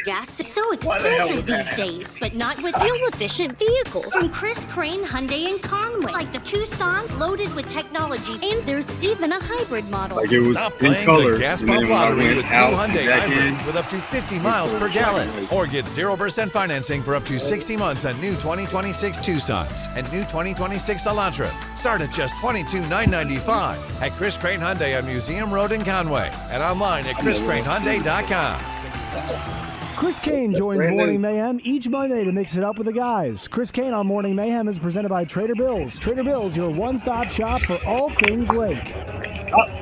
gas is so expensive these days, but not with fuel-efficient vehicles from Chris Crane Hyundai in Conway, like the Tucson's loaded with technology, and there's even a hybrid model. Like it was Stop in playing color. the gas pump lottery with new Hyundai back hybrids in. with up to 50 miles per gallon. Or get 0% financing for up to 60 months on new 2026 Tucsons and new 2026 Elantras. Start at just $22,995 at Chris Crane Hyundai on Museum Road in Conway and online at chriscranehyundai.com. Chris Kane joins Morning Mayhem each Monday to mix it up with the guys. Chris Kane on Morning Mayhem is presented by Trader Bill's. Trader Bill's, your one-stop shop for all things lake.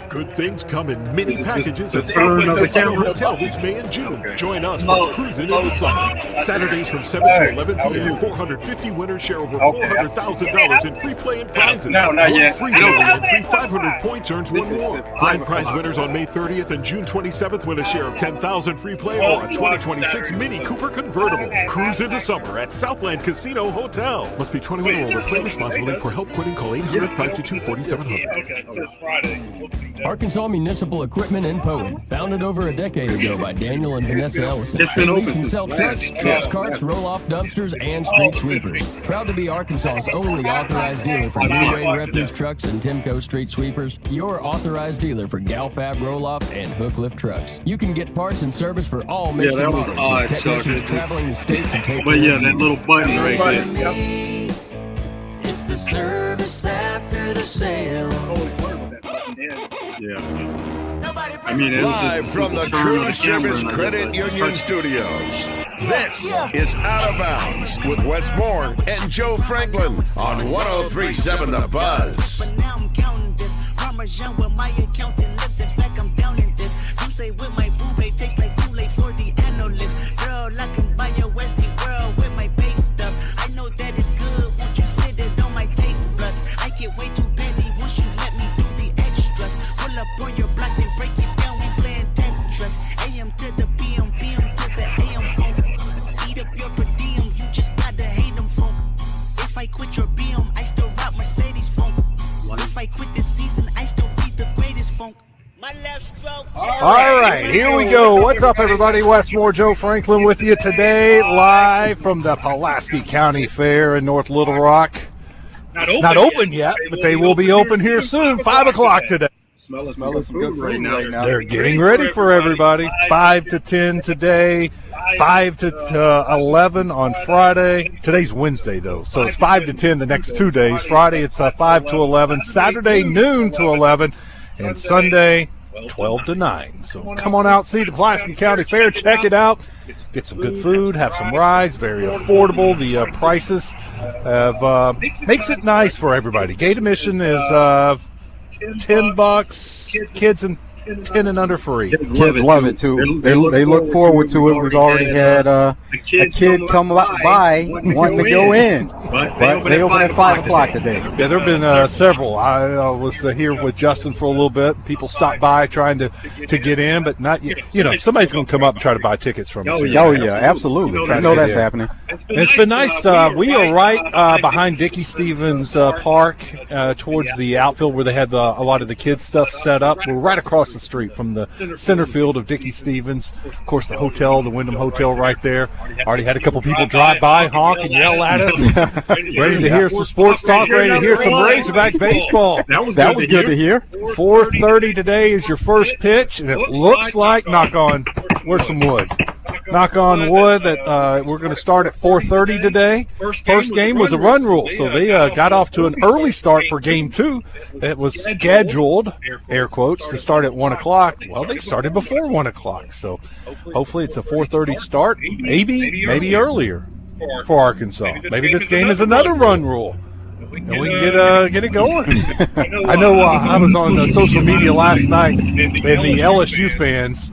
Good things come in mini packages at Southland Casino Hotel this May and June. Join us for cruising in the summer. Saturdays from 7 to 11 p.m. 450 winners share over $400,000 in free play and prizes. One free daily entry, 500 points earns one more. Grand prize winners on May 30th and June 27th win a share of $10,000 free play or a 2026 Mini Cooper convertible. Cruise into summer at Southland Casino Hotel. Must be 21 or older. Play responsibly. For help quitting, call 800-522-4700. Arkansas Municipal Equipment in Poland, founded over a decade ago by Daniel and Vanessa Ellison. It's been They open lease and sell since trucks, truss carts, roll-off dumpsters, and street sweepers. Proud to be Arkansas's only authorized dealer for New Way refuse trucks and Timco street sweepers. Your authorized dealer for Galfab roll-off and hook lift trucks. You can get parts and service for all makes and models, with technicians traveling the state to take But yeah, that little button right there. It's the service after the sale. Yeah. I mean, Live from the TruService Credit Union Studios, this is Out of Bounds with Wes Moore and Joe Franklin on 103.7 The Buzz. But now I'm counting this Parmesan with my accountant lips. In fact, I'm down in this. You say with my boo babe tastes like Kool-Aid for the analyst. Girl, I can buy your Westie world with my base stuff. I know that it's good. Won't you sit it on my taste buds? I get way too petty once you let me do the extras. Pull up on your block and break it down. We playing Tetris. AM to the PM, PM to the AM phone. Eat up your per diem. You just gotta hate them phone. If I quit your BM, I still rock Mercedes phone. If I quit this season, I still be the greatest funk. My left stroke. All right, here we go. What's up, everybody? Wes Moore, Joe Franklin with you today, live from the Pulaski County Fair in North Little Rock. Not open yet, but they will be open here soon, 5 o'clock today. Smelling some good food right now. They're getting ready for everybody. 5 to 10 today, 5 to 11 on Friday. Today's Wednesday, though, so it's 5 to 10 the next 2 days. Friday, it's 5 to 11. Saturday, noon to 11. And Sunday, 12 to 9. So come on out, see the Pulaski County Fair. Check it out. Get some good food, have some rides, very affordable. The prices have makes it nice for everybody. Gate admission is $10. Kids and 10 and under free. Kids love it too. They look forward to it. We've already had a kid come by wanting to go in, but they open at 5 o'clock today. Yeah, there have been several. I was here with Justin for a little bit. People stopped by trying to get in, but not. Somebody's going to come up and try to buy tickets from us. Oh yeah, absolutely. I know that's happening. And it's been nice. We are right behind Dickie Stevens Park, towards the outfield where they had a lot of the kids stuff set up. We're right across the street from the center field of Dickie Stevens. Of course, the hotel, the Wyndham Hotel right there. Already had a couple people drive by, honk, and yell at us. Ready to hear some sports talk, ready to hear some Razorback baseball. That was good to hear. 4:30 today is your first pitch, and it looks like, where's some wood? Knock on wood that we're going to start at 4:30 today. First game was a run rule, so they got off to an early start for game 2. It was scheduled, air quotes, to start at 1 o'clock. Well, they started before 1 o'clock, so hopefully it's a 4:30 start, maybe earlier for Arkansas. Maybe this game is another run rule, and we can get it going. I know I was on social media last night, and the LSU fans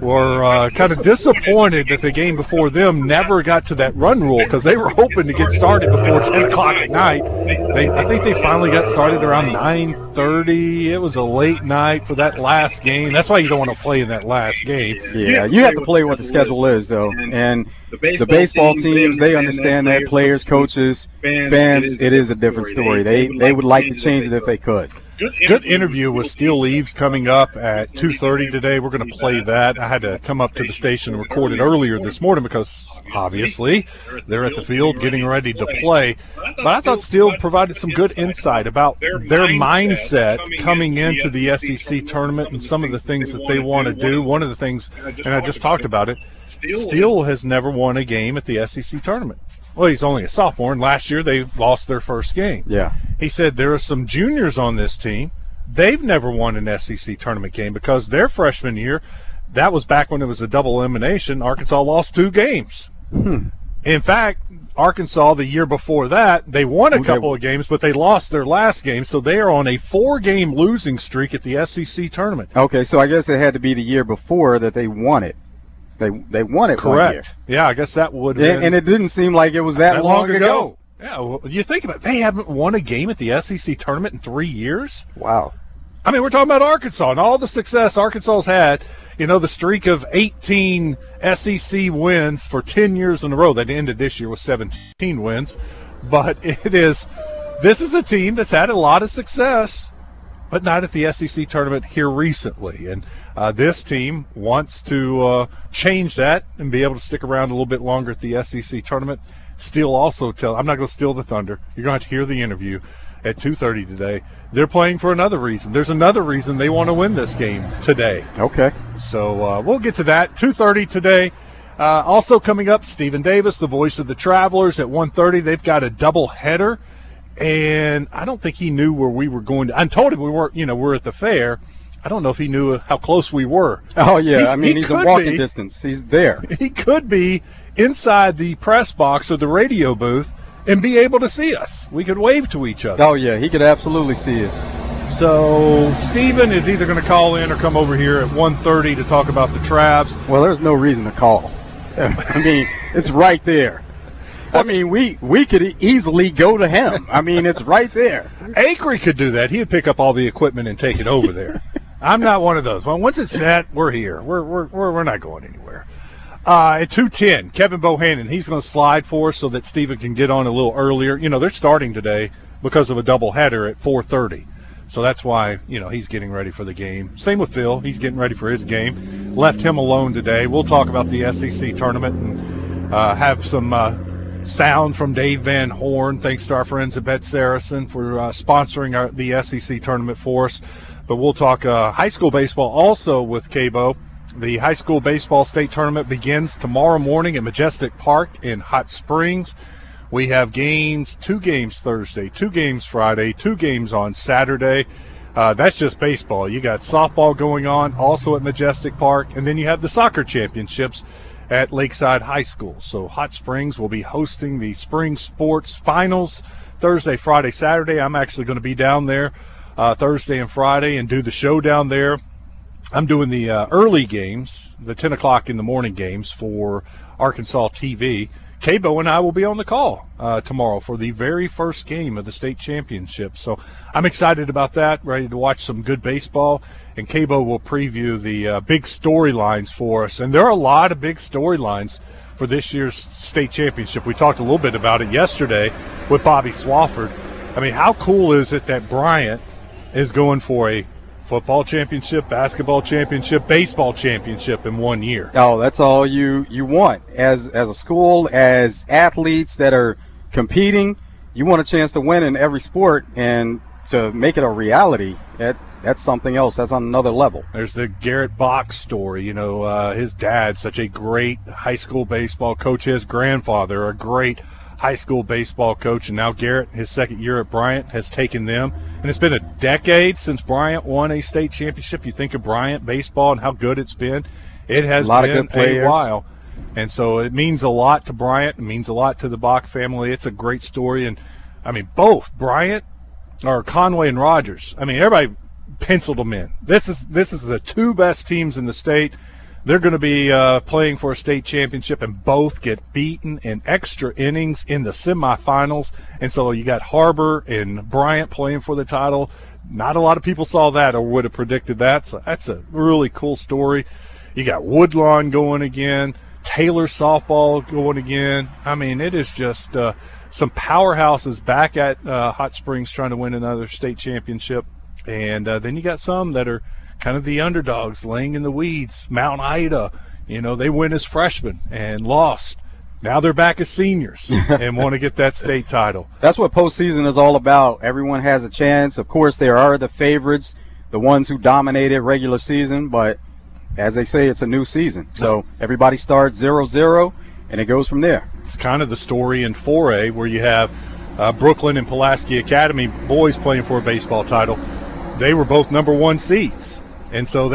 were kind of disappointed that the game before them never got to that run rule because they were hoping to get started before 10 o'clock at night. I think they finally got started around 9:30. It was a late night for that last game. That's why you don't want to play in that last game. Yeah, you have to play what the schedule is, though. And the baseball teams, they understand that. Players, coaches, fans, it is a different story. They would like to change it if they could. Good interview with Steele Leaves coming up at 2:30 today. We're going to play that. I had to come up to the station and record it earlier this morning because, obviously, they're at the field getting ready to play. But I thought Steele provided some good insight about their mindset coming into the SEC tournament and some of the things that they want to do. One of the things, and I just talked about it, Steele has never won a game at the SEC tournament. Well, he's only a sophomore, and last year they lost their first game. Yeah. He said there are some juniors on this team. They've never won an SEC tournament game because their freshman year, that was back when it was a double elimination, Arkansas lost 2 games. In fact, Arkansas the year before that, they won a couple of games, but they lost their last game, so they are on a 4-game losing streak at the SEC tournament. Okay, so I guess it had to be the year before that they won it. They won it. Correct. 1 year. Yeah, I guess that would have been. And it didn't seem like it was that long ago. Yeah, well, you think about it. They haven't won a game at the SEC tournament in 3 years. Wow. I mean, we're talking about Arkansas and all the success Arkansas's had. You know, the streak of 18 SEC wins for 10 years in a row. That ended this year with 17 wins. But this is a team that's had a lot of success, but not at the SEC tournament here recently. And this team wants to change that and be able to stick around a little bit longer at the SEC tournament. Steele also I'm not going to steal the thunder. You're going to have to hear the interview at 2:30 today. They're playing for another reason. There's another reason they want to win this game today. Okay. So we'll get to that. 2:30 today. Also coming up, Stephen Davis, the voice of the Travelers, at 1:30. They've got a double header. And I don't think he knew where we were going to. I told him we're at the fair. I don't know if he knew how close we were. Oh, yeah. He's a walking distance. He's there. He could be inside the press box or the radio booth and be able to see us. We could wave to each other. Oh, yeah. He could absolutely see us. So Stephen is either going to call in or come over here at 1:30 to talk about the Travs. Well, there's no reason to call. It's right there. We could easily go to him. It's right there. Acree could do that. He'd pick up all the equipment and take it over there. I'm not one of those. Well, once it's set, we're here. We're not going anywhere. At 2:10, Kevin Bohannon, he's going to slide for us so that Stephen can get on a little earlier. They're starting today because of a doubleheader at 4:30. So that's why, he's getting ready for the game. Same with Phil. He's getting ready for his game. Left him alone today. We'll talk about the SEC tournament and have some sound from Dave Van Horn. Thanks to our friends at Bet Saracen for sponsoring the SEC tournament for us. But we'll talk high school baseball also with Cabo. The high school baseball state tournament begins tomorrow morning at Majestic Park in Hot Springs. We have games, 2 games Thursday, 2 games Friday, 2 games on Saturday. That's just baseball. You got softball going on also at Majestic Park, and then you have the soccer championships at Lakeside High School. So Hot Springs will be hosting the spring sports finals Thursday, Friday, Saturday. I'm actually going to be down there Thursday and Friday and do the show down there. I'm doing the early games, the 10 o'clock in the morning games for Arkansas TV. Cabo and I will be on the call tomorrow for the very first game of the state championship. So I'm excited about that, ready to watch some good baseball. And Cabo will preview the big storylines for us. And there are a lot of big storylines for this year's state championship. We talked a little bit about it yesterday with Bobby Swafford. How cool is it that Bryant is going for a football championship, basketball championship, baseball championship in 1 year? Oh, that's all you want. As a school, as athletes that are competing, you want a chance to win in every sport, and to make it a reality, that's something else. That's on another level. There's the Garrett Bach story. His dad, such a great high school baseball coach. His grandfather, a great high school baseball coach. And now Garrett, his second year at Bryant, has taken them. And it's been a decade since Bryant won a state championship. You think of Bryant baseball and how good it's been. It has been a while. And so it means a lot to Bryant. It means a lot to the Bach family. It's a great story. And, both Bryant or Conway and Rogers, everybody penciled them in. This is the 2 best teams in the state. They're going to be playing for a state championship, and both get beaten in extra innings in the semifinals. And so you got Harbor and Bryant playing for the title. Not a lot of people saw that or would have predicted that. So that's a really cool story. You got Woodlawn going again, Taylor softball going again. It is just some powerhouses back at Hot Springs trying to win another state championship. And then you got some that are kind of the underdogs laying in the weeds. Mount Ida, they win as freshmen and lost. Now they're back as seniors and want to get that state title. That's what postseason is all about. Everyone has a chance. Of course, there are the favorites, the ones who dominated regular season, but as they say, it's a new season. So everybody starts 0-0, and it goes from there. It's kind of the story in 4A where you have Brooklyn and Pulaski Academy boys playing for a baseball title. They were both number 1 seeds. And so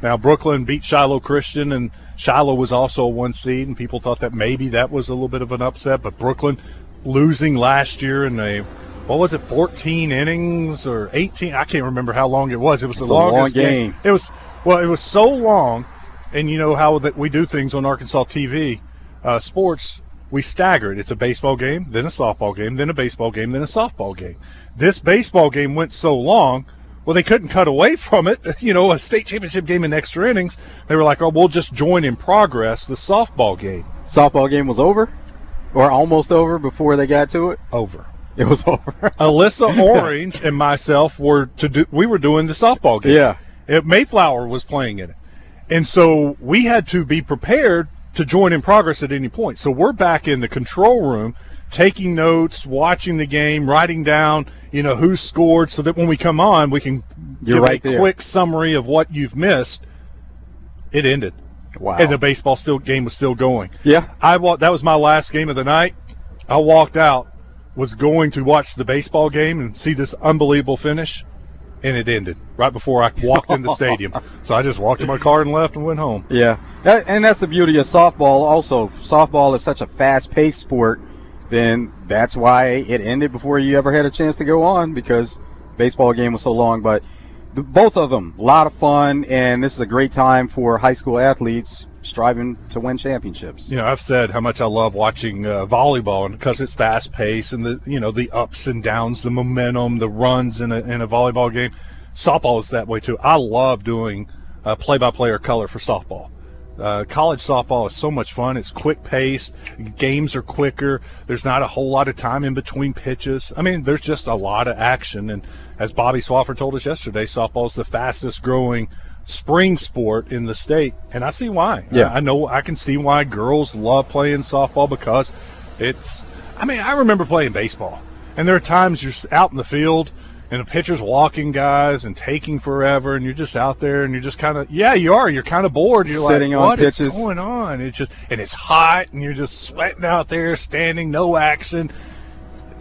now Brooklyn beat Shiloh Christian, and Shiloh was also a 1 seed, and people thought that maybe that was a little bit of an upset. But Brooklyn losing last year in 14 innings or 18? I can't remember how long it was. It was the longest game. It was so long, and you know how that we do things on Arkansas TV, sports, we stagger it. It's a baseball game, then a softball game, then a baseball game, then a softball game. This baseball game went so long, well, they couldn't cut away from it. A state championship game in extra innings. They were like, oh, we'll just join in progress the softball game. Softball game was over? Or almost over before they got to it? Over. It was over. Alyssa Orange and myself we were doing the softball game. Yeah. Mayflower was playing in it. And so we had to be prepared to join in progress at any point. So we're back in the control room, taking notes, watching the game, writing down, who scored, so that when we come on, we can give a quick summary of what you've missed. It ended. Wow. And the baseball game was still going. Yeah. That was my last game of the night. I walked out, was going to watch the baseball game and see this unbelievable finish, and it ended right before I walked in the stadium. So I just walked in my car and left and went home. Yeah. And that's the beauty of softball also. Softball is such a fast-paced sport. Then that's why it ended before you ever had a chance to go on, because baseball game was so long. But both of them, a lot of fun, and this is a great time for high school athletes striving to win championships. I've said how much I love watching volleyball, and because it's fast-paced and the ups and downs, the momentum, the runs in a volleyball game. Softball is that way too. I love doing play-by-play or color for softball. College softball is so much fun. It's quick-paced. Games are quicker. There's not a whole lot of time in between pitches. I mean, there's just a lot of action. And as Bobby Swafford told us yesterday, softball is the fastest-growing spring sport in the state. And I see why. Yeah. I can see why girls love playing softball, because I remember playing baseball. And there are times you're out in the field, and the pitcher's walking guys and taking forever, and you're just out there, and you're just kind of, you're kind of bored. You're sitting like, on what pitches. is going on? And it's hot, and you're just sweating out there, standing, no action.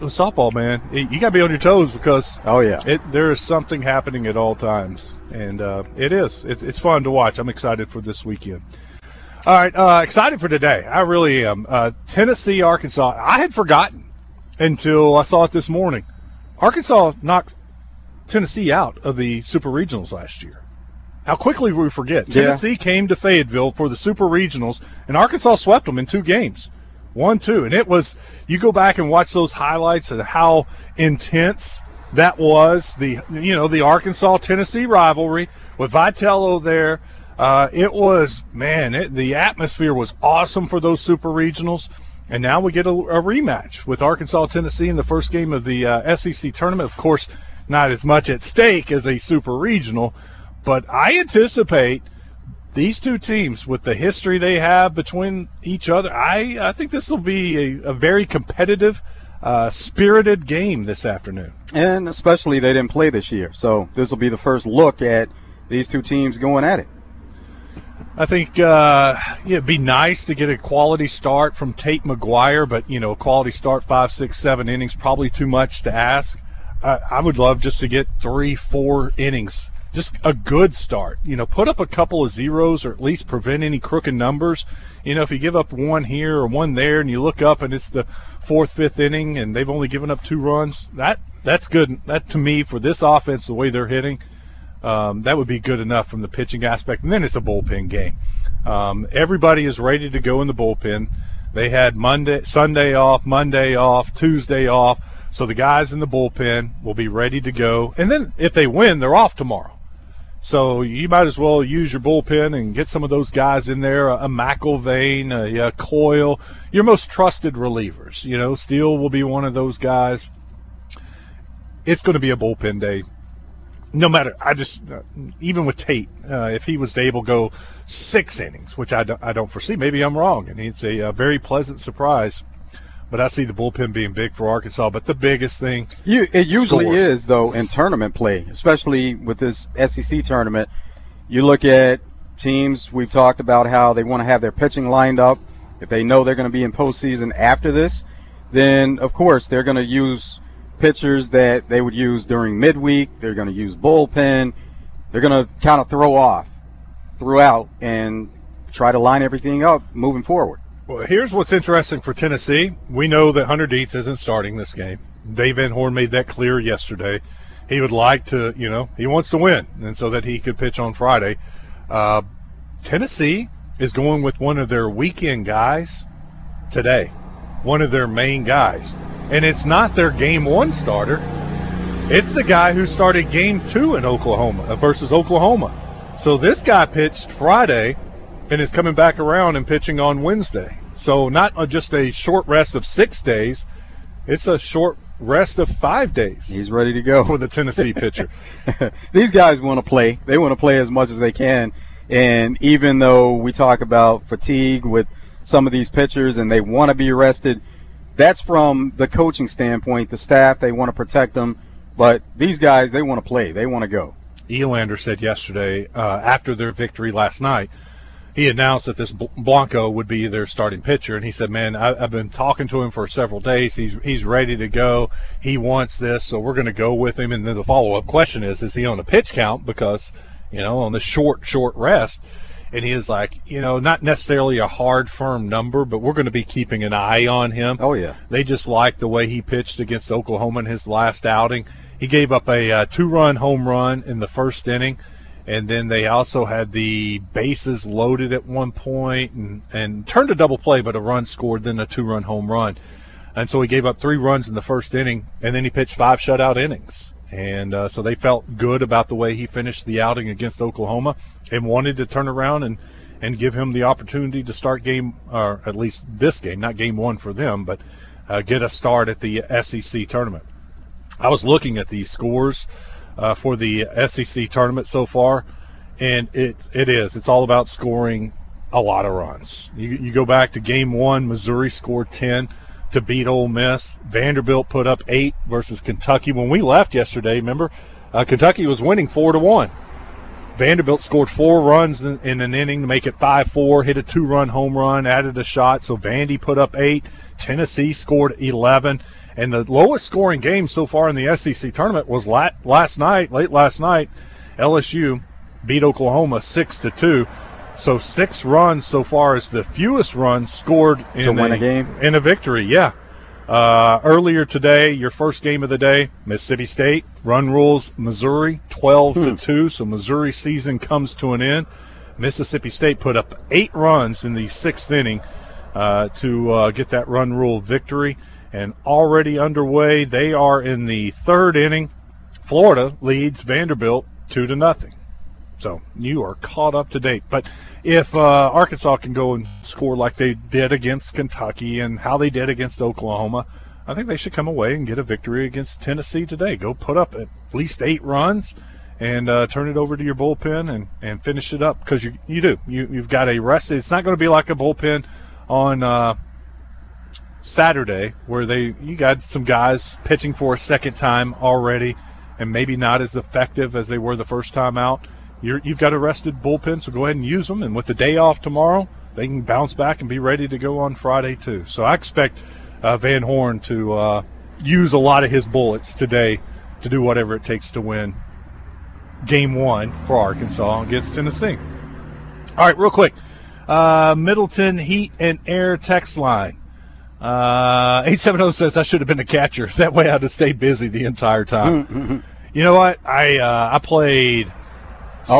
With softball, man, you got to be on your toes, because there is something happening at all times, and it's fun to watch. I'm excited for this weekend. All right, excited for today. I really am. Tennessee, Arkansas. I had forgotten until I saw it this morning. Arkansas knocked Tennessee out of the Super Regionals last year. How quickly we forget. Yeah. Tennessee came to Fayetteville for the Super Regionals, and Arkansas swept them in 2 games. 1-2. And it was, you go back and watch those highlights and how intense that was, the Arkansas-Tennessee rivalry with Vitello there. It was, the atmosphere was awesome for those Super Regionals. And now we get a rematch with Arkansas-Tennessee in the first game of the SEC tournament. Of course, not as much at stake as a Super Regional, but I anticipate these two teams, with the history they have between each other, I think this will be a very competitive, spirited game this afternoon. And especially they didn't play this year, so this will be the first look at these two teams going at it. I think it'd be nice to get a quality start from Tate McGuire, but, a quality start 5, 6, 7 innings, probably too much to ask. I would love just to get 3, 4 innings, just a good start. Put up a couple of zeros, or at least prevent any crooked numbers. If you give up 1 here or 1 there, and you look up and it's the 4th, 5th inning, and they've only given up 2 runs, that's good. That, to me, for this offense, the way they're hitting, that would be good enough from the pitching aspect. And then it's a bullpen game. Everybody is ready to go in the bullpen. They had Sunday off, Monday off, Tuesday off. So the guys in the bullpen will be ready to go. And then if they win, they're off tomorrow. So you might as well use your bullpen and get some of those guys in there, a McIlvain, a Coyle, your most trusted relievers. Steele will be one of those guys. It's going to be a bullpen day. no matter, even with Tate, if he was to able to go 6 innings, which I don't foresee, maybe I'm wrong, and it's a very pleasant surprise. But I see the bullpen being big for Arkansas. But the biggest thing, it usually is, though, in tournament play, especially with this SEC tournament. You look at teams, we've talked about how they want to have their pitching lined up. If they know they're going to be in postseason after this, then, of course, they're going to use pitchers that they would use during midweek. They're going to use bullpen. They're going to kind of throw off throughout and try to line everything up moving forward. Well, here's what's interesting for Tennessee. We know that Hunter Dietz isn't starting this game. Dave Van Horn made that clear yesterday. He would like to, he wants to win, and so that he could pitch on Friday. Tennessee is going with one of their weekend guys today, one of their main guys. And it's not their game 1 starter. It's the guy who started game 2 in Oklahoma versus Oklahoma. So this guy pitched Friday and is coming back around and pitching on Wednesday. So not just a short rest of 6 days, it's a short rest of 5 days. He's ready to go for the Tennessee pitcher. These guys want to play. They want to play as much as they can. And even though we talk about fatigue with some of these pitchers and they want to be rested, that's from the coaching standpoint. The staff, they want to protect them. But these guys, they want to play. They want to go. Elander said yesterday, after their victory last night, he announced that this Blanco would be their starting pitcher, and he said, man, I've been talking to him for several days. He's ready to go. He wants this, so we're going to go with him. And then the follow-up question is he on a pitch count? Because, on the short rest. And he is like, not necessarily a hard, firm number, but we're going to be keeping an eye on him. Oh, yeah. They just like the way he pitched against Oklahoma in his last outing. He gave up a 2-run home run in the first inning. And then they also had the bases loaded at one point and turned a double play, but a run scored, then a 2-run home run. And so he gave up 3 runs in the first inning, and then he pitched 5 shutout innings. And so they felt good about the way he finished the outing against Oklahoma and wanted to turn around and give him the opportunity to start or at least this game, not game 1 for them, but get a start at the SEC tournament. I was looking at these scores for the SEC tournament so far, and it's all about scoring a lot of runs. You go back to game 1, Missouri scored 10 to beat Ole Miss. Vanderbilt put up 8 versus Kentucky. When we left yesterday, remember, Kentucky was winning 4-1. Vanderbilt scored 4 runs in an inning to make it 5-4, hit a 2-run home run, added a shot, so Vandy put up 8. Tennessee scored 11. And the lowest scoring game so far in the SEC tournament was late last night. LSU beat Oklahoma 6-2. So 6 runs so far is the fewest runs scored in a game, in a victory. Yeah. Earlier today, your first game of the day, Mississippi State run rules Missouri 12-2. So Missouri's season comes to an end. Mississippi State put up 8 runs in the 6th inning to get that run rule victory. And already underway, they are in the 3rd inning. Florida leads Vanderbilt 2-0. So you are caught up to date. But if Arkansas can go and score like they did against Kentucky and how they did against Oklahoma, I think they should come away and get a victory against Tennessee today. Go put up at least 8 runs and turn it over to your bullpen and finish it up, because you do. You've got a rest. It's not going to be like a bullpen on Saturday where you got some guys pitching for a second time already and maybe not as effective as they were the first time out. You've got a rested bullpen, so go ahead and use them. And with the day off tomorrow, they can bounce back and be ready to go on Friday too. So I expect Van Horn to use a lot of his bullets today to do whatever it takes to win game 1 for Arkansas against Tennessee. All right, real quick. Middleton Heat and Air text line. 870 says I should have been a catcher. That way I'd have stayed busy the entire time. You know what? I played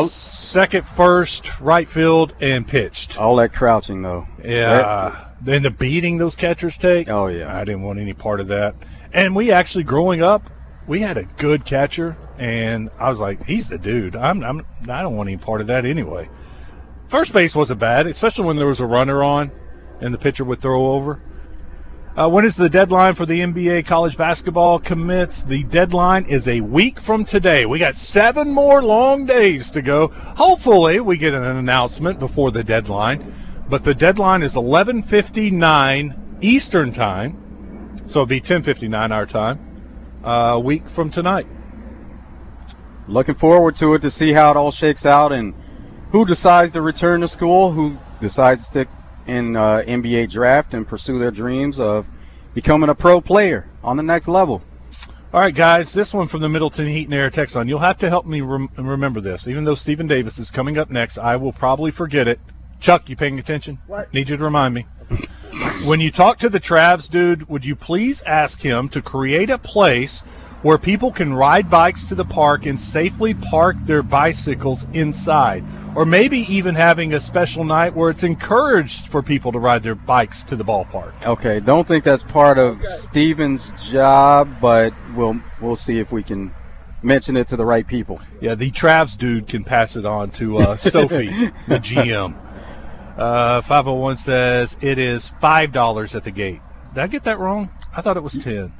second, first, right field, and pitched. All that crouching, though. Yeah. Then the beating those catchers take. Oh, yeah. I didn't want any part of that. And we actually, growing up, we had a good catcher, and I was like, he's the dude. I don't want any part of that anyway. First base wasn't bad, especially when there was a runner on and the pitcher would throw over. When is the deadline for the NBA college basketball commits? The deadline is a week from today. We got 7 more long days to go. Hopefully we get an announcement before the deadline. But the deadline is 11:59 Eastern time. So it'll be 10:59 our time, a week from tonight. Looking forward to it to see how it all shakes out and who decides to return to school, who decides to stick in NBA draft and pursue their dreams of becoming a pro player on the next level. All right, guys, this one from the Middleton Heat and Air text line. You'll have to help me remember this. Even though Stephen Davis is coming up next, I will probably forget it. Chuck, you paying attention? What? Need you to remind me. When you talk to the Travs dude, would you please ask him to create a place where people can ride bikes to the park and safely park their bicycles inside? Or maybe even having a special night where it's encouraged for people to ride their bikes to the ballpark. Okay, don't think that's part of Steven's job, but we'll see if we can mention it to the right people. Yeah, the Travs dude can pass it on to Sophie, the GM. 501 says it is $5 at the gate. Did I get that wrong? I thought it was 10.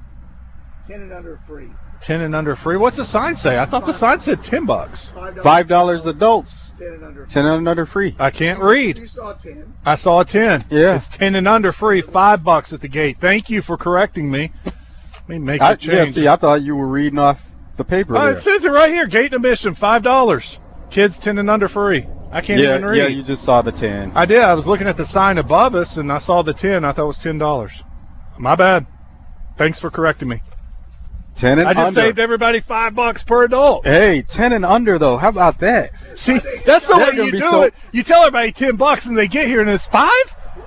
10 and under free. 10 and under free. What's the sign say? I thought the sign said $10. $5 adults. 10 and under. 10 and under free. I can't read. You saw 10. I saw a 10. Yeah. It's 10 and under free. $5 at the gate. Thank you for correcting me. Let me make a change. Yeah, see, I thought you were reading off the paper. Oh, it says it right here. Gate admission, $5. Kids 10 and under free. I can't even read. Yeah, you just saw the 10. I did. I was looking at the sign above us, and I saw the 10. I thought it was $10. My bad. Thanks for correcting me. 10 and under. I just saved everybody $5 per adult. Hey, 10 and under, though. How about that? See, that's the way you do it. You tell everybody $10, and they get here, and it's $5?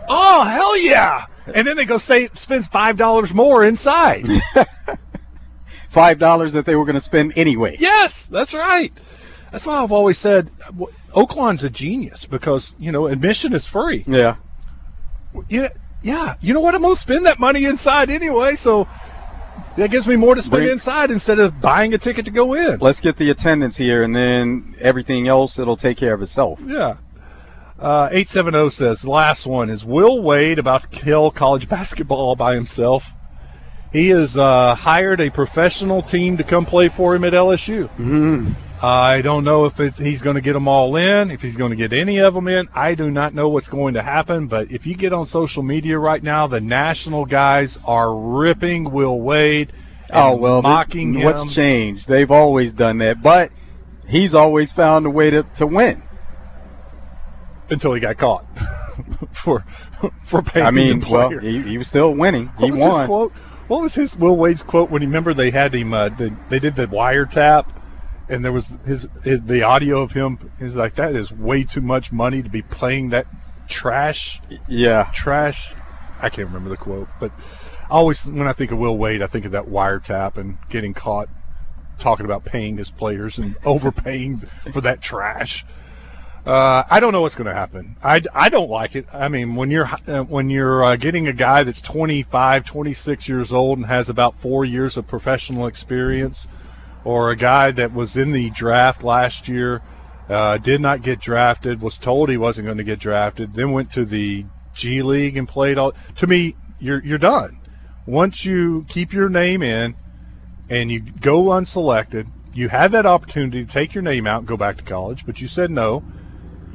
Oh, hell yeah. And then they go spends $5 more inside. $5 that they were going to spend anyway. Yes, that's right. That's why I've always said Oaklawn's a genius because, admission is free. Yeah. Yeah. You know what? I'm going to spend that money inside anyway, so that gives me more to spend inside instead of buying a ticket to go in. Let's get the attendance here, and then everything else, it'll take care of itself. Yeah. 870 says, the last one, is Will Wade about to kill college basketball by himself? He has hired a professional team to come play for him at LSU. Mm-hmm. I don't know if he's going to get them all in, if he's going to get any of them in. I do not know what's going to happen, but if you get on social media right now, the national guys are ripping Will Wade and mocking him. What's changed? They've always done that, but he's always found a way to win. Until he got caught for paying the player. Well, he was still winning. He won. His quote? What was Will Wade's quote when you remember they had him? They did the wiretap, and there was the audio of him. He's like, "That is way too much money to be playing that trash." Yeah, trash. I can't remember the quote, but always when I think of Will Wade, I think of that wiretap and getting caught talking about paying his players and overpaying for that trash. I don't know what's going to happen. I don't like it. I mean, when you're getting a guy that's 25, 26 years old and has about 4 years of professional experience, or a guy that was in the draft last year, did not get drafted, was told he wasn't going to get drafted, then went to the G League and played all. To me, you're done. Once you keep your name in and you go unselected, you had that opportunity to take your name out and go back to college, but you said no.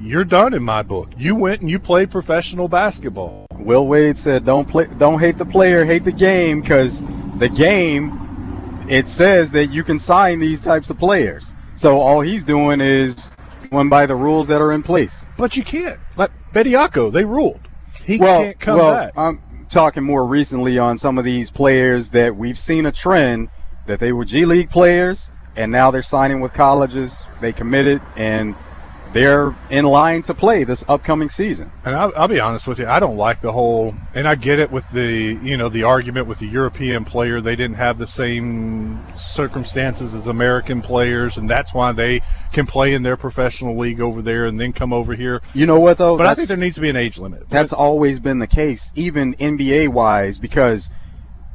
You're done in my book. You went and you played professional basketball. Will Wade said, "Don't hate the player, hate the game, because the game, it says that you can sign these types of players. So all he's doing is going by the rules that are in place." But you can't. Like Bediako, they ruled. He can't come back. I'm talking more recently on some of these players that we've seen a trend that they were G League players, and now they're signing with colleges. They committed, and they're in line to play this upcoming season. And I'll be honest with you, I don't like the whole, and I get it with the argument with the European player. They didn't have the same circumstances as American players, and that's why they can play in their professional league over there and then come over here. You know what, though? But I think there needs to be an age limit. That's always been the case, even NBA-wise, because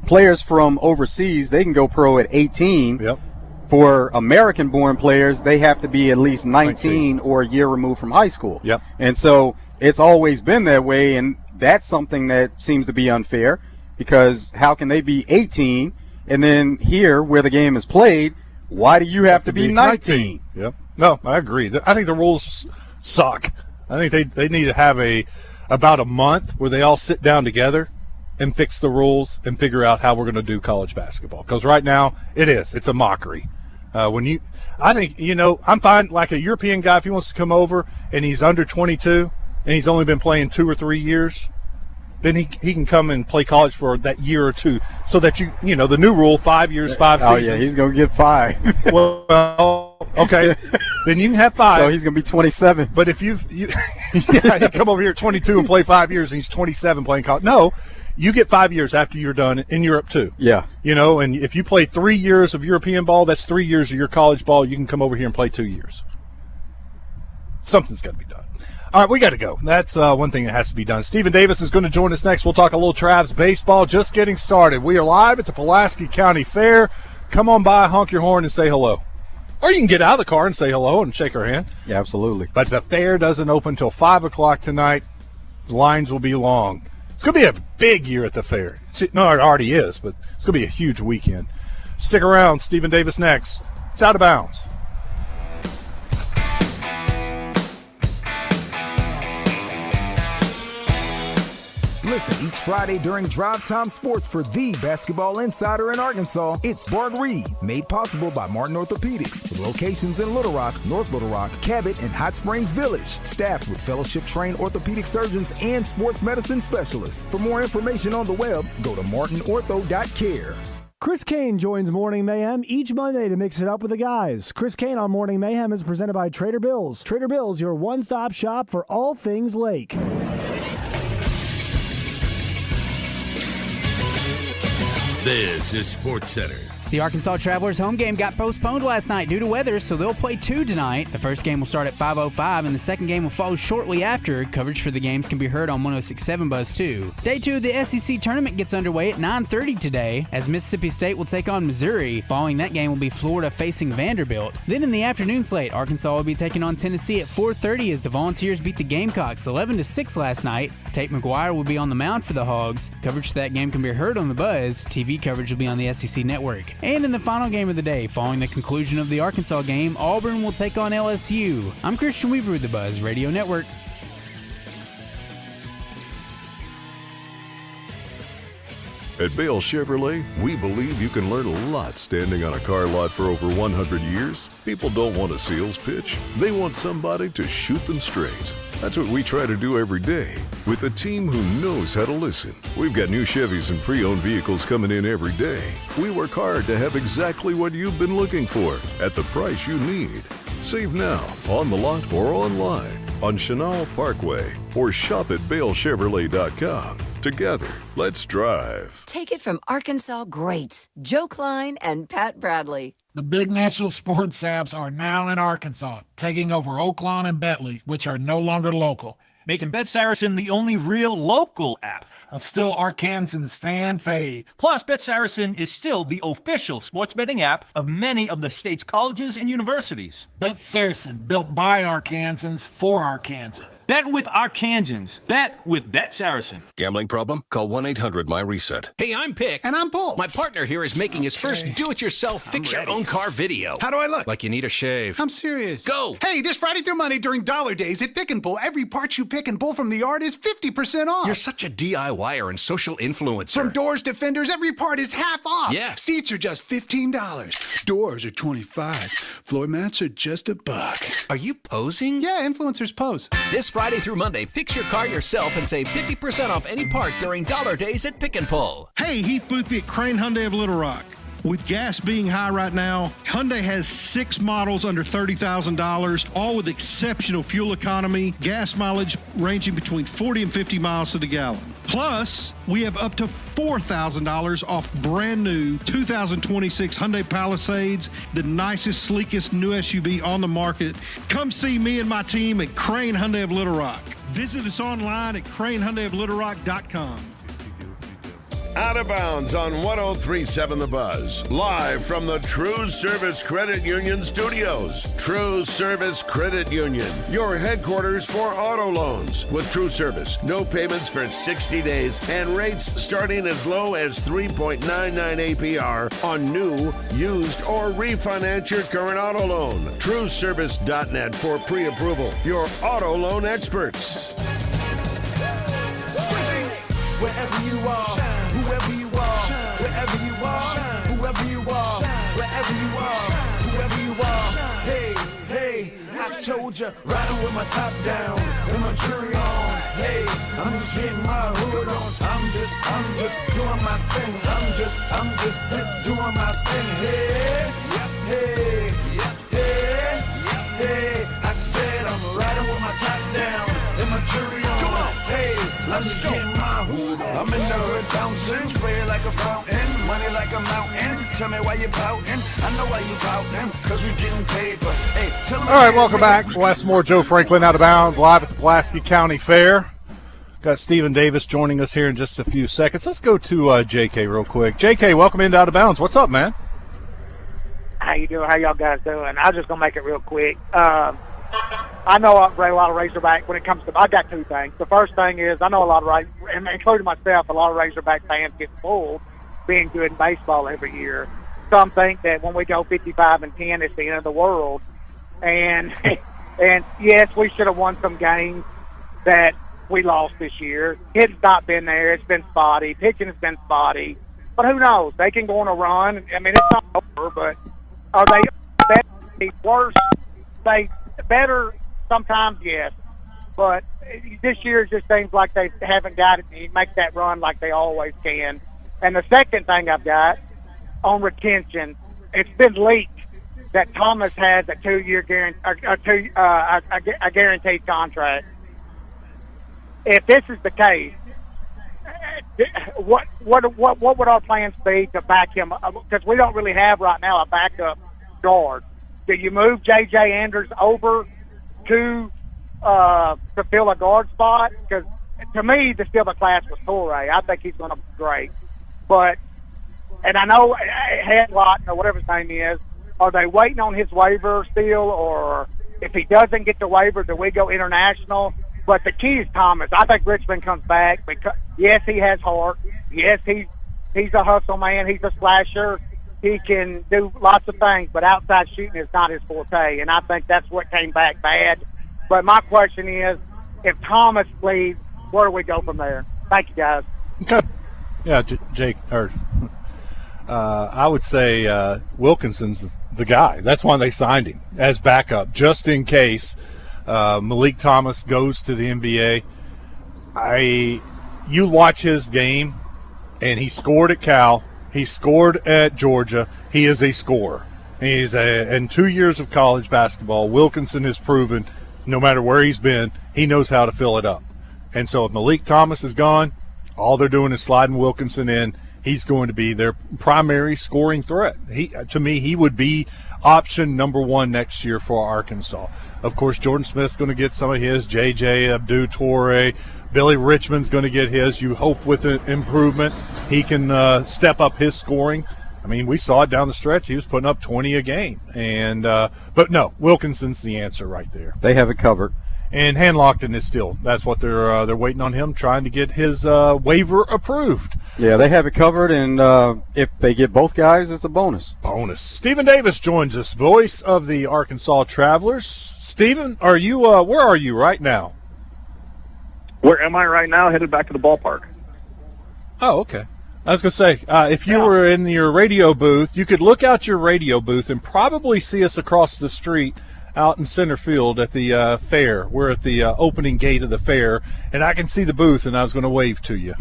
players from overseas, they can go pro at 18. Yep. For American-born players, they have to be at least 19 or a year removed from high school. Yep. And so it's always been that way, and that's something that seems to be unfair. because how can they be 18 and then here where the game is played, why do you have to be 19? Yep. No, I agree. I think the rules suck. I think they need to have about a month where they all sit down together and fix the rules and figure out how we're going to do college basketball. Because right now it's a mockery. I think, I'm fine. Like a European guy, if he wants to come over and he's under 22 and he's only been playing 2 or 3 years, then he can come and play college for that year or two. So that the new rule, 5 years, 5 seasons. Oh yeah, he's going to get 5. Well, okay, then you can have 5. So he's going to be 27. But if you come over here at 22 and play 5 years, and he's 27 playing college. No, you get 5 years after you're done in Europe too. Yeah. And if you play 3 years of European ball, that's 3 years of your college ball. You can come over here and play 2 years. Something's got to be done. All right, we got to go. That's one thing that has to be done. Stephen Davis is going to join us next. We'll talk a little Travs baseball. Just getting started. We are live at the Pulaski County Fair. Come on by, honk your horn, and say hello. Or you can get out of the car and say hello and shake our hand. Yeah, absolutely. But the fair doesn't open until 5 o'clock tonight. The lines will be long. It's going to be a big year at the fair. No, it already is, but it's going to be a huge weekend. Stick around. Stephen Davis next. It's Out of Bounds. Listen each Friday during Drive Time Sports for the basketball insider in Arkansas. It's Bart Reed, made possible by Martin Orthopedics, with locations in Little Rock, North Little Rock, Cabot, and Hot Springs Village. Staffed with fellowship-trained orthopedic surgeons and sports medicine specialists. For more information on the web, go to martinortho.care. Chris Kane joins Morning Mayhem each Monday to mix it up with the guys. Chris Kane on Morning Mayhem is presented by Trader Bills. Trader Bills, your one-stop shop for all things Lake. This is SportsCenter. The Arkansas Travelers home game got postponed last night due to weather, so they'll play 2 tonight. The first game will start at 5:05, and the second game will follow shortly after. Coverage for the games can be heard on 106.7 Buzz 2. Day 2 of the SEC tournament gets underway at 9:30 today, as Mississippi State will take on Missouri. Following that game will be Florida facing Vanderbilt. Then in the afternoon slate, Arkansas will be taking on Tennessee at 4:30 as the Volunteers beat the Gamecocks 11-6 last night. Tate McGuire will be on the mound for the Hogs. Coverage for that game can be heard on the Buzz. TV coverage will be on the SEC Network. And in the final game of the day, following the conclusion of the Arkansas game, Auburn will take on LSU. I'm Christian Weaver with the Buzz Radio Network. At Bale Chevrolet, we believe you can learn a lot standing on a car lot for over 100 years. People don't want a sales pitch. They want somebody to shoot them straight. That's what we try to do every day with a team who knows how to listen. We've got new Chevys and pre-owned vehicles coming in every day. We work hard to have exactly what you've been looking for at the price you need. Save now, on the lot or online, on Chenal Parkway, or shop at BaleChevrolet.com. Together, let's drive. Take it from Arkansas greats, Joe Klein and Pat Bradley. The big national sports apps are now in Arkansas, taking over Oaklawn and Bentley, which are no longer local. Making Bet Saracen the only real local app. Still Arkansans' fan fave. Plus, Bet Saracen is still the official sports betting app of many of the state's colleges and universities. Bet Saracen, built by Arkansans for Arkansans. Bet with Arkansans. Bet with Bet Saracen. Gambling problem? Call 1-800-MY-RESET. Hey, I'm Pick. And I'm Paul. My partner here is making his first do-it-yourself fix-your-own-car video. How do I look? Like you need a shave. I'm serious. Go! Hey, this Friday through Monday during Dollar Days at Pick and Pull, every part you pick and pull from the yard is 50% off. You're such a DIYer and social influencer. From doors to fenders, every part is half off. Yeah. Seats are just $15. Doors are $25. Floor mats are just $1. Are you posing? Yeah, influencers pose. This Friday through Monday, fix your car yourself and save 50% off any part during Dollar Days at Pick and Pull. Hey, Heath Boothby at Crane Hyundai of Little Rock. With gas being high right now, Hyundai has 6 models under $30,000, all with exceptional fuel economy, gas mileage ranging between 40 and 50 miles to the gallon. Plus, we have up to $4,000 off brand new 2026 Hyundai Palisades, the nicest, sleekest new SUV on the market. Come see me and my team at Crane Hyundai of Little Rock. Visit us online at cranehyundaioflittlerock.com. Out of Bounds on 103.7 The Buzz. Live from the TruService Credit Union studios. TruService Credit Union, your headquarters for auto loans. With TruService, no payments for 60 days and rates starting as low as 3.99 APR on new, used, or refinance your current auto loan. TruService.net for pre-approval. Your auto loan experts. Wherever you are, whoever you are, wherever you are, whoever you are, wherever you are, whoever you are. Hey, hey, I told you, riding with my top down and my jury on. Hey, I'm just getting my hood on. I'm just doing my thing. I'm just doing my thing. Hey, hey, hey, hey. I said I'm riding with my top down and my jury on. Come on, hey, I'm just getting my hood on. I'm in the hood bouncing, spray like a fountain, money like a mountain. Tell me why you pouting. I know why you pouting, cause we getting paid. But hey, tell me. All right, welcome back. Wes Moore, Joe Franklin, Out of Bounds, live at the Pulaski County Fair. Got Stephen Davis joining us here in just a few seconds. Let's go to JK real quick. JK, welcome into Out of Bounds. What's up, man? How you doing? How y'all guys doing? I'm just gonna make it real quick. I know a lot of Razorback when it comes to. I got two things. The first thing is I know a lot of, including myself, a lot of Razorback fans get fooled being good in baseball every year. Some think that when we go 55-10, it's the end of the world. And and yes, we should have won some games that we lost this year. It's not been there. It's been spotty. Pitching has been spotty. But who knows? They can go on a run. I mean, it's not over, but are they better, worse? They better sometimes, yes. But this year it just seems like they haven't got it to make that run like they always can. And the second thing I've got on retention, it's been leaked that Thomas has a 2-year a guaranteed contract. If this is the case, what would our plans be to back him up? Because we don't really have right now a backup guard. Do you move J.J. Anders over to fill a guard spot? Because to me, the steal of the class was Torre. I think he's going to be great. But, and I know Headlot or whatever his name is, are they waiting on his waiver still? Or if he doesn't get the waiver, do we go international? But the key is Thomas. I think Richmond comes back because, yes, he has heart. Yes, he's a hustle man. He's a slasher. He can do lots of things, but outside shooting is not his forte, and I think that's what came back bad. But my question is, if Thomas leaves, where do we go from there? Thank you, guys. Okay. Yeah, Jake, I would say Wilkinson's the guy. That's why they signed him as backup, just in case Malik Thomas goes to the NBA. You watch his game, and he scored at Cal. He scored at Georgia. He is a scorer. In 2 years of college basketball, Wilkinson has proven no matter where he's been, he knows how to fill it up. And so if Malik Thomas is gone, all they're doing is sliding Wilkinson in. He's going to be their primary scoring threat. To me, he would be option number one next year for Arkansas. Of course, Jordan Smith's going to get some of his. J.J. Abdu-Torre, Billy Richmond's going to get his. You hope with an improvement he can step up his scoring. I mean, we saw it down the stretch. He was putting up 20 a game. And but no, Wilkinson's the answer right there. They have it covered. And Hanlockton is still. That's what they're waiting on him, trying to get his waiver approved. Yeah, they have it covered, and if they get both guys, it's a bonus. Stephen Davis joins us, voice of the Arkansas Travelers. Stephen, are you? Where are you right now? Where am I right now? Headed back to the ballpark. Oh, okay. I was going to say, if you were in your radio booth, you could look out your radio booth and probably see us across the street out in center field at the fair. We're at the opening gate of the fair, and I can see the booth, and I was going to wave to you.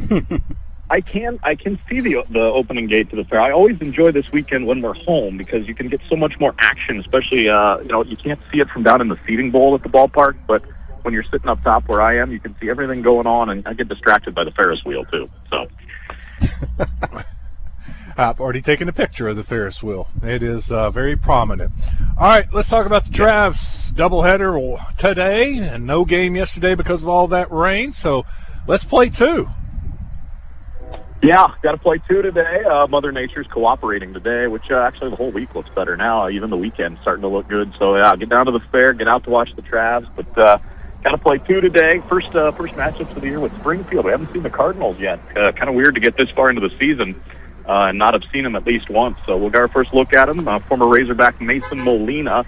I can see the opening gate to the fair. I always enjoy this weekend when we're home because you can get so much more action, especially, you can't see it from down in the seating bowl at the ballpark, but when you're sitting up top where I am, you can see everything going on, and I get distracted by the Ferris wheel, too. So I've already taken a picture of the Ferris wheel. It is very prominent. All right, let's talk about the Travs doubleheader today, and no game yesterday because of all that rain, so let's play two. Yeah, got to play 2 today. Mother Nature's cooperating today, which actually the whole week looks better now. Even the weekend's starting to look good. So, yeah, get down to the fair, get out to watch the Travs. But got to play 2 today. First matchups of the year with Springfield. We haven't seen the Cardinals yet. Kind of weird to get this far into the season and not have seen them at least once. So we'll get our first look at them. Former Razorback Mason Molina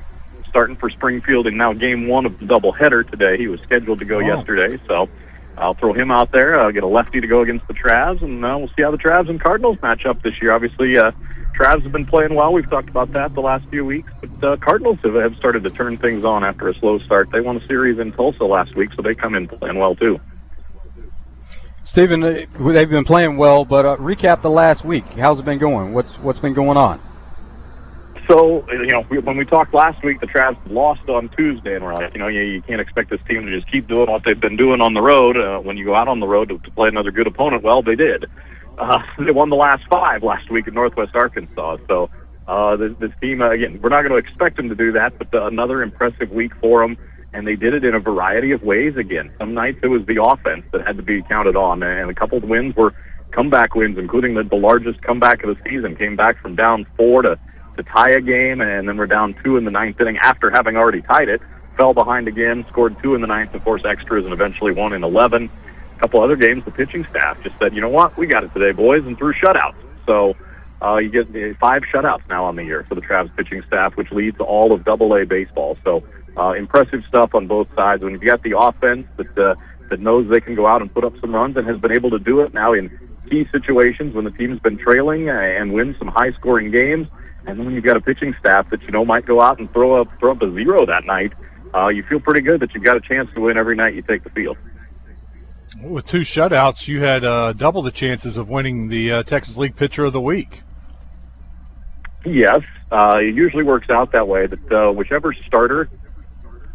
starting for Springfield in now game 1 of the doubleheader today. He was scheduled to go yesterday, so I'll throw him out there. I'll get a lefty to go against the Travs, and we'll see how the Travs and Cardinals match up this year. Obviously, Travs have been playing well. We've talked about that the last few weeks, but Cardinals have started to turn things on after a slow start. They won a series in Tulsa last week, so they come in playing well too. Stephen, they've been playing well, but recap the last week. How's it been going? What's been going on? So, when we talked last week, the Travs lost on Tuesday, and we're like, you can't expect this team to just keep doing what they've been doing on the road. When you go out on the road to play another good opponent, well, they did. They won the last 5 last week in Northwest Arkansas. So, this team, again, we're not going to expect them to do that, but another impressive week for them, and they did it in a variety of ways again. Some nights it was the offense that had to be counted on, and a couple of wins were comeback wins, including the largest comeback of the season. Came back from down 4 to tie a game, and then we're down 2 in the 9th inning after having already tied it. Fell behind again, scored 2 in the 9th, of course, extras, and eventually 1 in 11. A couple other games, the pitching staff just said, you know what, we got it today, boys, and threw shutouts. So you get 5 shutouts now on the year for the Travs pitching staff, which leads all of AA baseball. So impressive stuff on both sides. When you've got the offense that knows they can go out and put up some runs and has been able to do it now in key situations when the team's been trailing and win some high-scoring games, and then when you've got a pitching staff that might go out and throw up a 0 that night, you feel pretty good that you've got a chance to win every night you take the field. With 2 shutouts, you had double the chances of winning the Texas League Pitcher of the Week. Yes, it usually works out that way, that whichever starter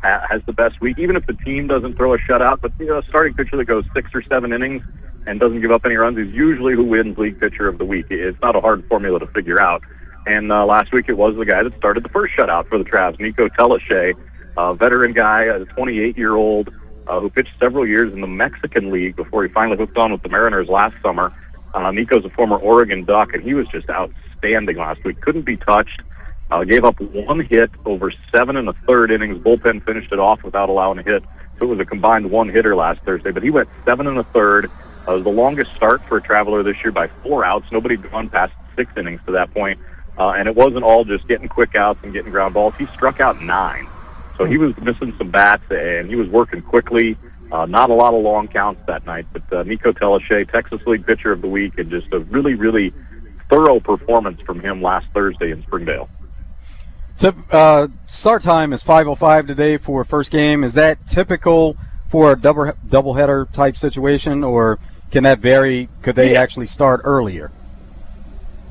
has the best week, even if the team doesn't throw a shutout, but a starting pitcher that goes 6 or 7 innings and doesn't give up any runs is usually who wins League Pitcher of the Week. It's not a hard formula to figure out. And last week it was the guy that started the first shutout for the Travs, Nico Teleshay, a veteran guy, a 28-year-old who pitched several years in the Mexican League before he finally hooked on with the Mariners last summer. Nico's a former Oregon Duck, and he was just outstanding last week. Couldn't be touched. Gave up 1 hit over 7 1/3 innings. Bullpen finished it off without allowing a hit. So it was a combined 1-hitter last Thursday. But he went 7 1/3. It was the longest start for a Traveler this year by 4 outs. Nobody had gone past 6 innings to that point. And it wasn't all just getting quick outs and getting ground balls. He struck out 9. So he was missing some bats, and he was working quickly. Not a lot of long counts that night. But Nico Teleshay, Texas League Pitcher of the Week, and just a really, really thorough performance from him last Thursday in Springdale. So, start time is 5:05 today for first game. Is that typical for a doubleheader type situation, or can that vary? Could they actually start earlier?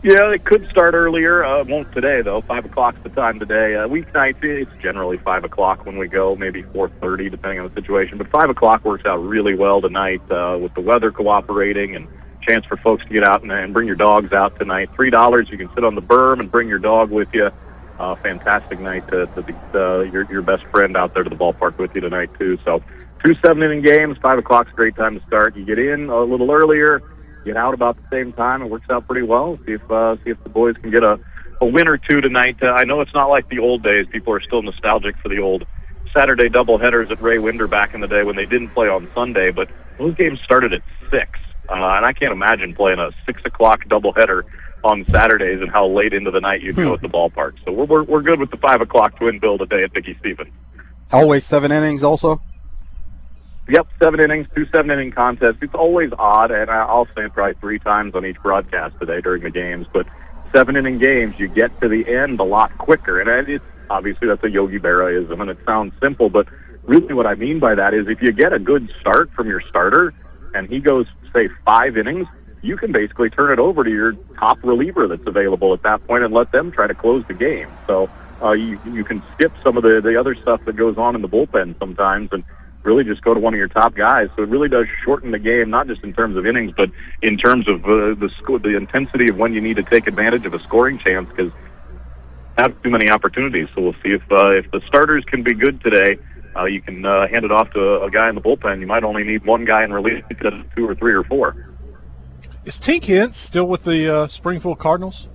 Yeah, they could start earlier. Won't today, though. 5 o'clock's the time today. Weeknights, it's generally 5 o'clock when we go, maybe 4:30, depending on the situation. But 5 o'clock works out really well tonight with the weather cooperating and chance for folks to get out and bring your dogs out tonight. $3, you can sit on the berm and bring your dog with you. Fantastic night to be your best friend out there to the ballpark with you tonight, too. So 2 7-inning games, 5 o'clock's a great time to start. You get in a little earlier, get out about the same time. It works out pretty well. See if the boys can get a win or 2 tonight. I know it's not like the old days. People are still nostalgic for the old Saturday doubleheaders at Ray Winder back in the day when they didn't play on Sunday, but those games started at 6. And I can't imagine playing a 6 o'clock doubleheader on Saturdays and how late into the night you'd go at the ballpark. So we're good with the 5 o'clock twin bill today at Dickey Stevens. Always 7 innings also? Yep, 7 innings, 2 7-inning contests. It's always odd, and I'll say it probably 3 times on each broadcast today during the games, but 7-inning games, you get to the end a lot quicker. And it's obviously that's a Yogi Berra-ism, and it sounds simple, but really what I mean by that is if you get a good start from your starter and he goes, say, 5 innings, you can basically turn it over to your top reliever that's available at that point and let them try to close the game. So you can skip some of the other stuff that goes on in the bullpen sometimes and really just go to one of your top guys. So it really does shorten the game, not just in terms of innings, but in terms of the intensity of when you need to take advantage of a scoring chance, because have too many opportunities. So we'll see if the starters can be good today. You can hand it off to a guy in the bullpen. You might only need one guy in relief instead of 2 or 3 or 4. Is Tink Hintz still with the Springfield Cardinals?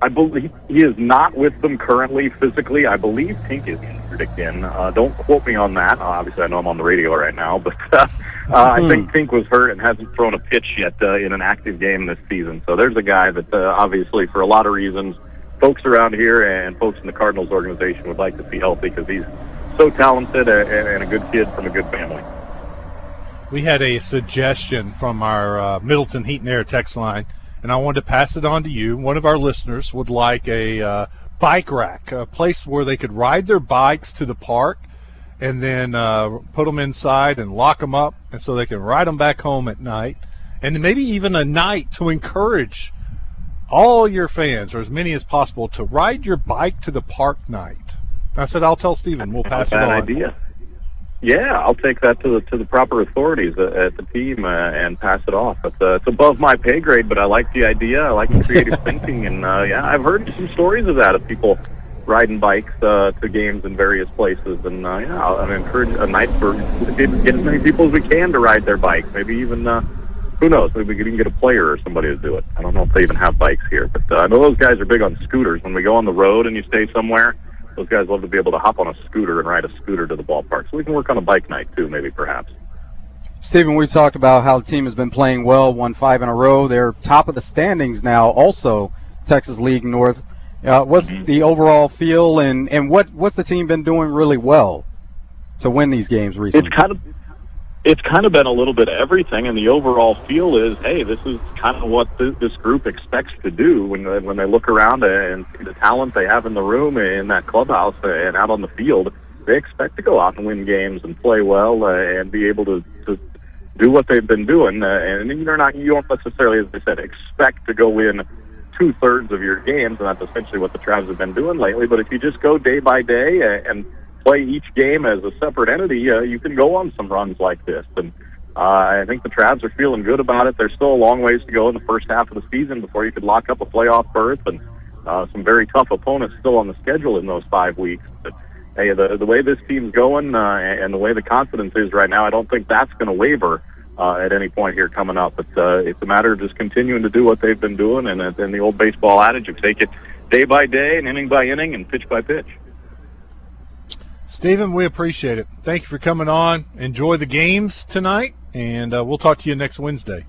I believe he is not with them currently physically. I believe Tink is injured again. Don't quote me on that. Obviously, I know I'm on the radio right now, but I think Tink was hurt and hasn't thrown a pitch yet in an active game this season. So there's a guy that obviously, for a lot of reasons, folks around here and folks in the Cardinals organization would like to see healthy because he's so talented and a good kid from a good family. We had a suggestion from our Middleton Heat and Air text line, and I wanted to pass it on to you. One of our listeners would like a bike rack, a place where they could ride their bikes to the park and then put them inside and lock them up, and so they can ride them back home at night, and maybe even a night to encourage all your fans, or as many as possible, to ride your bike to the park night. And I said, I'll tell Stephen. We'll pass it on. Bad idea. Yeah, I'll take that to the proper authorities at the team and pass it off. It's above my pay grade, but I like the idea. I like the creative thinking, and I've heard some stories of that, of people riding bikes to games in various places. And I'll encourage a night for get as many people as we can to ride their bikes. Maybe even who knows? Maybe we could even get a player or somebody to do it. I don't know if they even have bikes here, but I know those guys are big on scooters. When we go on the road and you stay somewhere, those guys love to be able to hop on a scooter and ride a scooter to the ballpark. So we can work on a bike night, too, maybe, perhaps. Stephen, we've talked about how the team has been playing well, won 5 in a row. They're top of the standings now, also Texas League North. What's the overall feel, and what's the team been doing really well to win these games recently? It's kind of been a little bit of everything, and the overall feel is, hey, this is kind of what this group expects to do when they look around and see the talent they have in the room, in that clubhouse, and out on the field. They expect to go out and win games and play well and be able to do what they've been doing. And you don't necessarily, as I said, expect to go win 2/3 of your games, and that's essentially what the Travs have been doing lately. But if you just go day by day and play each game as a separate entity, you can go on some runs like this. And I think the Travs are feeling good about it. There's still a long ways to go in the first half of the season before you could lock up a playoff berth, and some very tough opponents still on the schedule in those 5 weeks. But hey, the way this team's going and the way the confidence is right now, I don't think that's going to waver at any point here coming up. But it's a matter of just continuing to do what they've been doing, and the old baseball adage of take it day by day and inning by inning and pitch by pitch. Stephen, we appreciate it. Thank you for coming on. Enjoy the games tonight, and we'll talk to you next Wednesday.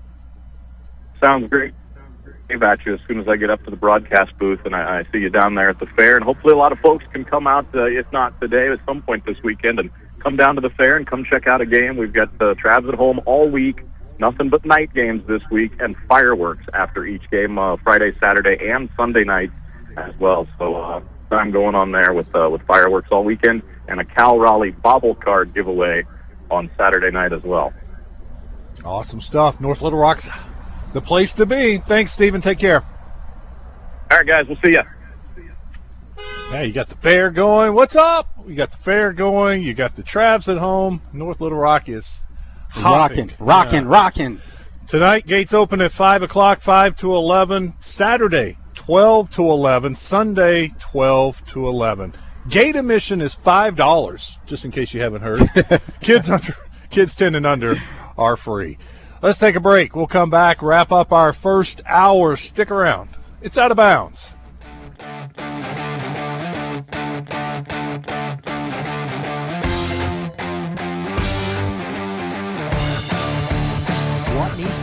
Sounds great. I'll at you as soon as I get up to the broadcast booth, and I see you down there at the fair. And hopefully a lot of folks can come out, if not today, at some point this weekend, and come down to the fair and come check out a game. We've got the Travs at home all week, nothing but night games this week, and fireworks after each game, Friday, Saturday, and Sunday night as well. So I'm going on there with fireworks all weekend, and a Cal Raleigh bobble card giveaway on Saturday night as well. Awesome stuff. North Little Rock's the place to be. Thanks, Stephen. Take care. All right, guys. We'll see ya. Hey, you got the fair going. What's up? You got the fair going. You got the Travs at home. North Little Rock is rocking. Tonight, gates open at 5 o'clock, 5 to 11. Saturday, 12 to 11. Sunday, 12 to 11. Gate admission is $5, just in case you haven't heard. Kids 10 and under are free. Let's take a break. We'll come back, wrap up our first hour. Stick around. It's Out of Bounds.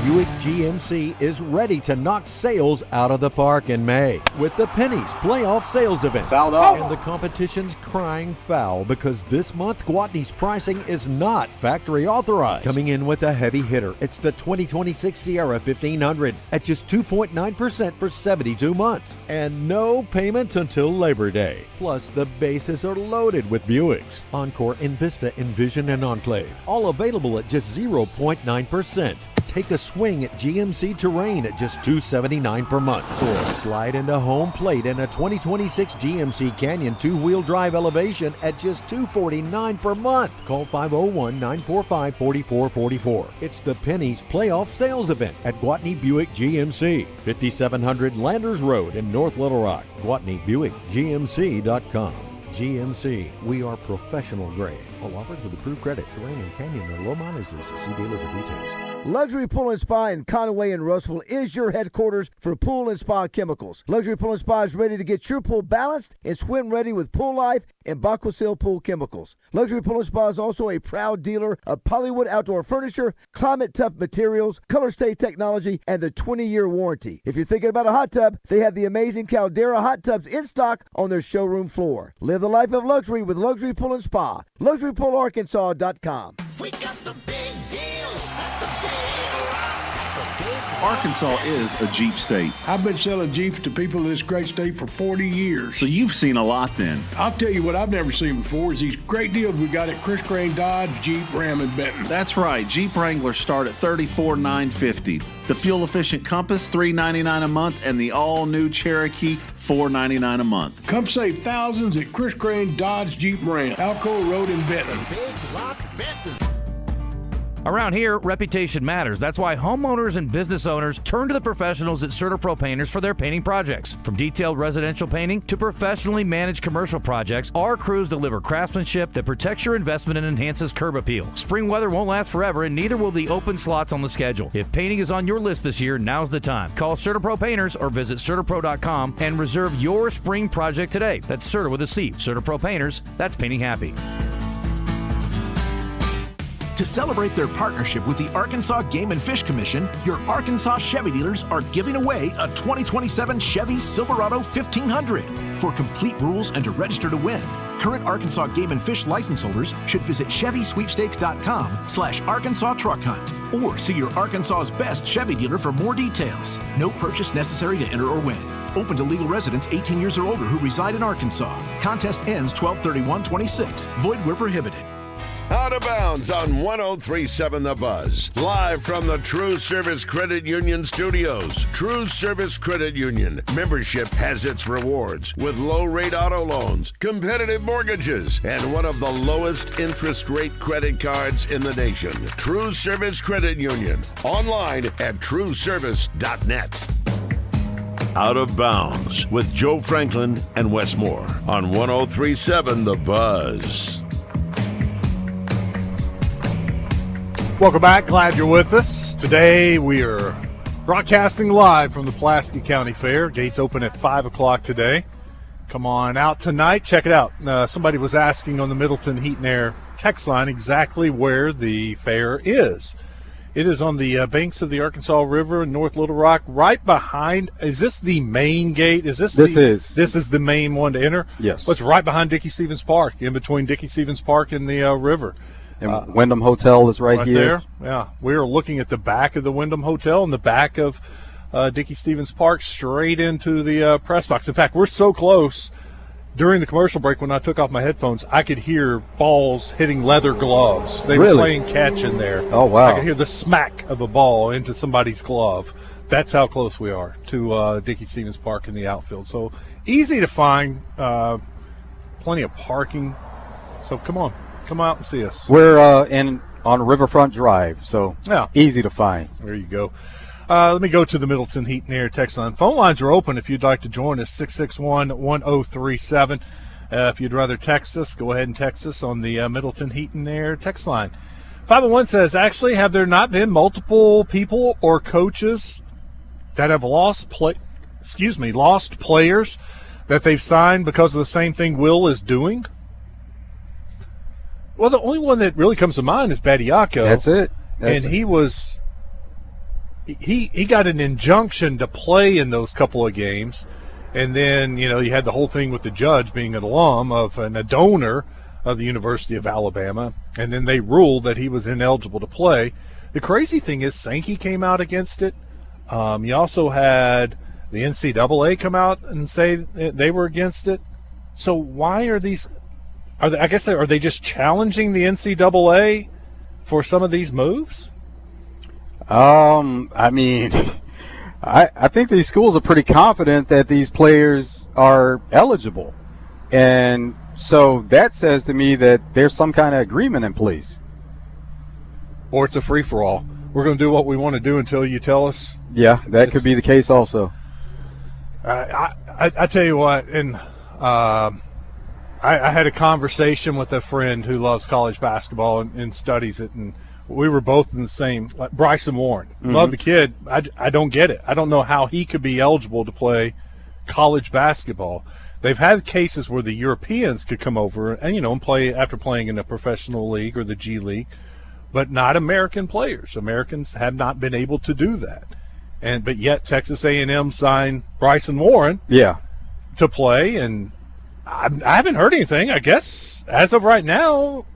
Buick GMC is ready to knock sales out of the park in May with the Pennies Playoff Sales Event. And the competition's crying foul because this month Gwatney's pricing is not factory authorized. Coming in with a heavy hitter, it's the 2026 Sierra 1500 at just 2.9% for 72 months and no payments until Labor Day. Plus, the bases are loaded with Buicks. Encore, Envista, Envision, and Enclave, all available at just 0.9%. Take a swing at GMC Terrain at just $279 per month. Or slide into home plate in a 2026 GMC Canyon 2-wheel drive elevation at just $249 per month. Call 501-945-4444. It's the Pennies Playoff Sales Event at Gwatney Buick GMC, 5700 Landers Road in North Little Rock. GwatneyBuickGMC.com. GMC, we are professional grade. All offers with approved credit. Terrain and Canyon are low mileage leases. See dealer for details. Luxury Pool and Spa in Conway and Russell is your headquarters for pool and spa chemicals. Luxury Pool and Spa is ready to get your pool balanced and swim ready with Pool Life and Baquasil Pool Chemicals. Luxury Pool and Spa is also a proud dealer of Polywood Outdoor Furniture, Climate Tough Materials, Color Stay Technology, and the 20-year warranty. If you're thinking about a hot tub, they have the amazing Caldera hot tubs in stock on their showroom floor. Live the life of luxury with Luxury Pool and Spa. LuxuryPoolArkansas.com. We got the big deals, the big Arkansas is a Jeep state. I've been selling Jeeps to people in this great state for 40 years. So you've seen a lot then. I'll tell you what I've never seen before is these great deals we got at Chris Crane Dodge, Jeep, Ram, and Benton. That's right. Jeep Wranglers start at $34,950. The fuel-efficient Compass, $399 a month, and the all-new Cherokee, $499 a month. Come save thousands at Chris Crane Dodge, Jeep, Ram, Alcoa Road in Benton. Big Lock Benton. Around here, reputation matters. That's why homeowners and business owners turn to the professionals at CertaPro Painters for their painting projects. From detailed residential painting to professionally managed commercial projects, our crews deliver craftsmanship that protects your investment and enhances curb appeal. Spring weather won't last forever, and neither will the open slots on the schedule. If painting is on your list this year, now's the time. Call CertaPro Painters or visit CertaPro.com and reserve your spring project today. That's Certa with a C. CertaPro Painters, that's painting happy. To celebrate their partnership with the Arkansas Game and Fish Commission, your Arkansas Chevy dealers are giving away a 2027 Chevy Silverado 1500. For complete rules and to register to win, current Arkansas Game and Fish license holders should visit ChevySweepstakes.com/Arkansas Truck Hunt or see your Arkansas's best Chevy dealer for more details. No purchase necessary to enter or win. Open to legal residents 18 years or older who reside in Arkansas. Contest ends 12/31/26. Void where prohibited. Out of Bounds on 103.7 The Buzz. Live from the TruService Credit Union studios. TruService Credit Union. Membership has its rewards with low-rate auto loans, competitive mortgages, and one of the lowest interest rate credit cards in the nation. TruService Credit Union. Online at TruService.net. Out of Bounds with Joe Franklin and Wes Moore on 103.7 The Buzz. Welcome back. Glad you're with us. Today we are broadcasting live from the Pulaski County Fair. Gates open at 5 o'clock today. Come on out tonight. Check it out. Somebody was asking on the Middleton Heat and Air text line exactly where the fair is. It is on the banks of the Arkansas River in North Little Rock, right behind. Is this the main gate? This is the main one to enter? Yes. Well, it's right behind Dickey Stevens Park, in between Dickey Stevens Park and the river. And Wyndham Hotel is right here. There. Yeah, we are looking at the back of the Wyndham Hotel and the back of Dickey Stevens Park, straight into the press box. In fact, we're so close. During the commercial break, when I took off my headphones, I could hear balls hitting leather gloves. They were playing catch in there. Oh, wow. I could hear the smack of a ball into somebody's glove. That's how close we are to Dickey Stevens Park in the outfield. So easy to find, plenty of parking. So come on. Come out and see us. We're on Riverfront Drive, so easy to find. There you go. Let me go to the Middleton Heat and Air text line. Phone lines are open if you'd like to join us, 661-1037. If you'd rather text us, go ahead and text us on the Middleton Heat and Air text line. 501 says, actually, have there not been multiple people or coaches that have lost players that they've signed because of the same thing Will is doing? Well, the only one that really comes to mind is Badiako. That's it. He got an injunction to play in those couple of games, and then you had the whole thing with the judge being an alum of and a donor of the University of Alabama, and then they ruled that he was ineligible to play. The crazy thing is Sankey came out against it. You also had the NCAA come out and say they were against it. So why are these? Are they just challenging the NCAA for some of these moves? I mean, I think these schools are pretty confident that these players are eligible. And so that says to me that there's some kind of agreement in place. Or it's a free-for-all. We're going to do what we want to do until you tell us. Yeah, that could be the case also. I tell you what, and I had a conversation with a friend who loves college basketball and studies it, and we were both in the same, like Bryson Warren. Love the kid. I don't get it. I don't know how he could be eligible to play college basketball. They've had cases where the Europeans could come over and, and play after playing in a professional league or the G League, but not American players. Americans have not been able to do that. But yet Texas A&M signed Bryson Warren to play, and I haven't heard anything. I guess as of right now,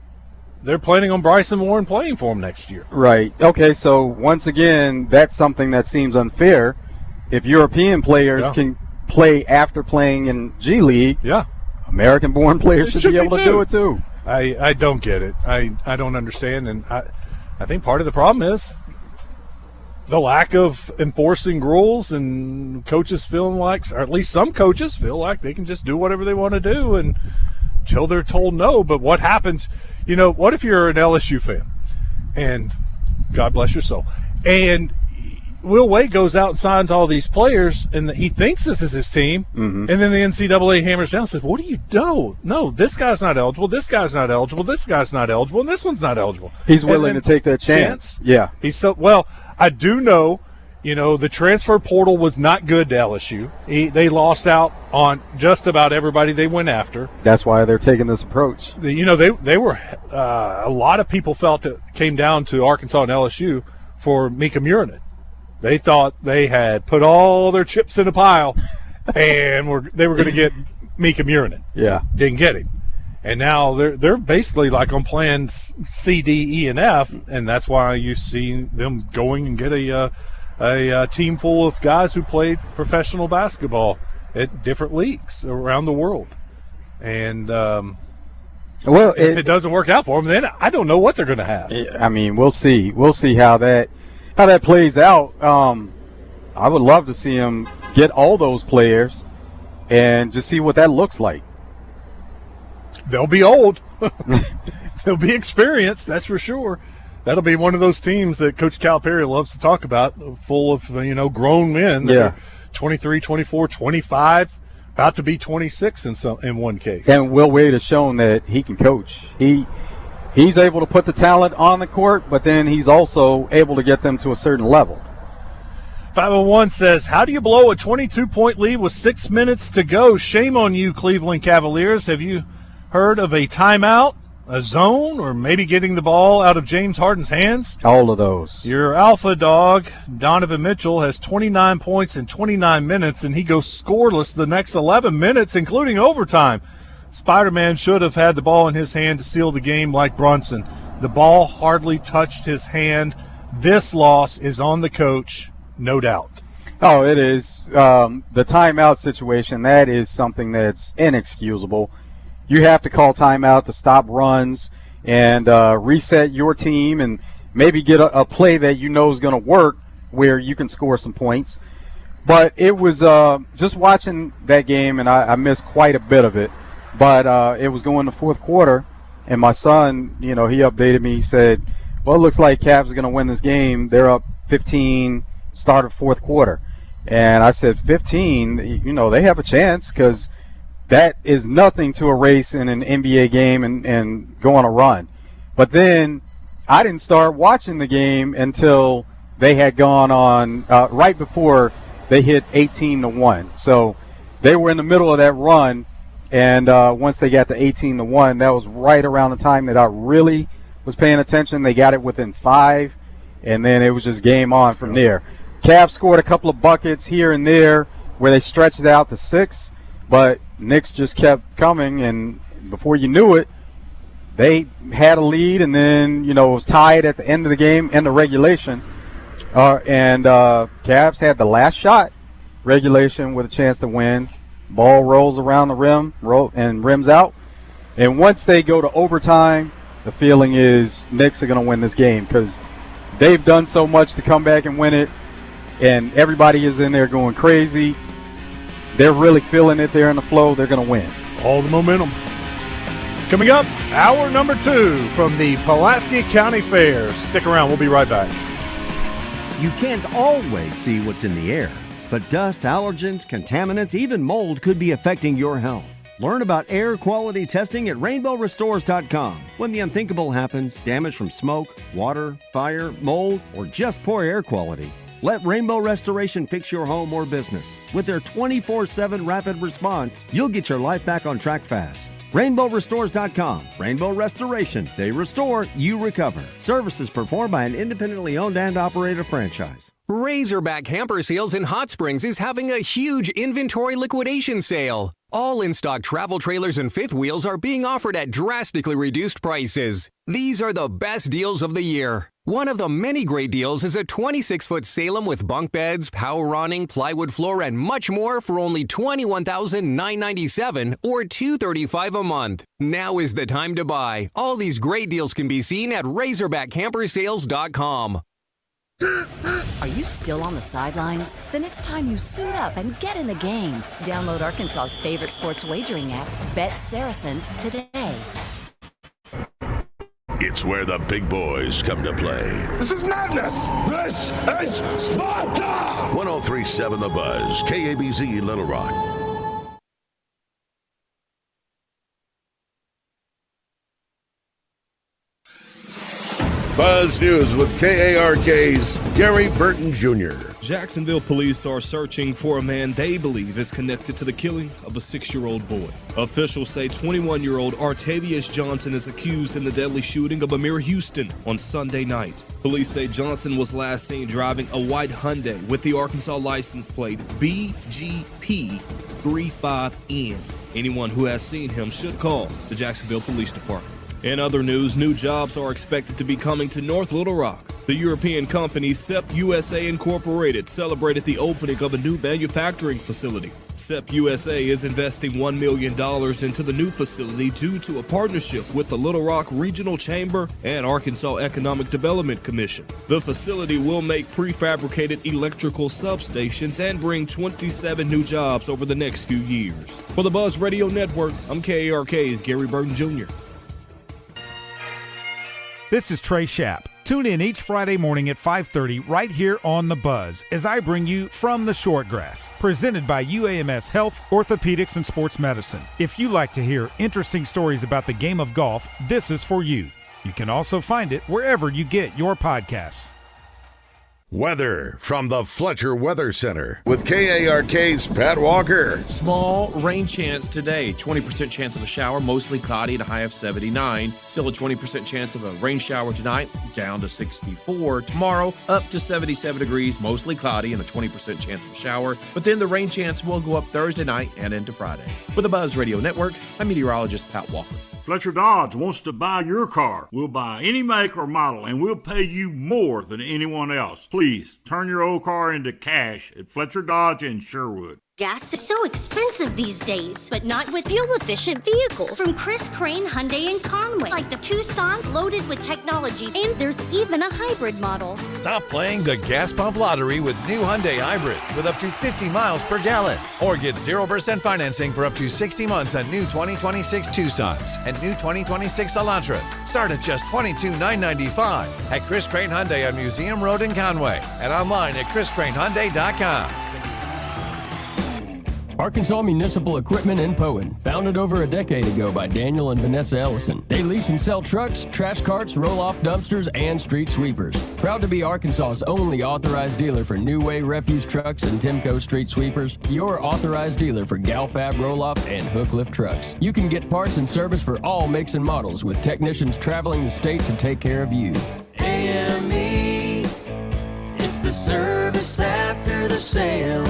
they're planning on Bryson Warren playing for them next year. Right. Okay, so once again, that's something that seems unfair. If European players can play after playing in G League, American-born players should be able to do it too. I don't get it. I don't understand, and I think part of the problem is the lack of enforcing rules, and coaches feeling like, or at least some coaches feel like they can just do whatever they want to do until they're told no. But what happens, what if you're an LSU fan, and God bless your soul, and Will Wade goes out and signs all these players, and he thinks this is his team, and then the NCAA hammers down and says, what do you do? No, this guy's not eligible, this guy's not eligible, this guy's not eligible, and this one's not eligible. He's willing to take that chance. Yeah. I do know, the transfer portal was not good to LSU. They lost out on just about everybody they went after. That's why they're taking this approach. They were a lot of people felt it came down to Arkansas and LSU for Mika Murinen. They thought they had put all their chips in a pile and they were going to get Mika Murinen. Yeah. Didn't get him. And now they're basically like on plans C, D, E, and F, and that's why you see them going and get a team full of guys who played professional basketball at different leagues around the world. And if it doesn't work out for them, then I don't know what they're going to have. I mean, we'll see. We'll see how that plays out. I would love to see him get all those players and just see what that looks like. They'll be old. They'll be experienced, that's for sure. That'll be one of those teams that Coach Calipari loves to talk about, full of, grown men that are 23, 24, 25, about to be 26 in one case. And Will Wade has shown that he can coach. He's able to put the talent on the court, but then he's also able to get them to a certain level. 501 says, how do you blow a 22-point lead with 6 minutes to go? Shame on you, Cleveland Cavaliers. Have you heard of a timeout, a zone, or maybe getting the ball out of James Harden's hands? All of those. Your alpha dog, Donovan Mitchell, has 29 points in 29 minutes, and he goes scoreless the next 11 minutes, including overtime. Spider-Man should have had the ball in his hand to seal the game like Brunson. The ball hardly touched his hand. This loss is on the coach, no doubt. Oh, it is. The timeout situation, that is something that's inexcusable. You have to call timeout to stop runs and reset your team and maybe get a play that you know is going to work where you can score some points. But it was just watching that game, and I missed quite a bit of it. But it was going to fourth quarter, and my son, he updated me. He said, well, it looks like Cavs are going to win this game. They're up 15, start of fourth quarter. And I said, 15, they have a chance because that is nothing to erase in an NBA game and go on a run. But then I didn't start watching the game until they had gone on right before they hit 18-1. So they were in the middle of that run, and once they got to 18-1, that was right around the time that I really was paying attention. They got it within 5, and then it was just game on from there. Cavs scored a couple of buckets here and there where they stretched it out to 6, but Knicks just kept coming, and before you knew it, they had a lead, and then, it was tied at the end of the game, end of regulation. And Cavs had the last shot, regulation, with a chance to win. Ball rolls around the rim, and rims out. And once they go to overtime, the feeling is Knicks are going to win this game because they've done so much to come back and win it, and everybody is in there going crazy. They're really feeling it. They're in the flow. They're going to win. All the momentum. Coming up, hour number 2 from the Pulaski County Fair. Stick around. We'll be right back. You can't always see what's in the air, but dust, allergens, contaminants, even mold could be affecting your health. Learn about air quality testing at rainbowrestores.com. When the unthinkable happens, damage from smoke, water, fire, mold, or just poor air quality, let Rainbow Restoration fix your home or business. With their 24/7 rapid response, you'll get your life back on track fast. RainbowRestores.com. Rainbow Restoration. They restore, you recover. Services performed by an independently owned and operated franchise. Razorback Hamper Sales in Hot Springs is having a huge inventory liquidation sale. All in-stock travel trailers and fifth wheels are being offered at drastically reduced prices. These are the best deals of the year. One of the many great deals is a 26-foot Salem with bunk beds, power awning, plywood floor, and much more for only $21,997 or $235 a month. Now is the time to buy. All these great deals can be seen at RazorbackCamperSales.com. Are you still on the sidelines? Then it's time you suit up and get in the game. Download Arkansas's favorite sports wagering app, Bet Saracen, today. It's where the big boys come to play. This is madness! This is Sparta! 103.7 The Buzz, KABZ Little Rock. Buzz News with KARK's Gary Burton Jr. Jacksonville police are searching for a man they believe is connected to the killing of a 6-year-old boy. Officials say 21-year-old Artavius Johnson is accused in the deadly shooting of Amir Houston on Sunday night. Police say Johnson was last seen driving a white Hyundai with the Arkansas license plate BGP35N. Anyone who has seen him should call the Jacksonville Police Department. In other news, new jobs are expected to be coming to North Little Rock. The European company CEP USA Incorporated celebrated the opening of a new manufacturing facility. CEP USA is investing $1 million into the new facility due to a partnership with the Little Rock Regional Chamber and Arkansas Economic Development Commission. The facility will make prefabricated electrical substations and bring 27 new jobs over the next few years. For the Buzz Radio Network, I'm KARK's Gary Burton Jr. This is Trey Schapp. Tune in each Friday morning at 5:30 right here on The Buzz as I bring you From the Shortgrass, presented by UAMS Health, Orthopedics, and Sports Medicine. If you like to hear interesting stories about the game of golf, this is for you. You can also find it wherever you get your podcasts. Weather from the Fletcher Weather Center with KARK's Pat Walker. Small rain chance today. 20% chance of a shower, mostly cloudy at a high of 79. Still a 20% chance of a rain shower tonight, down to 64. Tomorrow, up to 77 degrees, mostly cloudy and a 20% chance of a shower. But then the rain chance will go up Thursday night and into Friday. With the Buzz Radio Network, I'm meteorologist Pat Walker. Fletcher Dodge wants to buy your car. We'll buy any make or model, and we'll pay you more than anyone else. Please, turn your old car into cash at Fletcher Dodge in Sherwood. Gas is so expensive these days, but not with fuel-efficient vehicles from Chris Crane Hyundai in Conway, like the Tucson's loaded with technology, and there's even a hybrid model. Stop playing the gas pump lottery with new Hyundai hybrids with up to 50 miles per gallon, or get 0% financing for up to 60 months on new 2026 Tucsons and new 2026 Elantras. Start at just $22,995 at Chris Crane Hyundai on Museum Road in Conway and online at chriscranehyundai.com. Arkansas Municipal Equipment in Poen, founded over a decade ago by Daniel and Vanessa Ellison. They lease and sell trucks, trash carts, roll-off dumpsters, and street sweepers. Proud to be Arkansas's only authorized dealer for New Way refuse trucks and Timco street sweepers. Your authorized dealer for Galfab roll-off and hook lift trucks. You can get parts and service for all makes and models with technicians traveling the state to take care of you. AME, it's the service after the sale.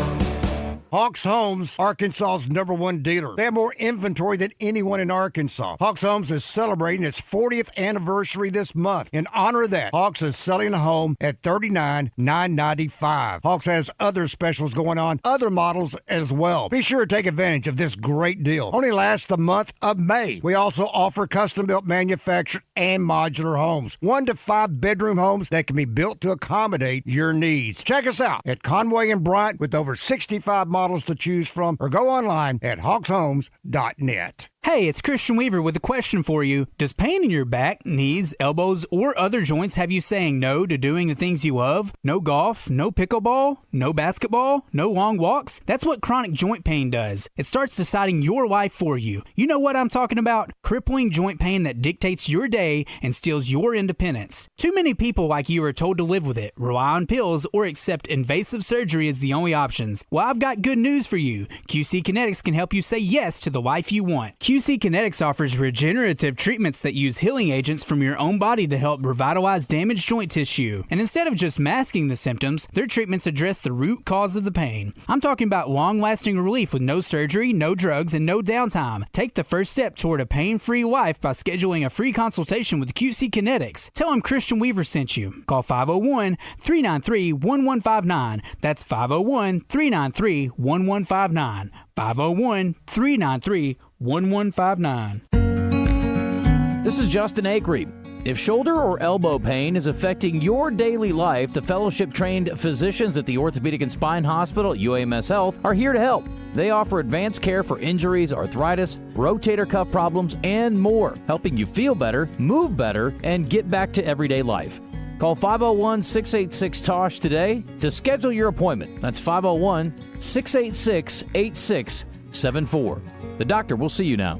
Hawks Homes, Arkansas's #1 dealer. They have more inventory than anyone in Arkansas. Hawks Homes is celebrating its 40th anniversary this month. In honor of that, Hawks is selling a home at $39,995. Hawks has other specials going on, other models as well. Be sure to take advantage of this great deal. Only lasts the month of May. We also offer custom-built manufactured and modular homes. 1 to 5 bedroom homes that can be built to accommodate your needs. Check us out at Conway and Bryant with over 65 models to choose from, or go online at hawkshomes.net. Hey, it's Christian Weaver with a question for you. Does pain in your back, knees, elbows, or other joints have you saying no to doing the things you love? No golf, no pickleball, no basketball, no long walks? That's what chronic joint pain does. It starts deciding your life for you. You know what I'm talking about? Crippling joint pain that dictates your day and steals your independence. Too many people like you are told to live with it, rely on pills, or accept invasive surgery as the only options. Well, I've got good news for you. QC Kinetics can help you say yes to the life you want. QC Kinetics offers regenerative treatments that use healing agents from your own body to help revitalize damaged joint tissue. And instead of just masking the symptoms, their treatments address the root cause of the pain. I'm talking about long-lasting relief with no surgery, no drugs, and no downtime. Take the first step toward a pain-free life by scheduling a free consultation with QC Kinetics. Tell them Christian Weaver sent you. Call 501-393-1159. That's 501-393-1159. 501-393-1159. This is Justin Akery. If shoulder or elbow pain is affecting your daily life, the fellowship-trained physicians at the Orthopedic and Spine Hospital at UAMS Health are here to help. They offer advanced care for injuries, arthritis, rotator cuff problems, and more, helping you feel better, move better, and get back to everyday life. Call 501-686-TOSH today to schedule your appointment. That's 501-686-8674. The doctor will see you now.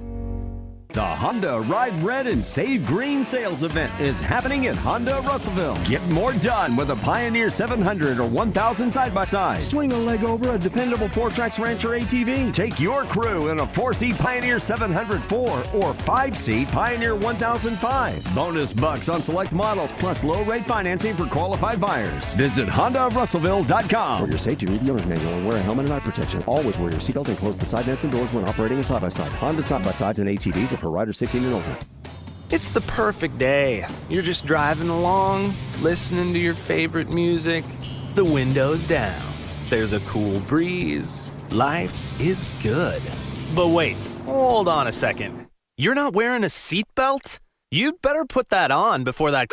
The Honda Ride Red and Save Green sales event is happening at Honda Russellville. Get more done with a Pioneer 700 or 1000 side-by-side. Swing a leg over a dependable 4Trax Rancher ATV. Take your crew in a 4-seat Pioneer 704 or 5-seat Pioneer 1005. Bonus bucks on select models plus low-rate financing for qualified buyers. Visit HondaRussellville.com. For your safety, read the owner's manual and wear a helmet and eye protection. Always wear your seatbelt and close the side vents and doors when operating a side-by-side. Honda side-by-sides and ATVs are for riders 16 and older. It's the perfect day. You're just driving along, listening to your favorite music. The window's down. There's a cool breeze. Life is good. But wait, hold on a second. You're not wearing a seatbelt? You'd better put that on before that...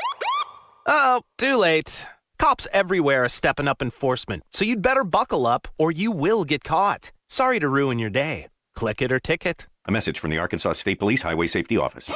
Uh-oh, too late. Cops everywhere are stepping up enforcement, so you'd better buckle up or you will get caught. Sorry to ruin your day. Click it or ticket. A message from the Arkansas State Police Highway Safety Office.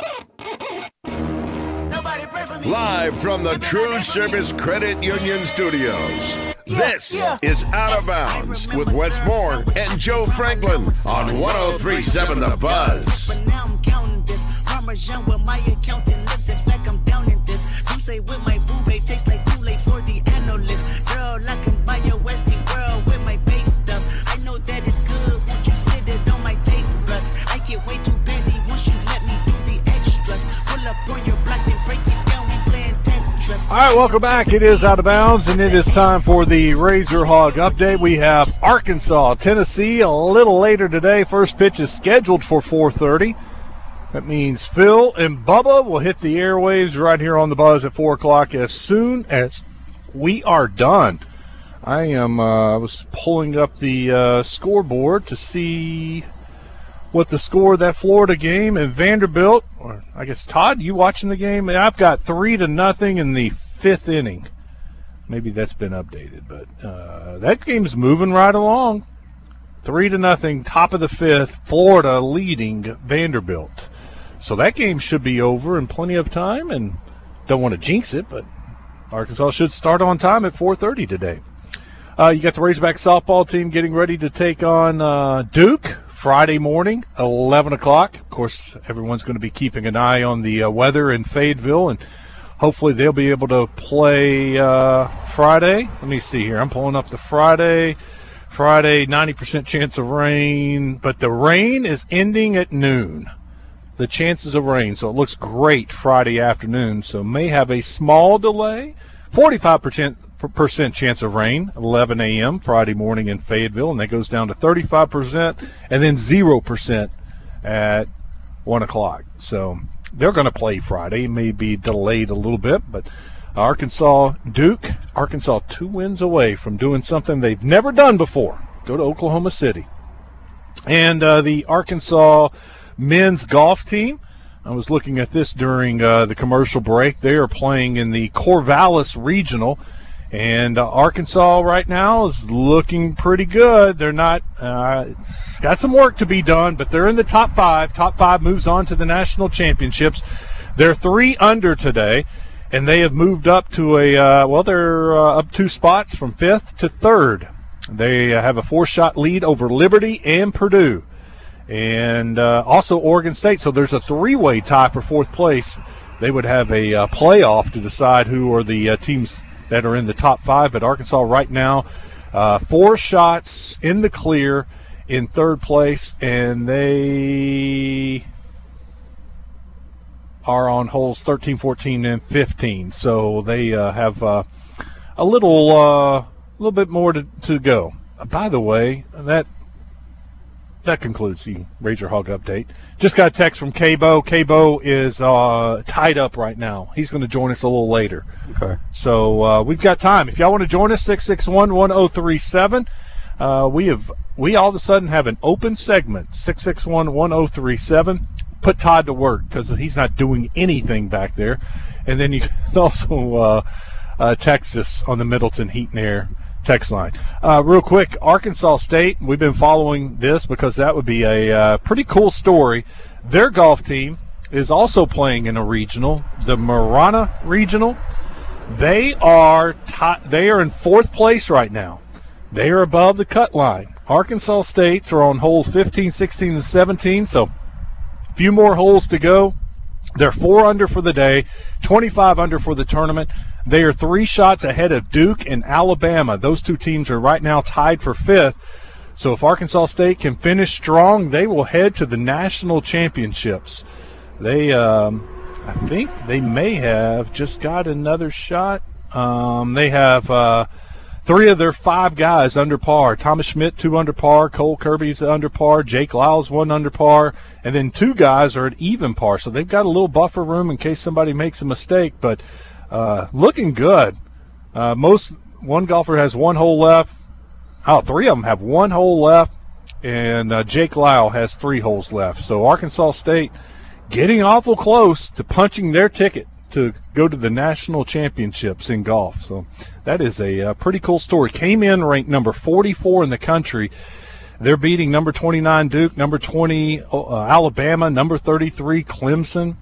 Live from the TruService Credit Union Studios, this is Out of Bounds with Wes Moore and Joe Franklin on 103.7 The Buzz. But now I'm counting this. Parmesan with my accountant lips. In fact, I'm down in this. You say with my boo babe tastes like Kool-Aid for the analyst. Girl, I can buy your Westie world with my base stuff. I know that it's good. Would you sit it on my taste buds? I get way too petty once you let me do the extras. Pull up on your block and break it down. We playing Tetris. All right, welcome back. It is Out of Bounds, and it is time for the Razor Hog update. We have Arkansas, Tennessee a little later today. First pitch is scheduled for 4:30. That means Phil and Bubba will hit the airwaves right here on the Buzz at 4 o'clock as soon as we are done. I was pulling up the scoreboard to see what the score of that Florida game, and Vanderbilt, or I guess Todd, you watching the game? I've got 3-0 in the 5th inning. Maybe that's been updated, but that game's moving right along. 3-0, top of the 5th, Florida leading Vanderbilt. So that game should be over in plenty of time, and don't want to jinx it, but Arkansas should start on time at 4:30 today. You got the Razorback softball team getting ready to take on Duke Friday morning, 11 o'clock. Of course, everyone's going to be keeping an eye on the weather in Fayetteville, and hopefully they'll be able to play Friday. Let me see here. I'm pulling up the Friday, 90% chance of rain, but the rain is ending at noon. The chances of rain, so it looks great Friday afternoon, so may have a small delay. 45% chance of rain, 11 a.m. Friday morning in Fayetteville, and that goes down to 35%, and then 0% at 1 o'clock. So they're going to play Friday. It may be delayed a little bit, but Duke, Arkansas 2 wins away from doing something they've never done before. Go to Oklahoma City. And the Arkansas men's golf team, I was looking at this during the commercial break. They are playing in the Corvallis Regional, And Arkansas right now is looking pretty good. They're not got some work to be done, but they're in the top 5. Top 5 moves on to the national championships. They're 3 under today, and they have moved up to they're up 2 spots from 5th to 3rd. They have a 4-shot lead over Liberty and Purdue, and also Oregon State. So there's a 3-way tie for 4th place. They would have a playoff to decide who are the teams that are in the top 5. But Arkansas right now, 4 shots in the clear in 3rd place, and they are on holes 13, 14, and 15. So they have a little bit more to go. By the way, that concludes the Razor Hog update. Just got a text from K-Bo. K-Bo is tied up right now. He's going to join us a little later. Okay. So we've got time. If y'all want to join us, 661-1037. We all of a sudden have an open segment, 661-1037. Put Todd to work because he's not doing anything back there. And then you can also text us on the Middleton Heat and Air text line. Real quick, Arkansas State, we've been following this because that would be a pretty cool story. Their golf team is also playing in a regional, the Marana Regional. They are in 4th place right now. They are above the cut line. Arkansas State's are on holes 15, 16, and 17, so a few more holes to go. They're 4 under for the day, 25 under for the tournament. They are 3 shots ahead of Duke and Alabama. Those 2 teams are right now tied for 5th. So if Arkansas State can finish strong, they will head to the national championships. They, I think they may have just got another shot. They have 3 of their 5 guys under par. Thomas Schmidt, 2 under par. Cole Kirby's under par. Jake Lyles, 1 under par. And then 2 guys are at even par. So they've got a little buffer room in case somebody makes a mistake. But looking good. One golfer has 1 hole left. 3 of them have 1 hole left. And Jake Lyle has 3 holes left. So Arkansas State getting awful close to punching their ticket to go to the national championships in golf. So that is a pretty cool story. Came in ranked number 44 in the country. They're beating number 29 Duke, number 20 Alabama, number 33 Clemson.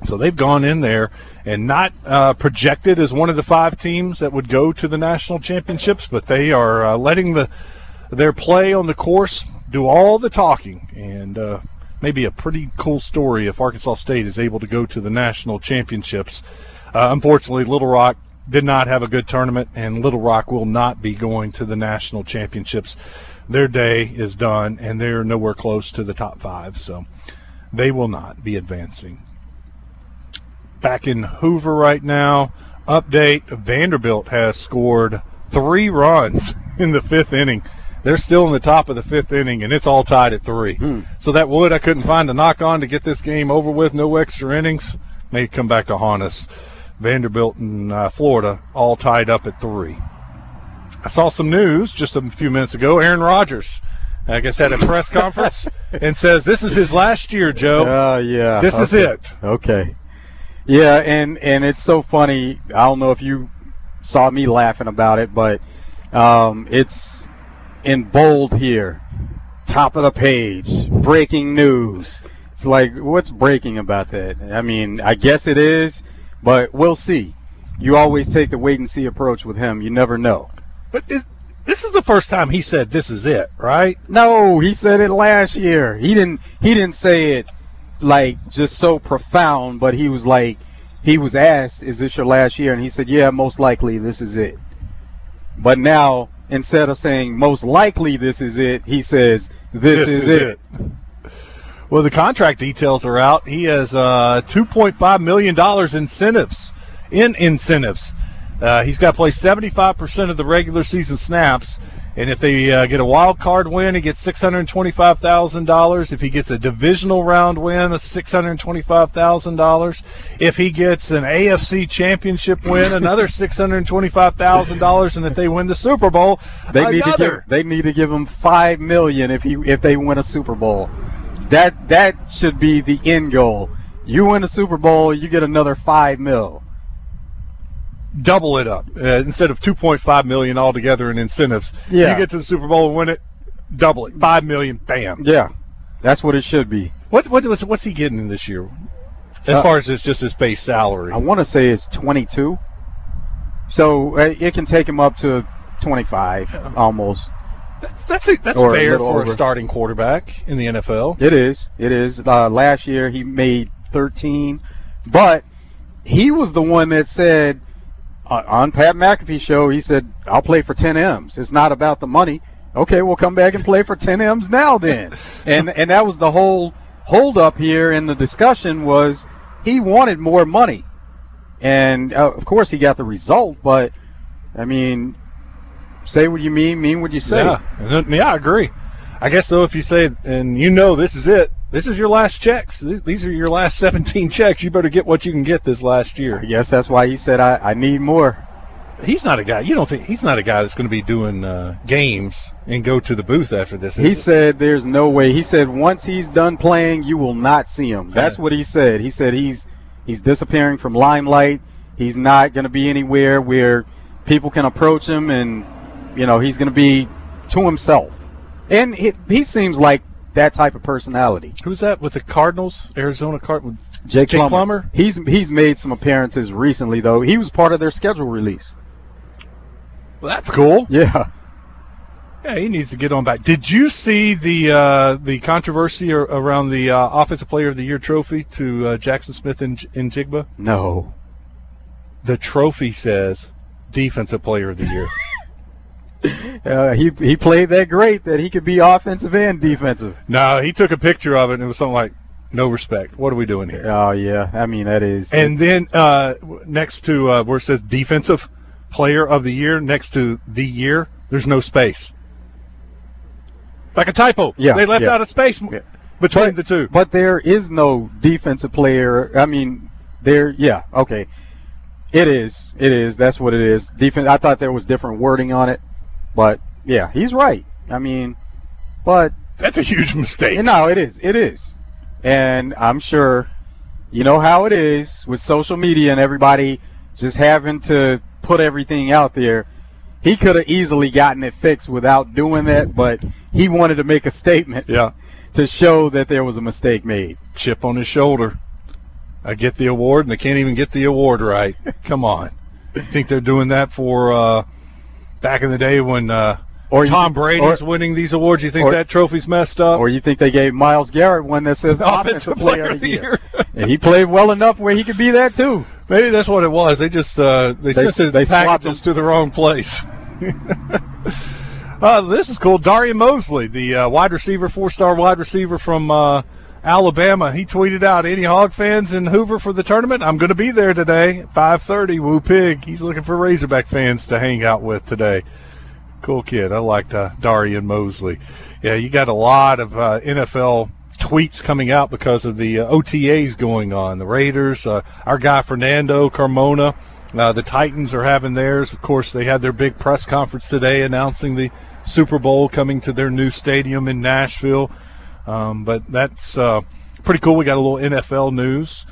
So they've gone in there and not projected as one of the 5 teams that would go to the national championships, but they are letting their play on the course do all the talking. And maybe a pretty cool story if Arkansas State is able to go to the national championships. Unfortunately, Little Rock did not have a good tournament, and Little Rock will not be going to the national championships. Their day is done, and they're nowhere close to the top 5, so they will not be advancing. Back in Hoover right now, update, Vanderbilt has scored 3 runs in the 5th inning. They're still in the top of the 5th inning, and it's all tied at 3. So that wood I couldn't find a knock on to get this game over with, no extra innings, may come back to haunt us. Vanderbilt and Florida all tied up at 3. I saw some news just a few minutes ago. Aaron Rodgers, I guess, had a press conference and says this is his last year, Joe. Yeah. This is it. Okay. Yeah, and it's so funny. I don't know if you saw me laughing about it, but it's in bold here. Top of the page. Breaking news. It's like, what's breaking about that? I mean, I guess it is, but we'll see. You always take the wait-and-see approach with him. You never know. But this is the first time he said this is it, right? No, he said it last year. He didn't say it like just so profound, but he was asked, is this your last year? And he said, yeah, most likely this is it. But now, instead of saying most likely this is it, he says this is it. Well, the contract details are out. He has $2.5 million in incentives. He's got to play 75% of the regular season snaps. And if they get a wild card win, he gets $625,000. If he gets a divisional round win, $625,000. If he gets an AFC championship win, another $625,000. And if they win the Super Bowl, they need to give him $5 million if they win a Super Bowl. That should be the end goal. You win a Super Bowl, you get another $5 million. double it up instead of $2.5 million altogether in incentives. Yeah. You get to the Super Bowl and win it, double it, $5 million, bam. Yeah, that's what it should be. What's he getting in this year? As far as it's just his base salary, I want to say it's 22. So it can take him up to 25 almost. That's fair for a starting quarterback in the NFL. It is. It is. Last year he made 13, but he was the one that said on Pat McAfee's show, he said, "I'll play for 10 M's. It's not about the money." Okay, we'll come back and play for 10 M's now then. and that was the whole hold up here in the discussion was he wanted more money. And of course he got the result, but I mean, say what you mean what you say. Yeah, I agree. I guess, though, if you say, and this is it, this is your last checks. These are your last 17 checks. You better get what you can get this last year. I guess that's why he said, I need more. He's not a guy. You don't think he's not a guy that's going to be doing games and go to the booth after this? He said there's no way. He said once he's done playing, you will not see him. That's what he said. He said he's disappearing from limelight. He's not going to be anywhere where people can approach him, and he's going to be to himself. And he seems like that type of personality. Who's that with the Cardinals? Arizona Cardinals? Jake Plummer. He's made some appearances recently, though. He was part of their schedule release. Well, that's cool. Yeah. Yeah, he needs to get on back. Did you see the controversy around the Offensive Player of the Year trophy to Jackson Smith and Jigba? No. The trophy says Defensive Player of the Year. He played that great that he could be offensive and defensive. No, he took a picture of it, and it was something like, "No respect. What are we doing here?" Oh, yeah. I mean, that is. And then next to where it says Defensive Player of the Year, next to the year, there's no space. Like a typo. Yeah, they left out a space between the two. But there is no defensive player. I mean, okay. It is. That's what it is. Defense. I thought there was different wording on it. But, yeah, he's right. I mean, but. That's a huge mistake. No, it is. It is. And I'm sure you know how it is with social media and everybody just having to put everything out there. He could have easily gotten it fixed without doing that, but he wanted to make a statement to show that there was a mistake made. Chip on his shoulder. I get the award, and they can't even get the award right. Come on. You think they're doing that for back in the day when Tom Brady's winning these awards? You think that trophy's messed up? Or you think they gave Myles Garrett one that says Offensive Player of the Year? And he played well enough where he could be that too. Maybe that's what it was. They just sent the packages to the wrong place. This is cool. Darian Mosley, the wide receiver, 4-star wide receiver from Alabama. He tweeted out, "Any Hog fans in Hoover for the tournament? I'm going to be there today at 5:30. Woo pig." He's looking for Razorback fans to hang out with today. Cool kid. I liked Darian Mosley. Yeah, you got a lot of NFL tweets coming out because of the OTAs going on. The Raiders, our guy Fernando Carmona, the Titans are having theirs. Of course, they had their big press conference today announcing the Super Bowl coming to their new stadium in Nashville. But that's pretty cool. We got a little NFL news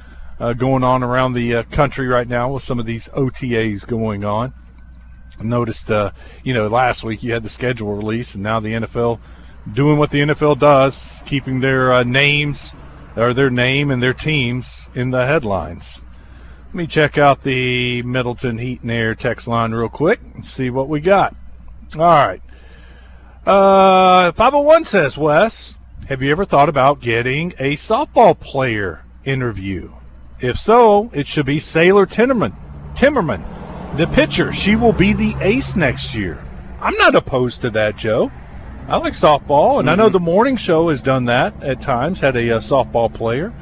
going on around the country right now with some of these OTAs going on. I noticed, last week you had the schedule release, and now the NFL doing what the NFL does, keeping their names or their name and their teams in the headlines. Let me check out the Middleton Heat and Air text line real quick and see what we got. All right. 501 says, Wes, have you ever thought about getting a softball player interview? If so, it should be Sailor Timmerman, the pitcher. She will be the ace next year. I'm not opposed to that, Joe. I like softball, and I know the morning show has done that at times, had a softball player.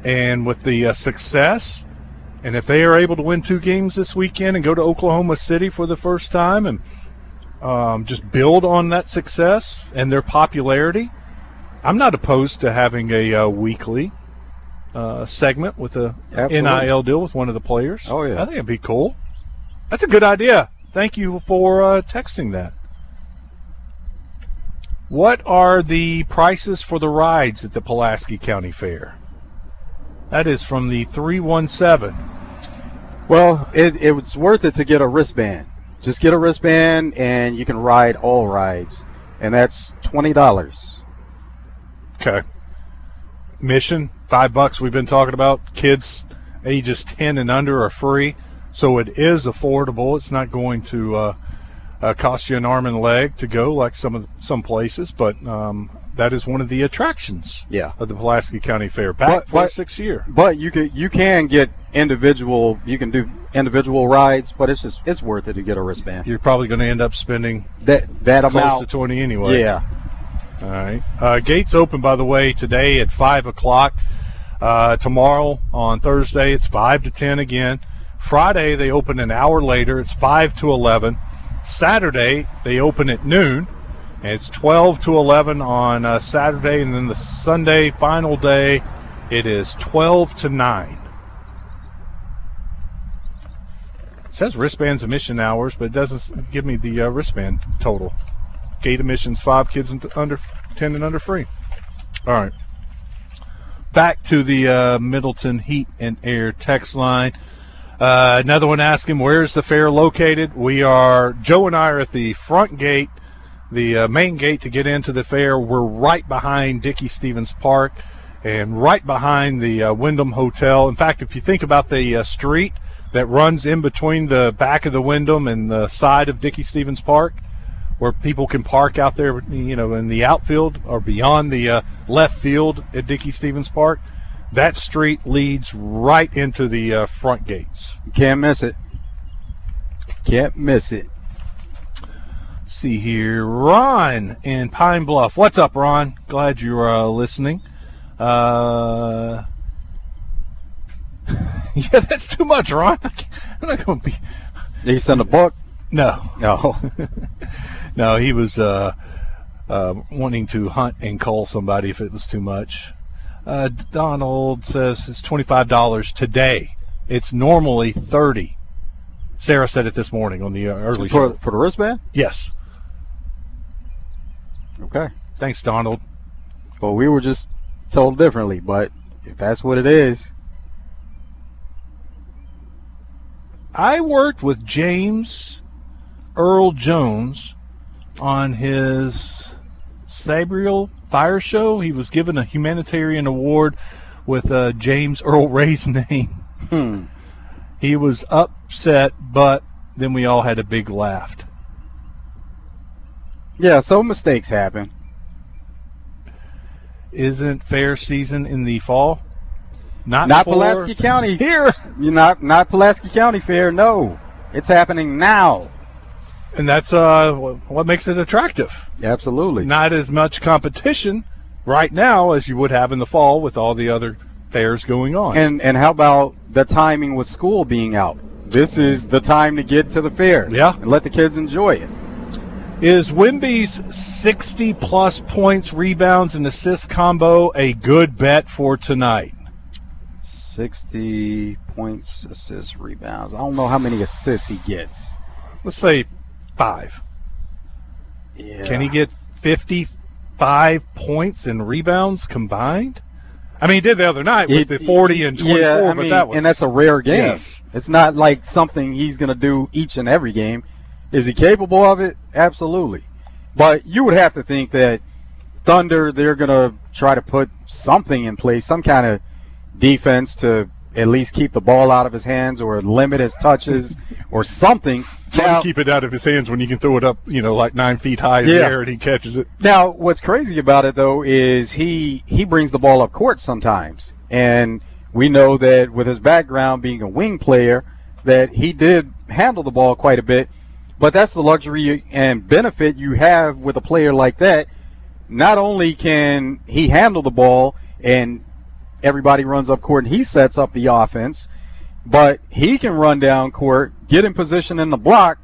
And with the success, and if they are able to win 2 games this weekend and go to Oklahoma City for the first time and just build on that success and their popularity, I'm not opposed to having a weekly segment with a NIL deal with one of the players. Oh, yeah. I think it'd be cool. That's a good idea. Thank you for texting that. What are the prices for the rides at the Pulaski County Fair? That is from the 317. Well, it was worth it to get a wristband. Just get a wristband, and you can ride all rides, and that's $20. Okay. Mission, $5 we've been talking about. Kids ages 10 and under are free, so it is affordable. It's not going to cost you an arm and leg to go like some places, but that is one of the attractions of the Pulaski County Fair. Back for 6th year. But you can get individual. You can do individual rides, but it's worth it to get a wristband. You're probably going to end up spending that close amount to 20 anyway. Yeah. All right. Gates open, by the way, today at 5 o'clock. Tomorrow on Thursday, it's 5 to 10 again. Friday, they open an hour later. It's 5 to 11. Saturday, they open at noon. And it's 12 to 11 on Saturday. And then the Sunday final day, it is 12 to 9. It says wristbands admission hours, but it doesn't give me the wristband total. Gate admissions, 5 kids under 10 and under free. All right. Back to the Middleton Heat and Air text line. Another one asking, where's the fair located? Joe and I are at the front gate, the main gate to get into the fair. We're right behind Dickey Stevens Park and right behind the Wyndham Hotel. In fact, if you think about the street that runs in between the back of the Wyndham and the side of Dickey Stevens Park, where people can park out there, in the outfield or beyond the left field at Dickey Stevens Park, that street leads right into the front gates. Can't miss it. Can't miss it. Let's see here. Ron in Pine Bluff. What's up, Ron? Glad you're listening. Yeah, that's too much, Ron. I'm not going to be. Did he send a book? No. No, he was wanting to hunt and call somebody if it was too much. Donald says it's $25 today. It's normally $30. Sarah said it this morning on the early show. For the wristband? Yes. Okay. Thanks, Donald. Well, we were just told differently, but if that's what it is. I worked with James Earl Jones on his Sabriel Fire Show. He was given a humanitarian award with James Earl Ray's name. He was upset, but then we all had a big laugh. Yeah, so mistakes happen. Isn't fair season in the fall? Not Pulaski County. Here. Not Pulaski County Fair, no. It's happening now. And that's what makes it attractive. Absolutely. Not as much competition right now as you would have in the fall with all the other fairs going on. And how about the timing with school being out? This is the time to get to the fair. Yeah. And let the kids enjoy it. Is Wimby's 60-plus points, rebounds, and assist combo a good bet for tonight? 60 points, assists, rebounds. I don't know how many assists he gets. Let's say 5. Yeah. Can he get 55 points and rebounds combined? I mean, he did the other night with the 40 and 24, yeah, but that was... And that's a rare game. Yes. It's not like something he's going to do each and every game. Is he capable of it? Absolutely. But you would have to think that Thunder, they're going to try to put something in place, some kind of defense to at least keep the ball out of his hands or limit his touches or something. It's hard to keep it out of his hands when you can throw it up, like 9 feet high in the air and he catches it. Now, what's crazy about it, though, is he brings the ball up court sometimes. And we know that with his background being a wing player, that he did handle the ball quite a bit. But that's the luxury and benefit you have with a player like that. Not only can he handle the ball and everybody runs up court and he sets up the offense, but he can run down court, get in position in the block,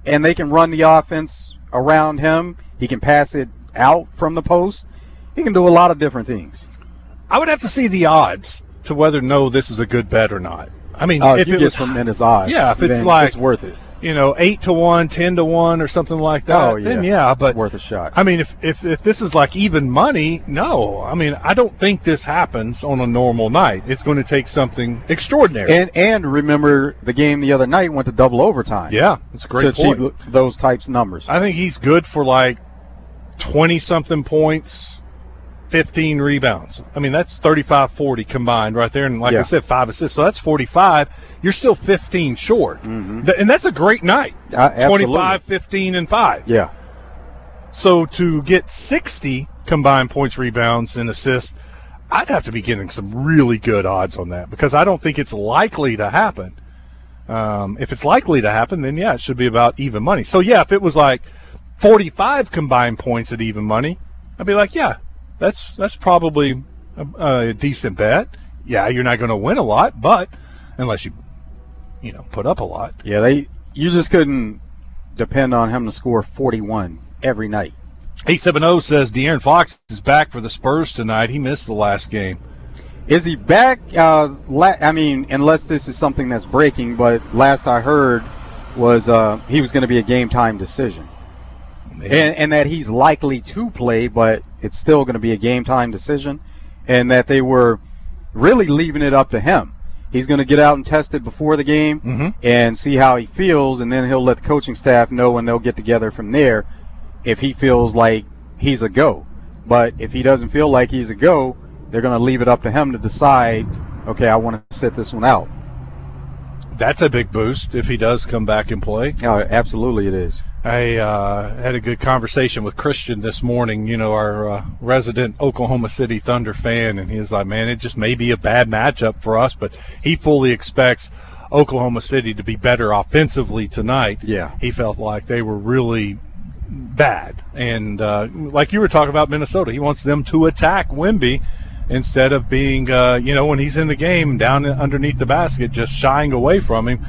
and they can run the offense around him. He can pass it out from the post. He can do a lot of different things. I would have to see the odds to whether this is a good bet or not. I mean, if you get tremendous odds, yeah, if it's then like it's worth it. 8-1, 10-1, or something like that, then but it's worth a shot. I mean, if this is like even money, no. I mean, I don't think this happens on a normal night. It's going to take something extraordinary. And remember, the game the other night went to double overtime. Yeah, it's a great to point. achieve those types of numbers. I think he's good for like 20-something points, 15 rebounds. I mean, that's 35-40 combined right there. And like I said, 5 assists. So that's 45. You're still 15 short. Mm-hmm. And that's a great night. 25, 15, and 5. Yeah. So to get 60 combined points, rebounds, and assists, I'd have to be getting some really good odds on that because I don't think it's likely to happen. If it's likely to happen, then, it should be about even money. So, if it was like 45 combined points at even money, I'd be like, that's probably a decent bet. Yeah, you're not going to win a lot, but unless you put up a lot. Yeah, you just couldn't depend on him to score 41 every night. 870 says De'Aaron Fox is back for the Spurs tonight. He missed the last game. Is he back? I mean, unless this is something that's breaking, but last I heard was he was going to be a game-time decision. And that he's likely to play, but it's still going to be a game-time decision, and that they were really leaving it up to him. He's going to get out and test it before the game and see how he feels, and then he'll let the coaching staff know, and they'll get together from there if he feels like he's a go. But if he doesn't feel like he's a go, they're going to leave it up to him to decide, okay, I want to sit this one out. That's a big boost if he does come back and play. Oh, absolutely it is. I had a good conversation with Christian this morning, our resident Oklahoma City Thunder fan, and he was like, man, it just may be a bad matchup for us, but he fully expects Oklahoma City to be better offensively tonight. Yeah. He felt like they were really bad. And like you were talking about Minnesota, he wants them to attack Wemby instead of being, when he's in the game down underneath the basket, just shying away from him.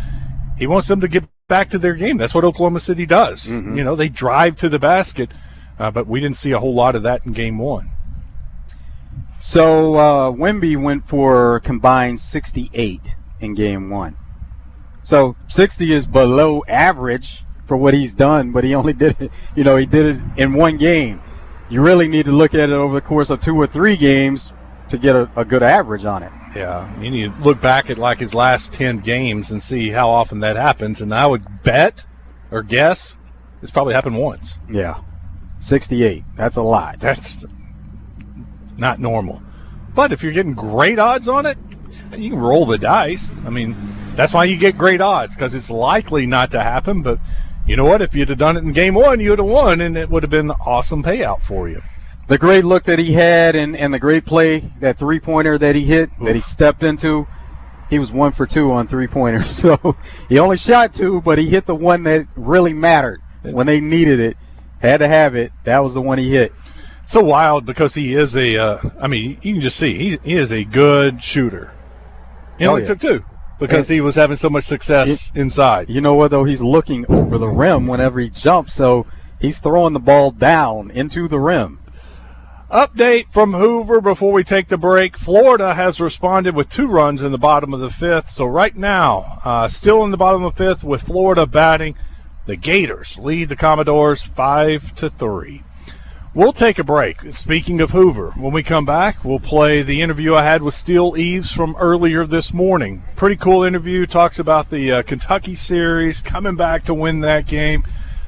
He wants them to get back to their game. That's what Oklahoma City does. Mm-hmm. They drive to the basket, but we didn't see a whole lot of that in game one. So Wemby went for combined 68 in game one. So 60 is below average for what he's done, but he only did it, he did it in one game. You really need to look at it over the course of 2 or 3 games to get a good average on it. Yeah, you need to look back at like his last 10 games and see how often that happens. And I would bet or guess it's probably happened once. Yeah, 68. That's a lot. That's not normal. But if you're getting great odds on it, you can roll the dice. I mean, that's why you get great odds, because it's likely not to happen. But you know what? If you'd have done it in game one, you would have won, and it would have been an awesome payout for you. The great look that he had and the great play, that three-pointer that he hit, that he stepped into, he was 1 for 2 on three-pointers. So he only shot 2, but he hit the one that really mattered when they needed it, had to have it. That was the one he hit. So wild, because he is you can just see, he is a good shooter. He only took 2 because he was having so much success inside. You know what, though? He's looking over the rim whenever he jumps, so he's throwing the ball down into the rim. Update from Hoover before we take the break. Florida has responded with 2 runs in the bottom of the 5th. So right now, still in the bottom of the 5th with Florida batting. The Gators lead the Commodores 5-3. We'll take a break. Speaking of Hoover, when we come back, we'll play the interview I had with Steele Eves from earlier this morning. Pretty cool interview. Talks about the Kentucky series, coming back to win that game.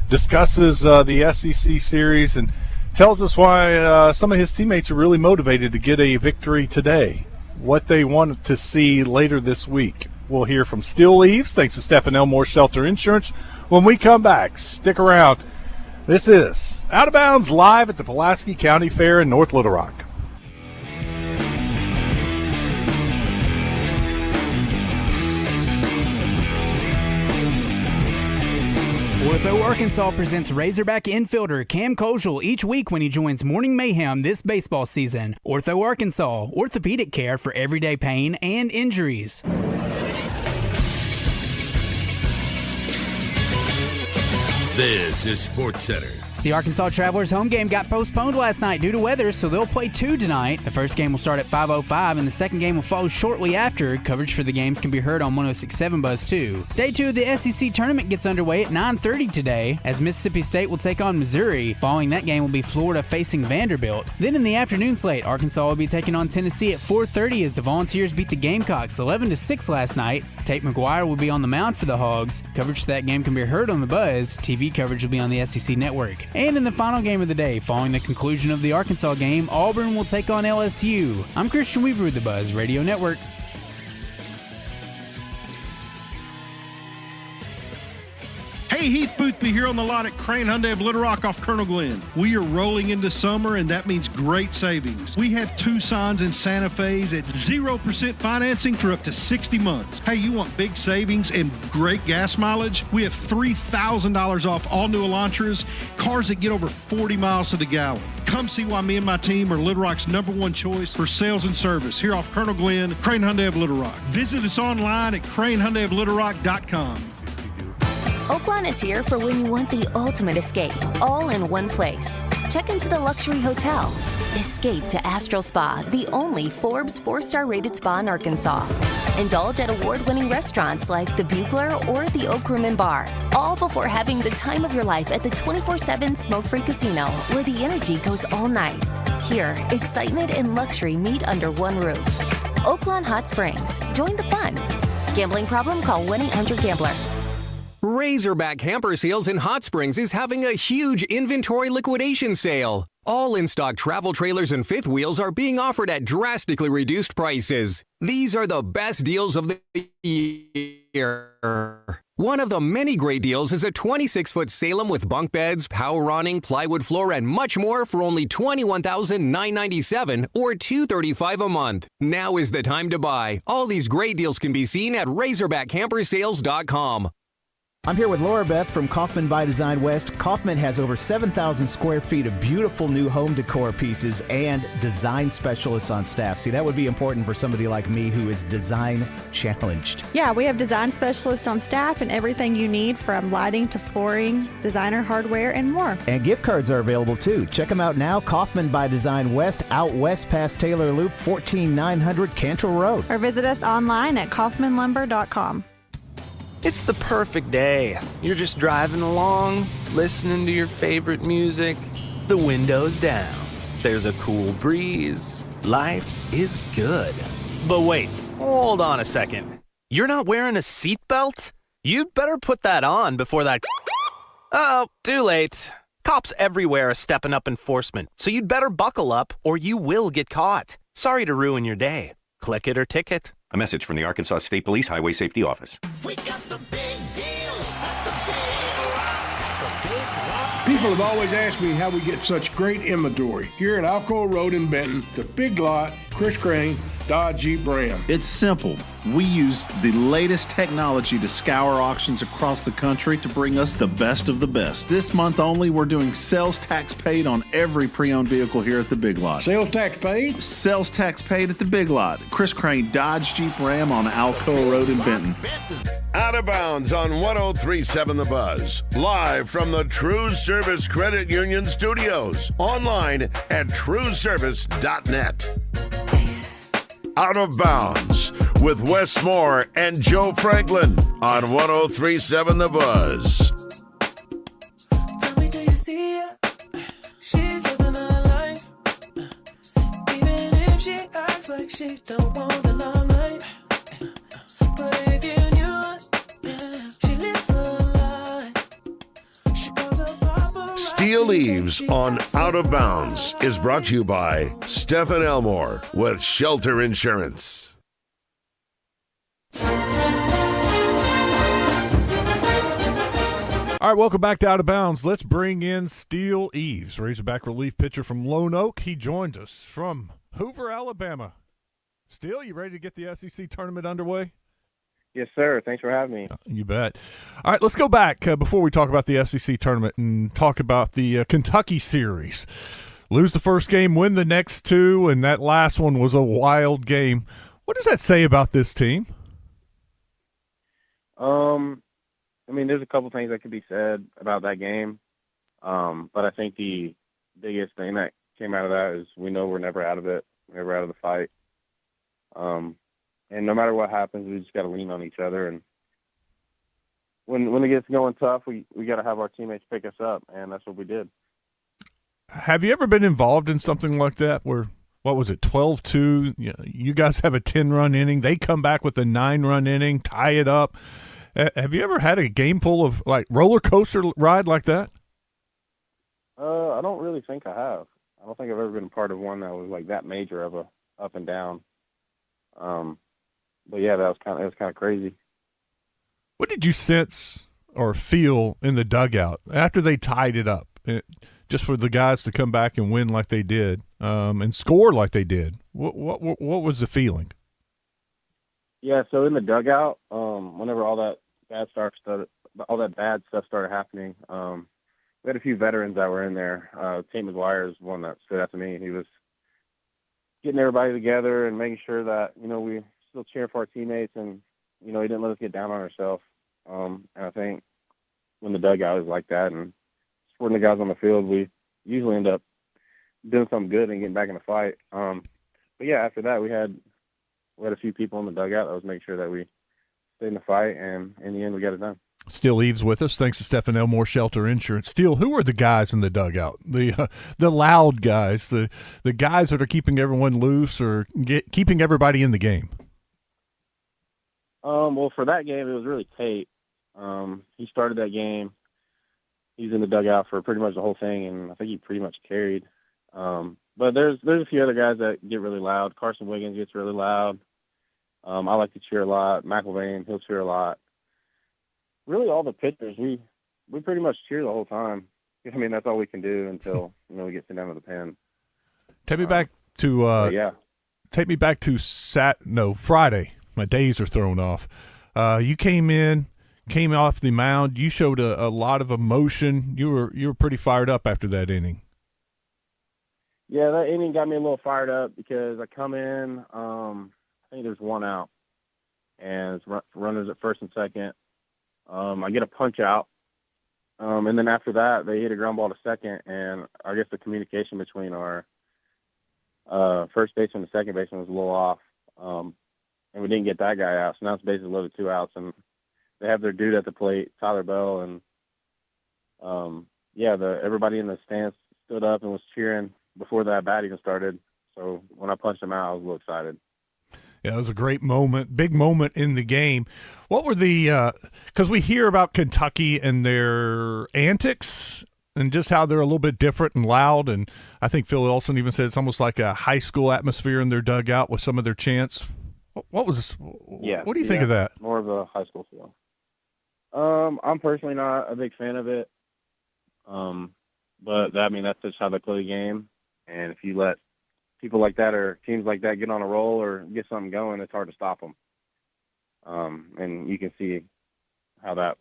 Discusses the SEC series and tells us why some of his teammates are really motivated to get a victory today, what they want to see later this week. We'll hear from Steele Eves, thanks to Stephen Elmore Shelter Insurance. When we come back, stick around. This is Out of Bounds live at the Pulaski County Fair in North Little Rock. Ortho Arkansas presents Razorback infielder Cam Koschel each week when he joins Morning Mayhem this baseball season. Ortho Arkansas, orthopedic care for everyday pain and injuries. This is SportsCenter. The Arkansas Travelers home game got postponed last night due to weather, so they'll play 2 tonight. The first game will start at 5:05, and the second game will follow shortly after. Coverage for the games can be heard on 106.7 Buzz 2. Day 2 of the SEC tournament gets underway at 9:30 today, as Mississippi State will take on Missouri. Following that game will be Florida facing Vanderbilt. Then in the afternoon slate, Arkansas will be taking on Tennessee at 4:30 as the Volunteers beat the Gamecocks 11-6 last night. Tate McGuire will be on the mound for the Hogs. Coverage for that game can be heard on the Buzz. TV coverage will be on the SEC Network. And in the final game of the day, following the conclusion of the Arkansas game, Auburn will take on LSU. I'm Christian Weaver with the Buzz Radio Network. Hey, Heath Boothby here on the lot at Crane Hyundai of Little Rock off Colonel Glenn. We are rolling into summer, and that means great savings. We have Tucsons and Santa Fe's at 0% financing for up to 60 months. Hey, you want big savings and great gas mileage? We have $3,000 off all new Elantras, cars that get over 40 miles to the gallon. Come see why me and my team are Little Rock's #1 choice for sales and service here off Colonel Glenn, Crane Hyundai of Little Rock. Visit us online at cranehyundaioflittlerock.com. Oaklawn is here for when you want the ultimate escape, all in one place. Check into the luxury hotel. Escape to Astral Spa, the only Forbes 4-star rated spa in Arkansas. Indulge at award-winning restaurants like the Bugler or the Oak Room and Bar, all before having the time of your life at the 24/7 smoke-free casino, where the energy goes all night. Here, excitement and luxury meet under one roof. Oaklawn Hot Springs. Join the fun. Gambling problem? Call 1-800-GAMBLER. Razorback Camper Sales in Hot Springs is having a huge inventory liquidation sale. All in-stock travel trailers and fifth wheels are being offered at drastically reduced prices. These are the best deals of the year. One of the many great deals is a 26-foot Salem with bunk beds, power awning, plywood floor, and much more for only $21,997 or $235 a month. Now is the time to buy. All these great deals can be seen at RazorbackCampersales.com. I'm here with Laura Beth from Kaufman by Design West. Kaufman has over 7,000 square feet of beautiful new home decor pieces and design specialists on staff. See, that would be important for somebody like me who is design challenged. Yeah, we have design specialists on staff and everything you need from lighting to flooring, designer hardware, and more. And gift cards are available too. Check them out now. Kaufman by Design West, out west past Taylor Loop, 14900 Cantrell Road. Or visit us online at kaufmanlumber.com. It's the perfect day. You're just driving along, listening to your favorite music, the windows down. There's a cool breeze. Life is good. But wait, hold on a second. You're not wearing a seatbelt? You'd better put that on before that... Uh-oh, too late. Cops everywhere are stepping up enforcement, so you'd better buckle up or you will get caught. Sorry to ruin your day. Click it or ticket. A message from the Arkansas State Police Highway Safety Office. People have always asked me how we get such great inventory. Here at Alcoa Road in Benton, the Big Lot, Chris Crane, Dodge Jeep Ram. It's simple. We use the latest technology to scour auctions across the country to bring us the best of the best. This month only, we're doing sales tax paid on every pre-owned vehicle here at the Big Lot. Sales tax paid? Sales tax paid at the Big Lot. Chris Crane, Dodge Jeep Ram on Alcoa Road in Benton. Out of Bounds on 103.7 The Buzz. Live from the TruService Credit Union studios. Online at TruService.net. Out of Bounds with Wes Moore and Joe Franklin on 103.7 The Buzz. Tell me, do you see her? She's living her life. Even if she acts like she don't want the limelight. But if you knew her, she lives her life. She calls her papa. Steel Eves on Out of Bounds is brought to you by Stephen Elmore with Shelter Insurance. All right, welcome back to Out of Bounds. Let's bring in Steel Eves, Razorback relief pitcher from Lone Oak. He joins us from Hoover, Alabama. Steel, you ready to get the SEC tournament underway? Yes, sir. Thanks for having me. You bet. All right, let's go back before we talk about the SEC tournament and talk about the Kentucky series. Lose the first game, win the next two, and that last one was a wild game. What does that say about this team? I mean, there's a couple things that could be said about that game. But I think the biggest thing that came out of that is we know we're never out of it, never out of the fight. And no matter what happens, we just got to lean on each other. And when it gets going tough, we got to have our teammates pick us up, and that's what we did. Have you ever been involved in something like that where, what was it, 12-2? You guys have a 10-run inning. They come back with a 9-run inning, tie it up. Have you ever had a game full of, like, roller coaster ride like that? I don't really think I have. I don't think I've ever been part of one that was like that major of a up and down. But yeah, it was kind of crazy. What did you sense or feel in the dugout after they tied it up? Just for the guys to come back and win like they did, and score like they did. What was the feeling? Yeah, so in the dugout, whenever all that bad stuff started happening, we had a few veterans that were in there. Tate McGuire is one that stood out to me. He was getting everybody together and making sure that, we still cheer for our teammates, and, he didn't let us get down on ourselves. And I think when the dugout is like that and supporting the guys on the field, we usually end up doing something good and getting back in the fight. But yeah, after that, we had a few people in the dugout that was making sure that we stayed in the fight, and in the end, we got it done. Steele Eves with us. Thanks to Stephen Elmore Shelter Insurance. Steele, who are the guys in the dugout? The loud guys, the guys that are keeping everyone loose or keeping everybody in the game? Well, for that game, it was really Tate. He started that game. He's in the dugout for pretty much the whole thing, and I think he pretty much carried. But there's a few other guys that get really loud. Carson Wiggins gets really loud. I like to cheer a lot. McElvain, he'll cheer a lot. Really, all the pitchers, we pretty much cheer the whole time. I mean, that's all we can do until we get sent down to the pen. Take me back to Take me back to Friday. My days are thrown off. You came off the mound. You showed a lot of emotion. You were pretty fired up after that inning. Yeah, that inning got me a little fired up because I come in. I think there's one out, and it's runners at first and second. I get a punch out, and then after that, they hit a ground ball to second, and I guess the communication between our first baseman and second baseman was a little off, and we didn't get that guy out. So now it's basically loaded 2 outs, and they have their dude at the plate, Tyler Bell, and everybody in the stands stood up and was cheering before that bat even started. So when I punched him out, I was a little excited. Yeah, it was a great moment, big moment in the game. What were because we hear about Kentucky and their antics and just how they're a little bit different and loud, and I think Phil Olson even said it's almost like a high school atmosphere in their dugout with some of their chants. What do you think of that? More of a high school feel. I'm personally not a big fan of it, but that's just how they play the game, and if you let people like that or teams like that get on a roll or get something going, it's hard to stop them. And you can see how that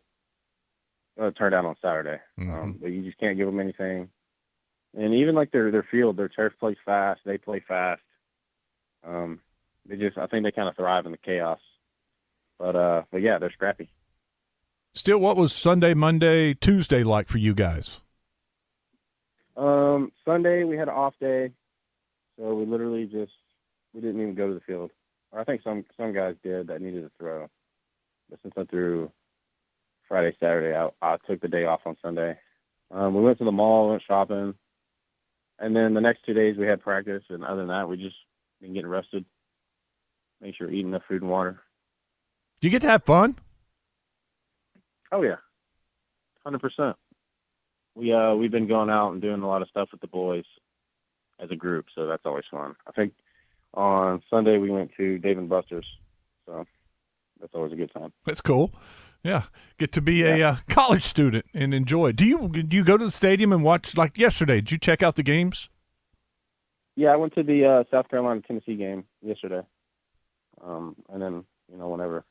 turned out on Saturday. But you just can't give them anything. And even like their field, their turf plays fast. They play fast. I think they kind of thrive in the chaos. But yeah, they're scrappy. Still, what was Sunday, Monday, Tuesday like for you guys? Sunday we had an off day. So we literally we didn't even go to the field. Or I think some guys did that needed to throw. But since I threw Friday, Saturday, I took the day off on Sunday. We went to the mall, went shopping. And then the next 2 days we had practice. And other than that, we just been getting rested. Make sure we're eating enough food and water. Do you get to have fun? Oh, yeah. 100%. We've been going out and doing a lot of stuff with the boys as a group, so that's always fun. I think on Sunday we went to Dave & Buster's, so that's always a good time. That's cool. Yeah, get to be a college student and enjoy it. Do you go to the stadium and watch, like yesterday? Did you check out the games? Yeah, I went to the South Carolina-Tennessee game yesterday, and then whenever.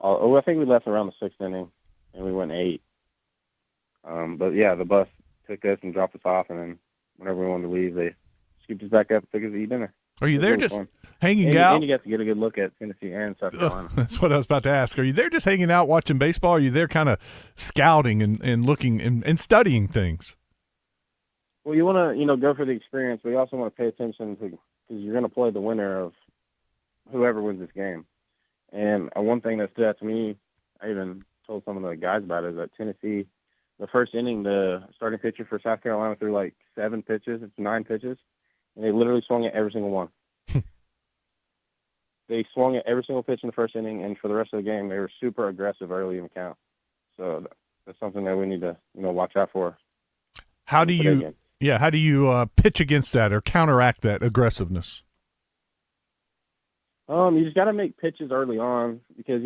I think we left around the 6th inning, and we went 8. But yeah, the bus took us and dropped us off, and then whenever we wanted to leave, they scooped us back up and took us to eat dinner. Are you there just hanging out? And you get to get a good look at Tennessee and South Carolina. That's what I was about to ask. Are you there just hanging out, watching baseball? Or are you there kind of scouting and looking and studying things? Well, you want to, go for the experience, but you also want to pay attention to, because you're going to play the winner of whoever wins this game. And one thing that stood out to me, I even told some of the guys about it, is that Tennessee, the first inning, the starting pitcher for South Carolina threw like 9 pitches, and they literally swung at every single one. They swung at every single pitch in the first inning, and for the rest of the game, they were super aggressive early in the count. So that's something that we need to, watch out for. How do you pitch against that or counteract that aggressiveness? You just got to make pitches early on because,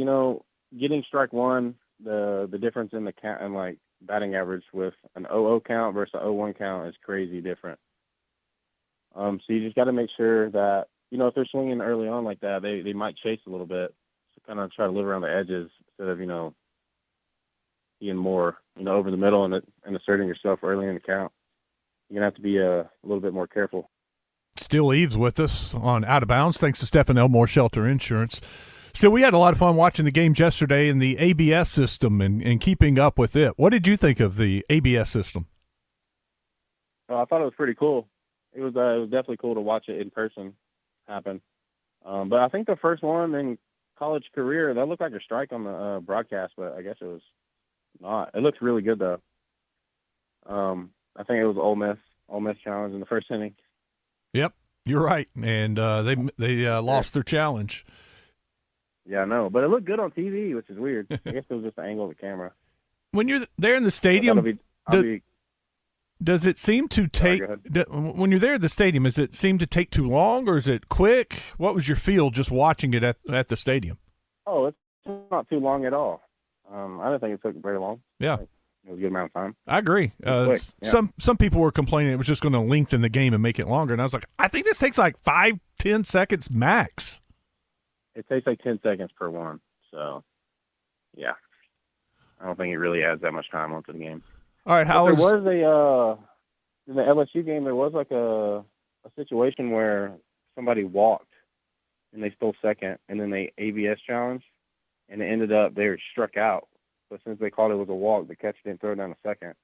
getting strike one, the difference in the count and like batting average with an 0-0 count versus an 0-1 count is crazy different. So you just got to make sure that, if they're swinging early on like that, they might chase a little bit. So kind of try to live around the edges instead of, being more, over the middle and asserting yourself early in the count. You're going to have to be a little bit more careful. Still Eves with us on Out of Bounds. Thanks to Stephen Elmore, Shelter Insurance. Still, we had a lot of fun watching the game yesterday in the ABS system and keeping up with it. What did you think of the ABS system? I thought it was pretty cool. It was definitely cool to watch it in person happen. But I think the first one in college career, that looked like a strike on the broadcast, but I guess it was not. It looks really good, though. I think it was Ole Miss challenge in the first inning. Yep, you're right, and they lost their challenge. Yeah, I know, but it looked good on TV, which is weird. I guess it was just the angle of the camera. When you're there in the stadium, does it seem to take? When you're there at the stadium, does it seem to take too long, or is it quick? What was your feel just watching it at the stadium? Oh, it's not too long at all. I didn't think it took very long. Yeah. It was a good amount of time. I agree. Some people were complaining it was just going to lengthen the game and make it longer, and I was like, I think this takes like 5-10 seconds max. It takes like 10 seconds per one, so yeah, I don't think it really adds that much time onto the game. All right, there was in the LSU game, there was like a situation where somebody walked and they stole second, and then they ABS challenged, and it ended up they were struck out. But since they called it was a walk, the catcher didn't throw down a second.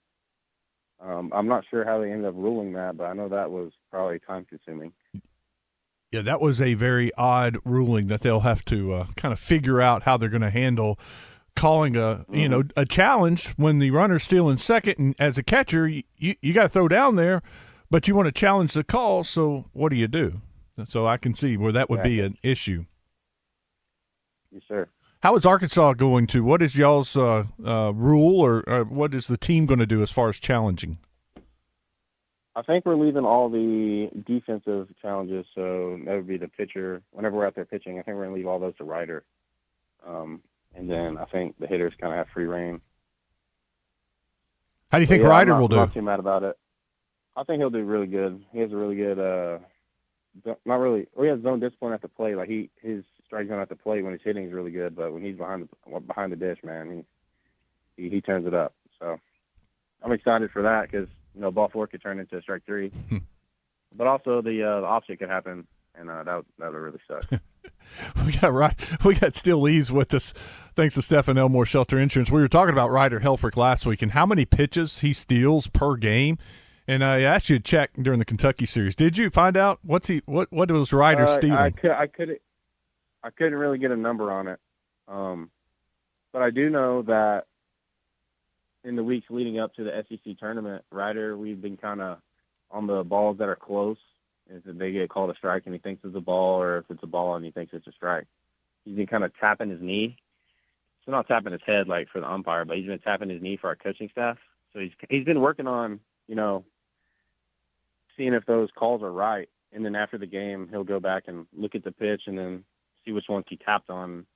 I'm not sure how they ended up ruling that, but I know that was probably time-consuming. Yeah, that was a very odd ruling that they'll have to kind of figure out how they're going to handle calling a challenge when the runner's still in second, and as a catcher, you got to throw down there, but you want to challenge the call. So what do you do? So I can see where that would be an issue. Yes, sir. How is Arkansas going to? What is y'all's rule, or what is the team going to do as far as challenging? I think we're leaving all the defensive challenges, so that would be the pitcher. Whenever we're out there pitching, I think we're going to leave all those to Ryder. And then I think the hitters kind of have free reign. How do you think Ryder will do? I'm not too mad about it. I think he'll do really good. He has a really good, he has zone discipline at the plate. Like his strike zone at the plate when he's hitting is really good, but when he's behind the dish, man, he turns it up. So I'm excited for that because ball four could turn into strike three, but also the opposite could happen, and that would really suck. We got Still Eves with us, thanks to Stephen Elmore, Shelter Insurance. We were talking about Ryder Helfrich last week and how many pitches he steals per game. And I asked you to check during the Kentucky series. Did you find out what was Ryder stealing? I couldn't really get a number on it, but I do know that in the weeks leading up to the SEC tournament, Ryder, we've been kind of on the balls that are close. If they get called a strike and he thinks it's a ball, or if it's a ball and he thinks it's a strike, he's been kind of tapping his knee. So not tapping his head like for the umpire, but he's been tapping his knee for our coaching staff. So he's been working on, seeing if those calls are right. And then after the game, he'll go back and look at the pitch and then see which ones he tapped on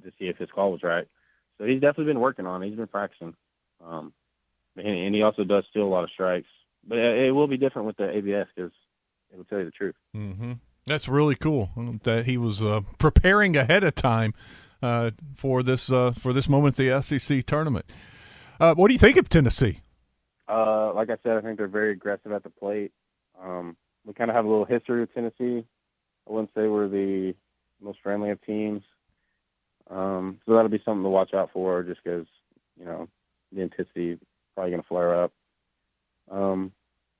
to see if his call was right. So he's definitely been working on it. He's been practicing. And he also does steal a lot of strikes. But it will be different with the ABS because it will tell you the truth. Mm-hmm. That's really cool that he was preparing ahead of time for this moment at the SEC tournament. What do you think of Tennessee? Like I said, I think they're very aggressive at the plate. We kind of have a little history with Tennessee. I wouldn't say we're the most friendly of teams. So that'll be something to watch out for, just because, you know, the intensity is probably going to flare up.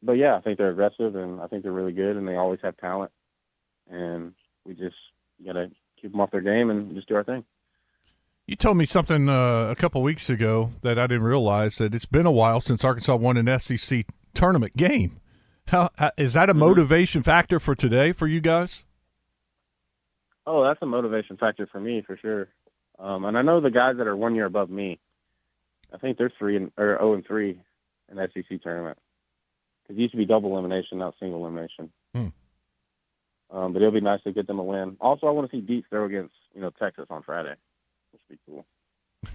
But yeah, I think they're aggressive, and I think they're really good, and they always have talent. And we just got to keep them off their game and just do our thing. You told me something a couple weeks ago that I didn't realize, that it's been a while since Arkansas won an SEC tournament game. How is that a motivation factor for today for you guys? Oh, that's a motivation factor for me, for sure. And I know the guys that are 1 year above me, I think they're 0-3 in the SEC tournament. Because it used to be double elimination, not single elimination. But it'll be nice to get them a win. Also, I want to see Deets throw against, you know, Texas on Friday. Which would be cool.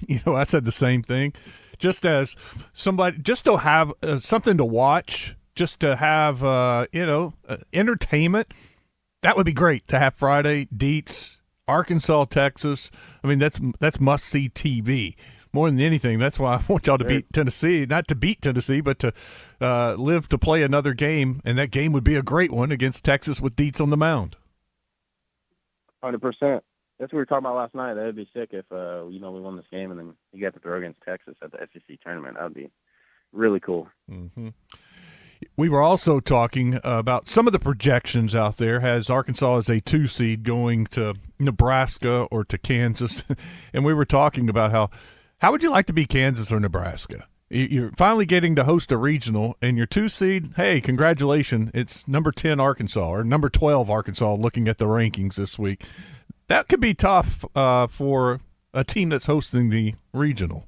You know, I said the same thing. Just as somebody, just to have something to watch, just to have, entertainment, that would be great to have Friday, Deets, Arkansas, Texas. I mean, that's must-see TV. More than anything, that's why I want y'all to beat Tennessee. Not to beat Tennessee, but to live to play another game, and that game would be a great one against Texas with Deets on the mound. 100%. That's what we were talking about last night. That would be sick if, we won this game and then you got to throw against Texas at the SEC tournament. That would be really cool. Mm-hmm. We were also talking about some of the projections out there. Has Arkansas as a 2 seed going to Nebraska or to Kansas? And we were talking about how would you like to be Kansas or Nebraska? You're finally getting to host a regional, and your 2 seed, hey, congratulations. It's number 10 Arkansas or number 12 Arkansas looking at the rankings this week. That could be tough for a team that's hosting the regional.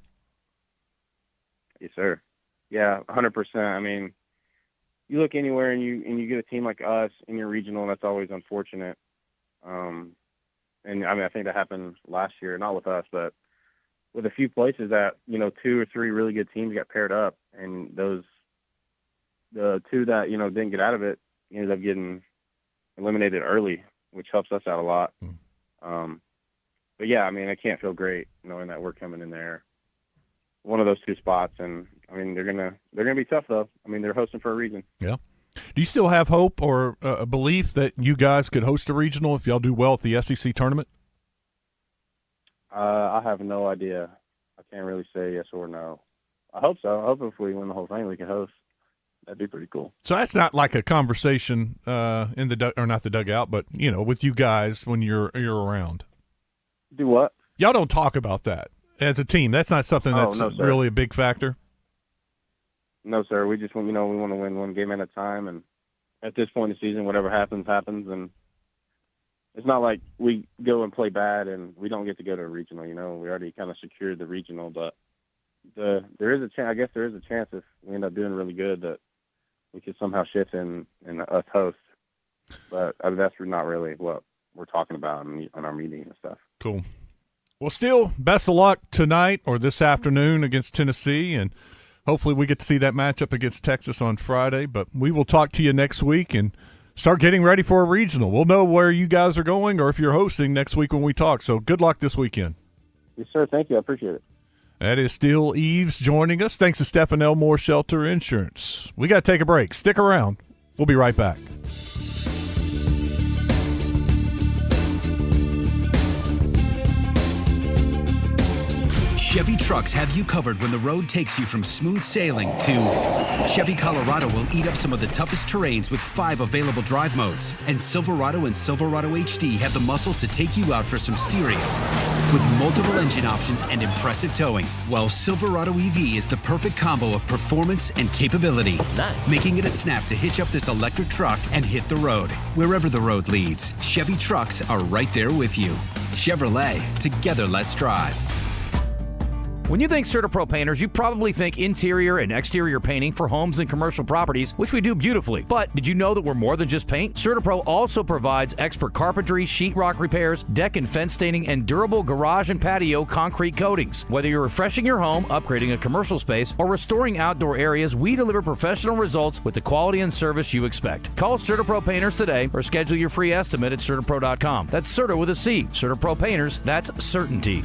Yes, sir. Yeah, 100%. I mean, you look anywhere and you get a team like us in your regional, that's always unfortunate. And I mean, I think that happened last year, not with us, but with a few places that, 2 or 3 really good teams got paired up, and the 2 that, didn't get out of it ended up getting eliminated early, which helps us out a lot. But yeah, I mean, I can't feel great knowing that we're coming in there, one of those 2 spots, and I mean, they're gonna be tough though. I mean, they're hosting for a reason. Yeah. Do you still have hope or a belief that you guys could host a regional if y'all do well at the SEC tournament? I have no idea. I can't really say yes or no. I hope so. I hope if we win the whole thing, we can host. That'd be pretty cool. So that's not like a conversation in the not the dugout, but with you guys when you're around. Do what? Y'all don't talk about that as a team. That's not something that's really a big factor. No, sir. We just want we want to win one game at a time, and at this point in the season, whatever happens, and it's not like we go and play bad and we don't get to go to a regional. We already kind of secured the regional, but there is a chance. I guess there is a chance if we end up doing really good that we could somehow shift in us host. But that's not really what we're talking about in our meeting and stuff. Cool. Well, still, best of luck tonight or this afternoon against Tennessee, and hopefully we get to see that matchup against Texas on Friday. But we will talk to you next week and start getting ready for a regional. We'll know where you guys are going or if you're hosting next week when we talk. So good luck this weekend. Yes, sir. Thank you. I appreciate it. That is Steele Eves joining us. Thanks to Stephen Elmore Shelter Insurance. We got to take a break. Stick around. We'll be right back. Chevy trucks have you covered when the road takes you from smooth sailing to Chevy Colorado will eat up some of the toughest terrains with 5 available drive modes. And Silverado and Silverado HD have the muscle to take you out for some serious with multiple engine options and impressive towing. While Silverado EV is the perfect combo of performance and capability. Nice. Making it a snap to hitch up this electric truck and hit the road. Wherever the road leads, Chevy trucks are right there with you. Chevrolet, together let's drive. When you think CertaPro Painters, you probably think interior and exterior painting for homes and commercial properties, which we do beautifully. But did you know that we're more than just paint? CertaPro also provides expert carpentry, sheetrock repairs, deck and fence staining, and durable garage and patio concrete coatings. Whether you're refreshing your home, upgrading a commercial space, or restoring outdoor areas, we deliver professional results with the quality and service you expect. Call CertaPro Painters today or schedule your free estimate at CertaPro.com. That's Certa with a C. CertaPro Painters, that's certainty.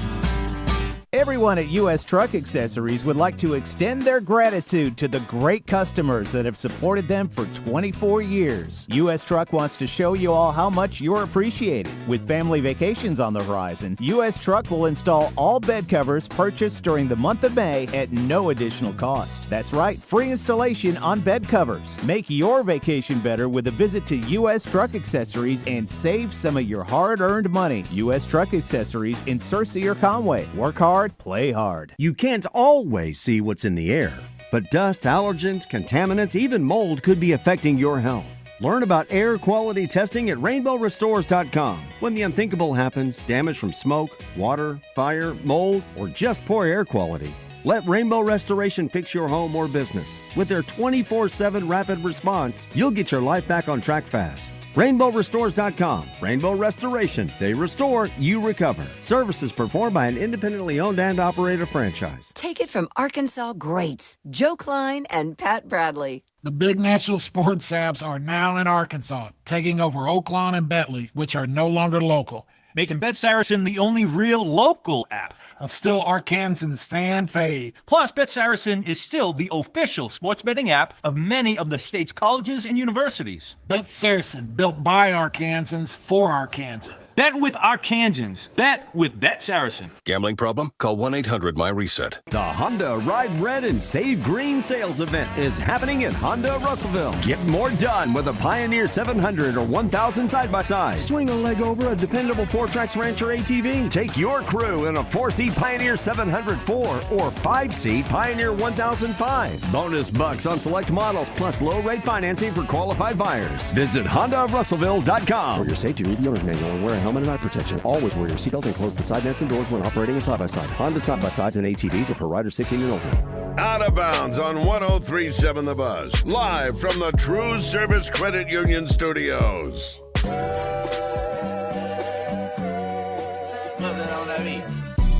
Everyone at U.S. Truck Accessories would like to extend their gratitude to the great customers that have supported them for 24 years. U.S. Truck wants to show you all how much you're appreciated. With family vacations on the horizon, U.S. Truck will install all bed covers purchased during the month of May at no additional cost. That's right, free installation on bed covers. Make your vacation better with a visit to U.S. Truck Accessories and save some of your hard-earned money. U.S. Truck Accessories in Searcy or Conway. Work hard, play hard. You can't always see what's in the air, but dust, allergens, contaminants, even mold could be affecting your health. Learn about air quality testing at rainbowrestores.com. When the unthinkable happens, damage from smoke, water, fire, mold, or just poor air quality, let Rainbow Restoration fix your home or business. With their 24/7 rapid response, you'll get your life back on track fast. RainbowRestores.com. Rainbow Restoration. They restore, you recover. Services performed by an independently owned and operated franchise. Take it from Arkansas greats, Joe Klein and Pat Bradley. The big national sports apps are now in Arkansas, taking over Oaklawn and Bentley, which are no longer local, making Bet Saracen the only real local app. Still Arkansans fan fave. Plus, Bet Saracen is still the official sports betting app of many of the state's colleges and universities. Bet Saracen, built by Arkansans for Arkansans. Bet with Arkansans. Bet with Bet Saracen. Gambling problem? Call 1-800-MY-RESET. The Honda Ride Red and Save Green sales event is happening at Honda Russellville. Get more done with a Pioneer 700 or 1000 side-by-side. Swing a leg over a dependable 4-Trax Rancher ATV. Take your crew in a 4-seat Pioneer 704 or 5-seat Pioneer 1005. Bonus bucks on select models plus low-rate financing for qualified buyers. Visit HondaRussellville.com. For your safety, read the owner's manual and wear a helmet and eye protection. Always wear your seatbelt and close the side vents and doors when operating a side-by-side. Honda side-by-sides and ATVs are for riders 16 and older. Out of Bounds on 103.7 The Buzz. Live from the TruService Credit Union Studios.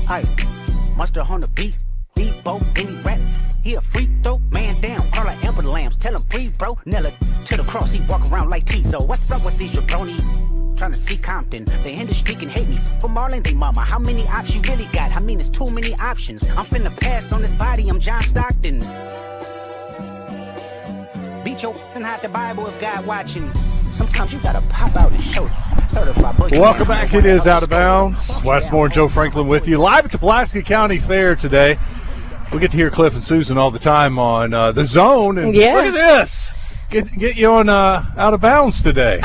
Hey, monster on the beat, Bebo, any rap. He a freak throw, man down, call like Amber Lambs. Tell him free, bro. Nella to the cross, he walk around like Tizo. What's up with these jabroni? Trying to see Compton, the industry can hate me. For Marlon, they mama, how many options you really got? I mean, it's too many options. I'm finna pass on this body, I'm John Stockton. Beat your and hide the Bible if God watching. Sometimes you gotta pop out and show certified. Welcome back. It is Out of Bounds. Westmore and Joe Franklin with you live at the Pulaski County Fair today. We get to hear Cliff and Susan all the time on the Zone, and look at this. Get you on Out of Bounds today.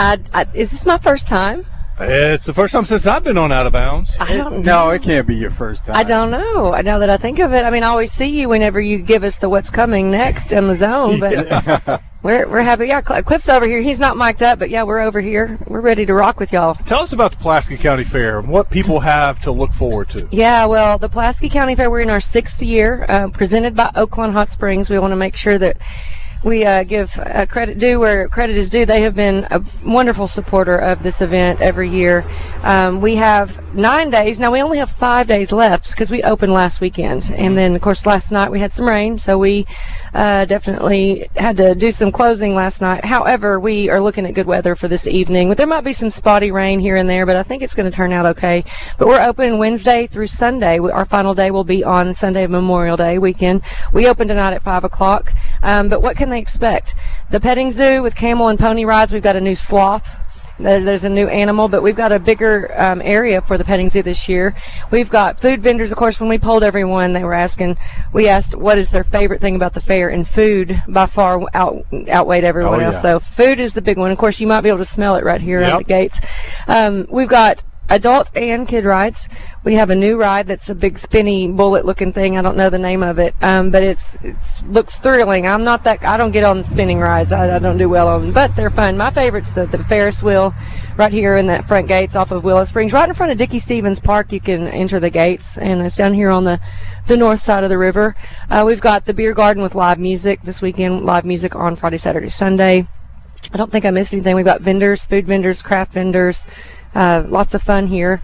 Is this my first time? It's the first time since I've been on Out of Bounds. I don't No, know. it can't be your first time. I don't know. Now that I think of it, I mean, I always see you whenever you give us the what's coming next in the Zone, but we're happy. Yeah, Cliff's over here. He's not mic'd up, but yeah, we're over here. We're ready to rock with y'all. Tell us about the Pulaski County Fair and what people have to look forward to. Yeah, well, the Pulaski County Fair, we're in our 6th year, presented by Oaklawn Hot Springs. We want to make sure that we give credit due where credit is due. They have been a wonderful supporter of this event every year. We have 9 days. Now, we only have 5 days left because we opened last weekend. And then, of course, last night we had some rain, so we definitely had to do some closing last night. However, we are looking at good weather for this evening. There might be some spotty rain here and there, but I think it's going to turn out okay. But we're open Wednesday through Sunday. Our final day will be on Sunday of Memorial Day weekend. We open tonight at 5 o'clock. But what can they expect? The petting zoo with camel and pony rides. We've got a new sloth. There's a new animal, but we've got a bigger area for the petting zoo this year. We've got food vendors. Of course, when we polled everyone, we asked what is their favorite thing about the fair, and food by far outweighed everyone else. So food is the big one. Of course, you might be able to smell it right here out the gates. We've got adult and kid rides. We have a new ride that's a big spinny bullet looking thing. I don't know the name of it, but it's looks thrilling. I don't get on the spinning rides. I don't do well on them, but they're fun. My favorite's the Ferris wheel right here in that front gates off of Willow Springs, right in front of Dickie Stevens Park. You can enter the gates, and it's down here on the north side of the river. We've got the beer garden with live music this weekend, live music on Friday, Saturday, Sunday. I don't think I missed anything. We've got vendors, food vendors, craft vendors. Lots of fun here.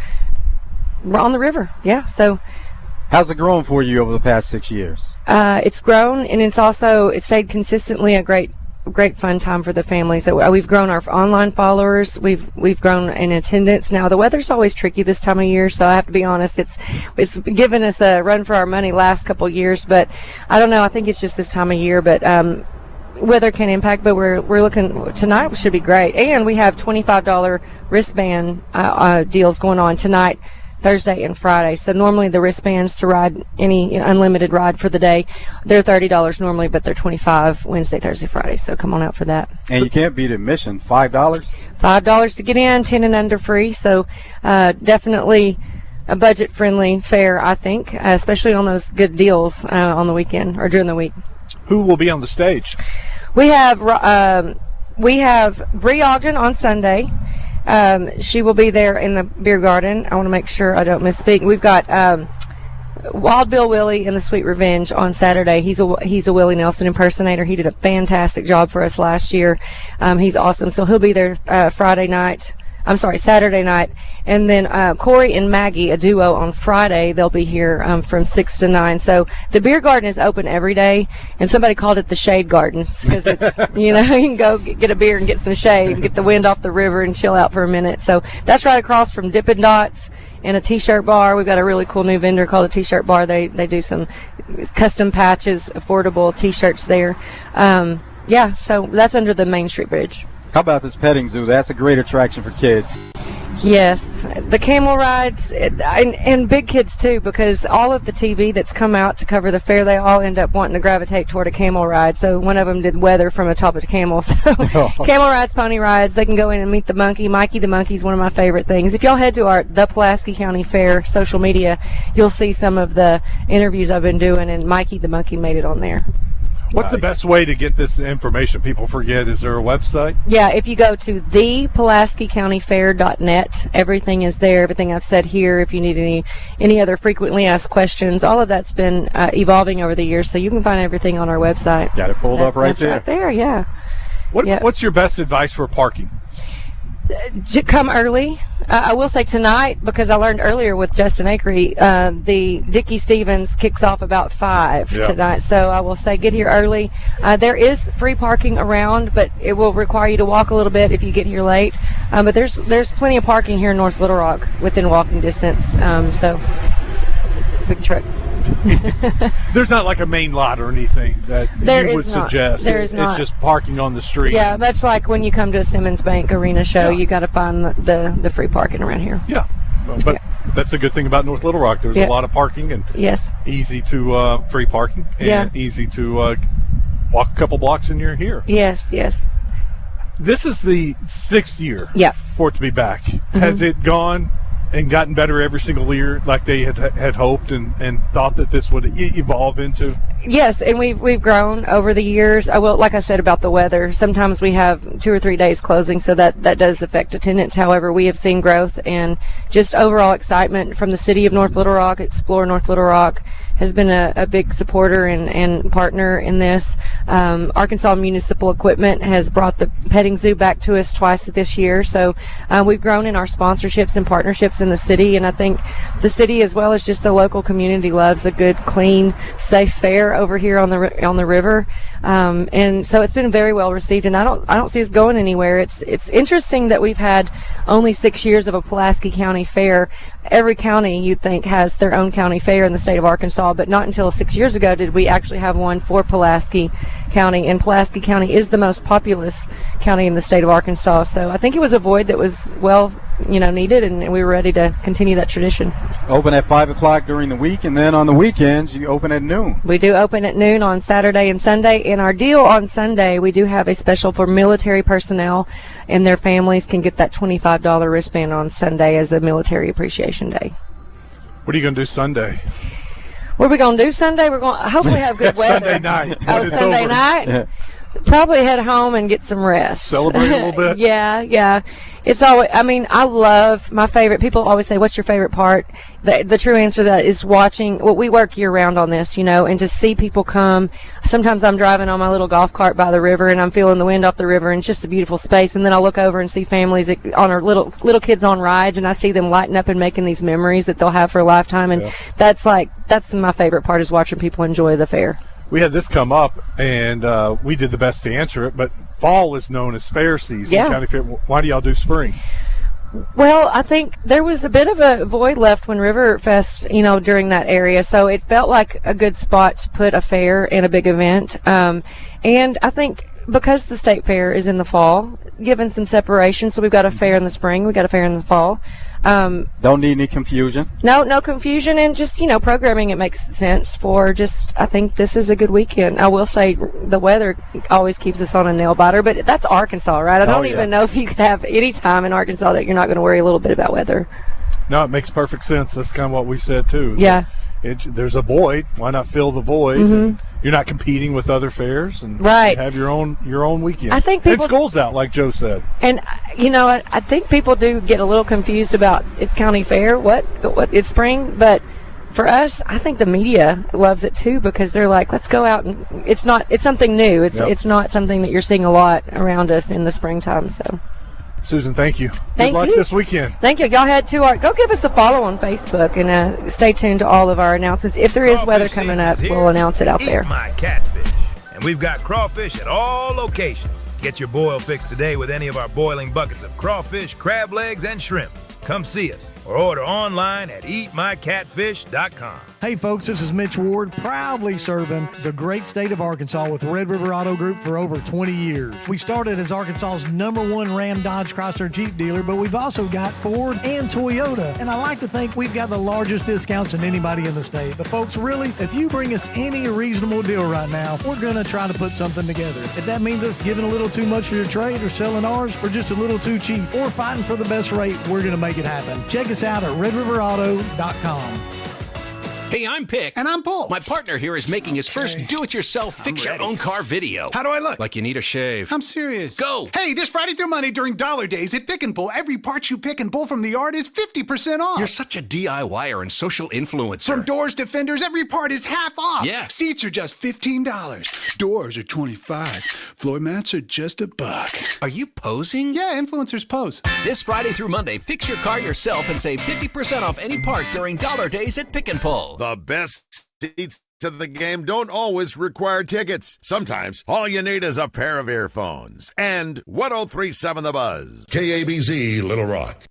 We're on the river, yeah. So, how's it growing for you over the past 6 years? It's grown, and it's stayed consistently a great great fun time for the family. So we've grown our online followers. We've grown in attendance. Now the weather's always tricky this time of year, so I have to be honest. It's given us a run for our money last couple years, but I don't know. I think it's just this time of year, but weather can impact. But we're looking tonight should be great, and we have $25 wristband deals going on tonight, Thursday and Friday. So normally the wristbands to ride any unlimited ride for the day, they're $30 normally, but they're $25 Wednesday, Thursday, Friday. So come on out for that. And you can't beat admission, $5? $5 to get in, 10 and under free. So definitely a budget-friendly fare, I think, especially on those good deals on the weekend or during the week. Who will be on the stage? We have Bree Ogden on Sunday. She will be there in the beer garden. I want to make sure I don't misspeak. We've got Wild Bill Willie in the Sweet Revenge on Saturday. He's a Willie Nelson impersonator. He did a fantastic job for us last year. He's awesome. So he'll be there Saturday night. And then Corey and Maggie, a duo, on Friday. They'll be here from 6 to 9. So the beer garden is open every day, and somebody called it the Shade Garden because it's, you can go get a beer and get some shade and get the wind off the river and chill out for a minute. So that's right across from Dippin' Dots and a T-shirt bar. We've got a really cool new vendor called a T-shirt bar. They do some custom patches, affordable T-shirts there. So that's under the Main Street Bridge. How about this petting zoo? That's a great attraction for kids. Yes, the camel rides and big kids too, because all of the TV that's come out to cover the fair, they all end up wanting to gravitate toward a camel ride. So one of them did weather from atop of the camel. So camel rides, pony rides, they can go in and meet the monkey. Mikey the monkey is one of my favorite things. If y'all head to the Pulaski County Fair social media, you'll see some of the interviews I've been doing, and Mikey the monkey made it on there. What's the best way to get this information? People forget. Is there a website? Yeah, if you go to thepulaskicountyfair.net, everything is there. Everything I've said here. If you need any other frequently asked questions, all of that's been evolving over the years, so you can find everything on our website. Got it pulled up right there. Right there, yeah. What's your best advice for parking? Come early. I will say tonight, because I learned earlier with Justin Akery, the Dickie Stevens kicks off about 5 tonight. So I will say get here early. There is free parking around, but it will require you to walk a little bit if you get here late. But there's plenty of parking here in North Little Rock within walking distance. So big truck. There's not like a main lot or anything that you would suggest. There is not. It's just parking on the street. Yeah, that's like when you come to a Simmons Bank Arena show, you got to find the free parking around here. Yeah, but that's a good thing about North Little Rock. There's a lot of parking and easy to free parking and easy to walk a couple blocks and you're here. Yes. This is the 6th year for it to be back. Mm-hmm. Has it gone and gotten better every single year like they had hoped and thought that this would evolve into? Yes, and we've grown over the years. Like I said about the weather, sometimes we have 2 or 3 days closing, so that does affect attendance. However, we have seen growth and just overall excitement from the city of North Little Rock. Explore North Little Rock has been a big supporter and partner in this. Arkansas Municipal Equipment has brought the petting zoo back to us twice this year. So we've grown in our sponsorships and partnerships in the city, and I think the city, as well as just the local community, loves a good, clean, safe fair over here on the river. And so it's been very well received, and I don't see us going anywhere. It's interesting that we've had only 6 years of a Pulaski County Fair. Every county, you'd think, has their own county fair in the state of Arkansas, but not until 6 years ago did we actually have one for Pulaski County, and Pulaski County is the most populous county in the state of Arkansas. So I think it was a void that was needed, and we were ready to continue that tradition. Open at 5 o'clock during the week, and then on the weekends you open at noon. We do open at noon on Saturday and Sunday. In our deal on Sunday, we do have a special for military personnel, and their families can get that $25 wristband on Sunday as a military appreciation day. What are you going to do Sunday? What are we going to do Sunday? We're going to hopefully have good weather. Sunday night. Sunday night? Yeah. Probably head home and get some rest. Celebrate a little bit? Yeah. It's always, I love my favorite. People always say, what's your favorite part? The true answer to that is watching. Well, we work year round on this, and to see people come. Sometimes I'm driving on my little golf cart by the river and I'm feeling the wind off the river, and it's just a beautiful space. And then I'll look over and see families on our little kids on rides, and I see them lighting up and making these memories that they'll have for a lifetime. And that's my favorite part, is watching people enjoy the fair. We had this come up, and we did the best to answer it, but fall is known as fair season. Yeah. County Fair. Why do y'all do spring? Well, I think there was a bit of a void left when Riverfest, during that area, so it felt like a good spot to put a fair and a big event. And I think because the state fair is in the fall, given some separation, so we've got a fair in the spring, we've got a fair in the fall. Don't need any confusion. No confusion, and just, programming, it makes sense for I think this is a good weekend. I will say the weather always keeps us on a nail biter, but that's Arkansas, right? I don't even know if you could have any time in Arkansas that you're not going to worry a little bit about weather. No, it makes perfect sense. That's kind of what we said, too. Yeah. There's a void. Why not fill the void? Mm-hmm. You're not competing with other fairs, and right. You have your own weekend. I think and school's out, like Joe said. And I think people do get a little confused about it's county fair. What it's spring, but for us, I think the media loves it too because they're like, let's go out and it's something new. It's not something that you're seeing a lot around us in the springtime. So. Susan, thank you. Thank Good luck you. this weekend. Thank you. Y'all go give us a follow on Facebook and stay tuned to all of our announcements. If there is weather coming up, we'll announce it out there. Eat my catfish. And we've got crawfish at all locations. Get your boil fix today with any of our boiling buckets of crawfish, crab legs, and shrimp. Come see us or order online at eatmycatfish.com. Hey folks, this is Mitch Ward, proudly serving the great state of Arkansas with Red River Auto Group for over 20 years. We started as Arkansas's #1 Ram Dodge Chrysler Jeep dealer, but we've also got Ford and Toyota. And I like to think we've got the largest discounts than anybody in the state. But folks, really, if you bring us any reasonable deal right now, we're going to try to put something together. If that means us giving a little too much for your trade or selling ours or just a little too cheap or fighting for the best rate, we're going to make it happen. Check us out at redriverauto.com. Hey, I'm Pick. And I'm Paul. My partner here is making his first do-it-yourself fix-your-own-car video. How do I look? Like you need a shave. I'm serious. Go! Hey, this Friday through Monday during Dollar Days at Pick and Pull, every part you pick and pull from the yard is 50% off. You're such a DIYer and social influencer. From doors to fenders, every part is half off. Yeah. Seats are just $15. Doors are $25. Floor mats are just $1. Are you posing? Yeah, influencers pose. This Friday through Monday, fix your car yourself and save 50% off any part during Dollar Days at Pick and Pull. The best seats to the game don't always require tickets. Sometimes all you need is a pair of earphones. And 103.7 The Buzz. KABZ Little Rock.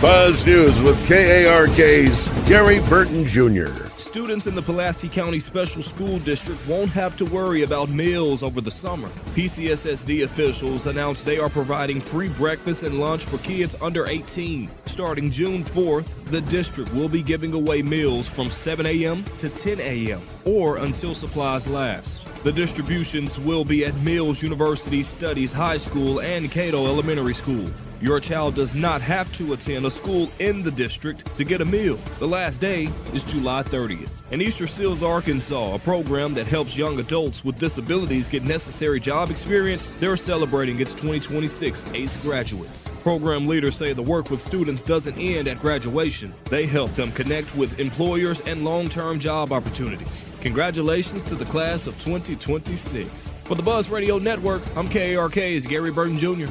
Buzz News with KARK's Gary Burton Jr. Students in the Pulaski County Special School District won't have to worry about meals over the summer. PCSSD officials announced they are providing free breakfast and lunch for kids under 18. Starting June 4th, the district will be giving away meals from 7 a.m. to 10 a.m. or until supplies last. The distributions will be at Mills University Studies High School and Cato Elementary School. Your child does not have to attend a school in the district to get a meal. The last day is July 30th. In Easter Seals, Arkansas, a program that helps young adults with disabilities get necessary job experience, they're celebrating its 2026 ACE graduates. Program leaders say the work with students doesn't end at graduation. They help them connect with employers and long-term job opportunities. Congratulations to the class of 2026. For the Buzz Radio Network, I'm KARK's Gary Burton Jr.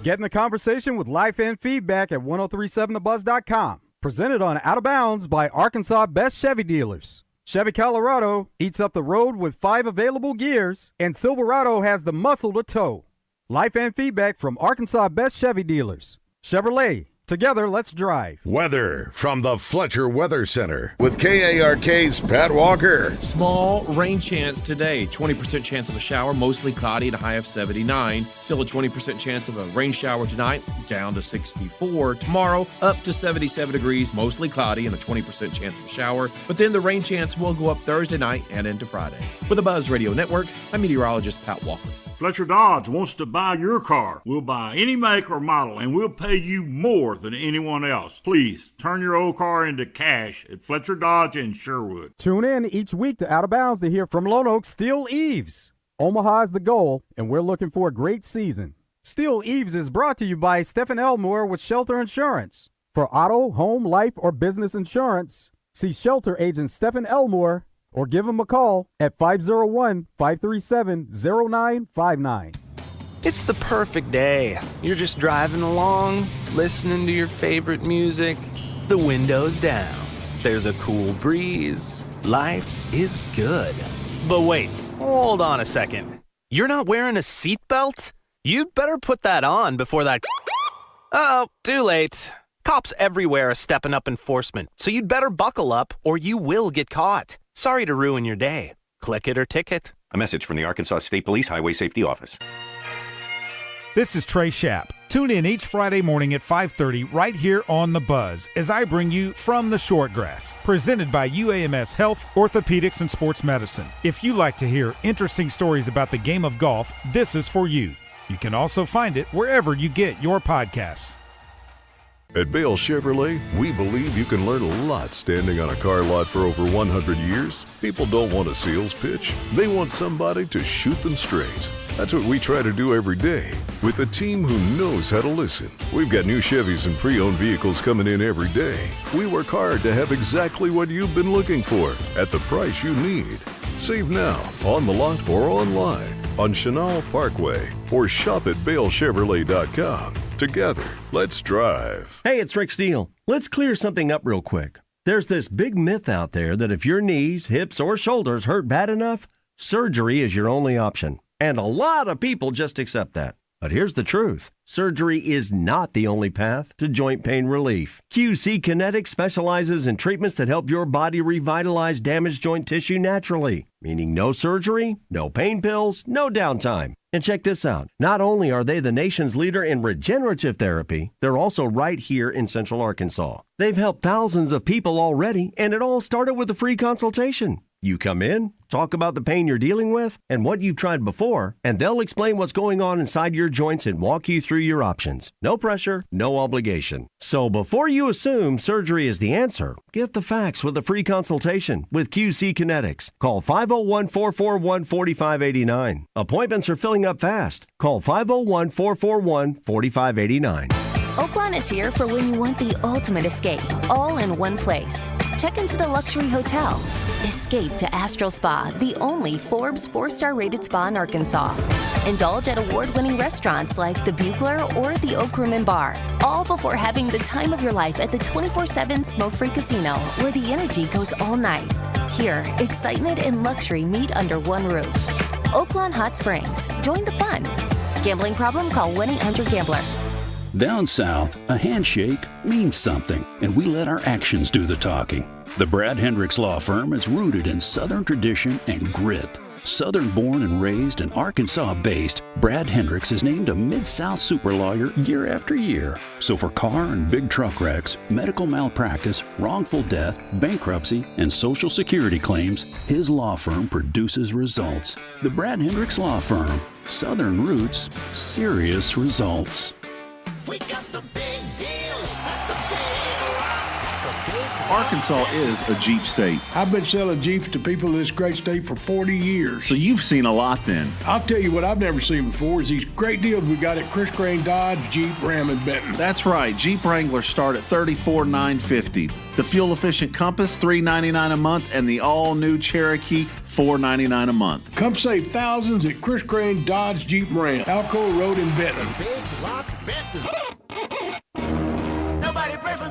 Get in the conversation with Life and Feedback at 1037thebuzz.com. Presented on Out of Bounds by Arkansas Best Chevy Dealers. Chevy Colorado eats up the road with 5 available gears, and Silverado has the muscle to tow. Life and Feedback from Arkansas Best Chevy Dealers. Chevrolet. Together, let's drive. Weather from the Fletcher Weather Center with KARK's Pat Walker. Small rain chance today. 20% chance of a shower, mostly cloudy at a high of 79. Still a 20% chance of a rain shower tonight, down to 64. Tomorrow, up to 77 degrees, mostly cloudy and a 20% chance of a shower. But then the rain chance will go up Thursday night and into Friday. With the Buzz Radio Network, I'm meteorologist Pat Walker. Fletcher Dodge wants to buy your car. We'll buy any make or model, and we'll pay you more than anyone else. Please turn your old car into cash at Fletcher Dodge in Sherwood. Tune in each week to Out of Bounds to hear from Lone Oak Steel Eaves. Omaha is the goal, and we're looking for a great season. Steel Eaves is brought to you by Stephen Elmore with Shelter Insurance. For auto, home, life, or business insurance, see Shelter Agent Stephen Elmore or give him a call at 501-537-0959. It's the perfect day. You're just driving along, listening to your favorite music, the windows down. There's a cool breeze. Life is good. But wait, hold on a second. You're not wearing a seatbelt? You'd better put that on before that... Uh-oh, too late. Cops everywhere are stepping up enforcement, so you'd better buckle up or you will get caught. Sorry to ruin your day. Click it or ticket. A message from the Arkansas State Police Highway Safety Office. This is Trey Schapp. Tune in each Friday morning at 5:30 right here on The Buzz as I bring you From the Shortgrass, presented by UAMS Health, Orthopedics, and Sports Medicine. If you like to hear interesting stories about the game of golf, this is for you. You can also find it wherever you get your podcasts. At Bale Chevrolet, we believe you can learn a lot standing on a car lot for over 100 years. People don't want a sales pitch. They want somebody to shoot them straight. That's what we try to do every day with a team who knows how to listen. We've got new Chevys and pre-owned vehicles coming in every day. We work hard to have exactly what you've been looking for at the price you need. Save now, on the lot or online, on Chenal Parkway, or shop at BaleChevrolet.com. Together, let's drive. Hey, it's Rick Steele. Let's clear something up real quick. There's this big myth out there that if your knees, hips, or shoulders hurt bad enough, surgery is your only option. And a lot of people just accept that. But here's the truth. Surgery is not the only path to joint pain relief. QC Kinetics specializes in treatments that help your body revitalize damaged joint tissue naturally, meaning no surgery, no pain pills, no downtime. And check this out. Not only are they the nation's leader in regenerative therapy, they're also right here in Central Arkansas. They've helped thousands of people already, and it all started with a free consultation. You come in, talk about the pain you're dealing with and what you've tried before, and they'll explain what's going on inside your joints and walk you through your options. No pressure, no obligation. So before you assume surgery is the answer, get the facts with a free consultation with QC Kinetics. Call 501-441-4589. Appointments are filling up fast. Call 501-441-4589. Oaklawn is here for when you want the ultimate escape, all in one place. Check into the luxury hotel. Escape to Astral Spa, the only Forbes 4-star rated spa in Arkansas. Indulge at award-winning restaurants like the Bugler or the Oak Room and Bar, all before having the time of your life at the 24/7 smoke-free casino, where the energy goes all night. Here, excitement and luxury meet under one roof. Oaklawn Hot Springs. Join the fun. Gambling problem? Call 1-800-GAMBLER. Down south, a handshake means something, and we let our actions do the talking. The Brad Hendricks Law Firm is rooted in Southern tradition and grit. Southern-born and raised and Arkansas-based, Brad Hendricks is named a Mid-South super lawyer year after year. So for car and big truck wrecks, medical malpractice, wrongful death, bankruptcy, and Social Security claims, his law firm produces results. The Brad Hendricks Law Firm. Southern roots, serious results. We got the big deals at the Big Rock. Arkansas is a Jeep state. I've been selling Jeeps to people in this great state for 40 years. So you've seen a lot then. I'll tell you what I've never seen before is these great deals we got at Chris Crane Dodge, Jeep, Ram, and Benton. That's right. Jeep Wranglers start at $34,950. The fuel-efficient Compass, $399 a month, and the all-new Cherokee, $499 a month. Come save thousands at Chris Crane Dodge, Jeep, Ram, Alcoa Road in Benton. Big Rock Benton.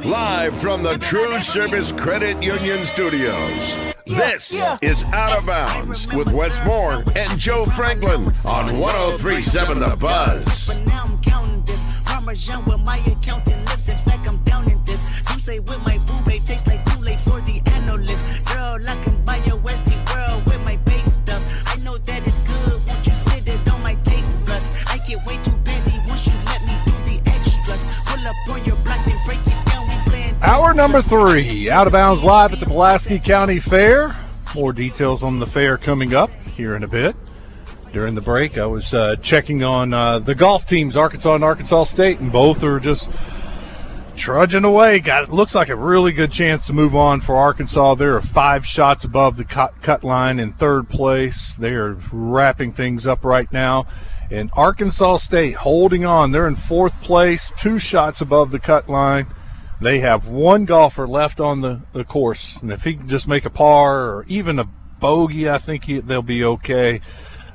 Live from the TruService Credit Union Studios, this is Out of Bounds with Wes Moore and Joe Franklin on 103.7 The Buzz. But now I'm counting this. Parmesan with my accountant lips. In fact, I'm down in this. You say with my boo babe tastes like Kool-Aid for the analyst. Girl, I can buy your Westie world with my base stuff. I know that it's good. Won't you sit it on my taste buds? I get way too busy once you let me do the extras. Pull up on your block and break it down. Hour number 3, Out of Bounds live at the Pulaski County Fair. More details on the fair coming up here in a bit. During the break, I was checking on the golf teams, Arkansas and Arkansas State, and both are just trudging away. It looks like a really good chance to move on for Arkansas. They're 5 shots above the cut line in 3rd place. They are wrapping things up right now. And Arkansas State holding on. They're in 4th place, 2 shots above the cut line. They have 1 golfer left on the course, and if he can just make a par or even a bogey, I think they'll be okay.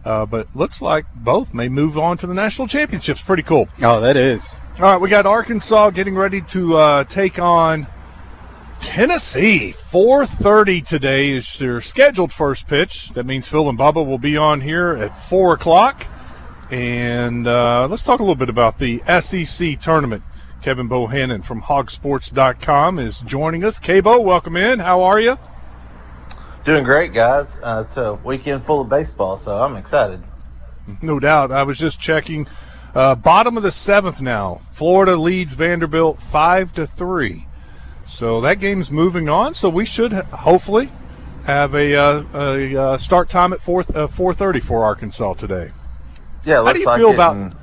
But looks like both may move on to the national championships. Pretty cool. Oh, that is. All right, we got Arkansas getting ready to take on Tennessee. 4:30 today is their scheduled first pitch. That means Phil and Bubba will be on here at 4 o'clock. And let's talk a little bit about the SEC tournament. Kevin Bohannon from hogsports.com is joining us. K-Bo, welcome in. How are you? Doing great, guys. It's a weekend full of baseball, so I'm excited. No doubt. I was just checking. Bottom of the 7th now. Florida leads Vanderbilt 5-3. So that game's moving on. So we should hopefully have a start time at 4:30 for Arkansas today. Yeah, how do you feel about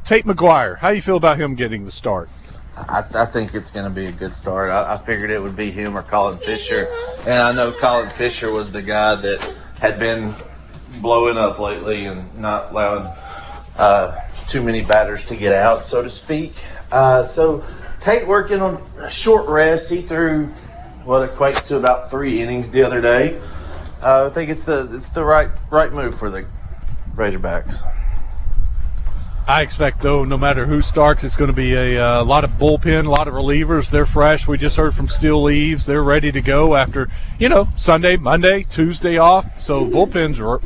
Tate McGuire? How do you feel about him getting the start? I think it's going to be a good start. I figured it would be him or Colin Fisher. And I know Colin Fisher was the guy that had been blowing up lately and not allowing too many batters to get out, so to speak. So Tate working on a short rest. He threw what equates to about 3 innings the other day. I think it's the right move for the Razorbacks. I expect, though, no matter who starts, it's going to be a lot of bullpen, a lot of relievers. They're fresh. We just heard from Steele Leaves. They're ready to go after, Sunday, Monday, Tuesday off. So bullpens are,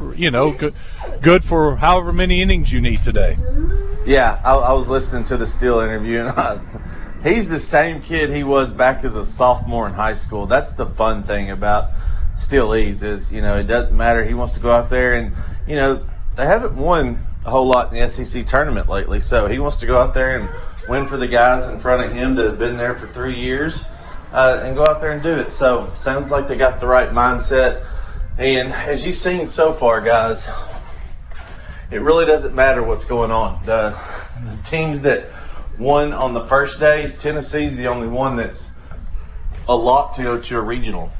good for however many innings you need today. Yeah, I was listening to the Steele interview, and he's the same kid he was back as a sophomore in high school. That's the fun thing about Steele Leaves is, it doesn't matter. He wants to go out there and, they haven't won a whole lot in the SEC tournament lately, so he wants to go out there and win for the guys in front of him that have been there for 3 years and go out there and do it. So sounds like they got the right mindset. And as you've seen so far, guys, it really doesn't matter what's going on. The teams that won on the first day, Tennessee's the only one that's a lock to go to a regional.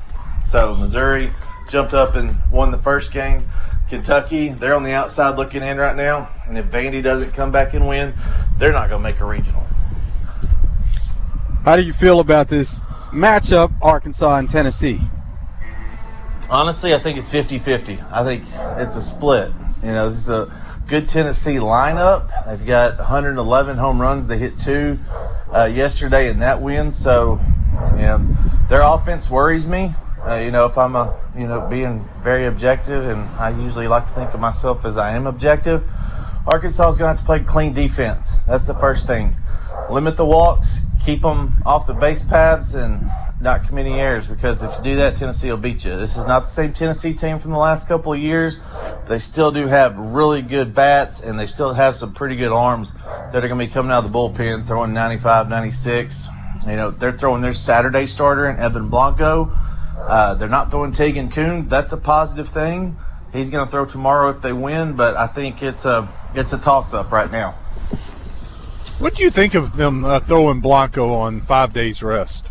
So Missouri jumped up and won the first game. Kentucky, they're on the outside looking in right now, and if Vandy doesn't come back and win, they're not going to make a regional. How do you feel about this matchup, Arkansas and Tennessee? Honestly, I think it's 50-50. I think it's a split. This is a good Tennessee lineup. They've got 111 home runs. They hit 2 yesterday in that win. So, their offense worries me. If I'm being very objective, and I usually like to think of myself as I am objective, Arkansas is going to have to play clean defense. That's the first thing. Limit the walks, keep them off the base paths, and not committing errors, because if you do that, Tennessee will beat you. This is not the same Tennessee team from the last couple of years. They still do have really good bats, and they still have some pretty good arms that are going to be coming out of the bullpen, throwing 95, 96. They're throwing their Saturday starter in Evan Blanco. They're not throwing Tegan Kuhn. That's a positive thing. He's going to throw tomorrow if they win, but I think it's a toss-up right now. What do you think of them throwing Blanco on 5 days rest?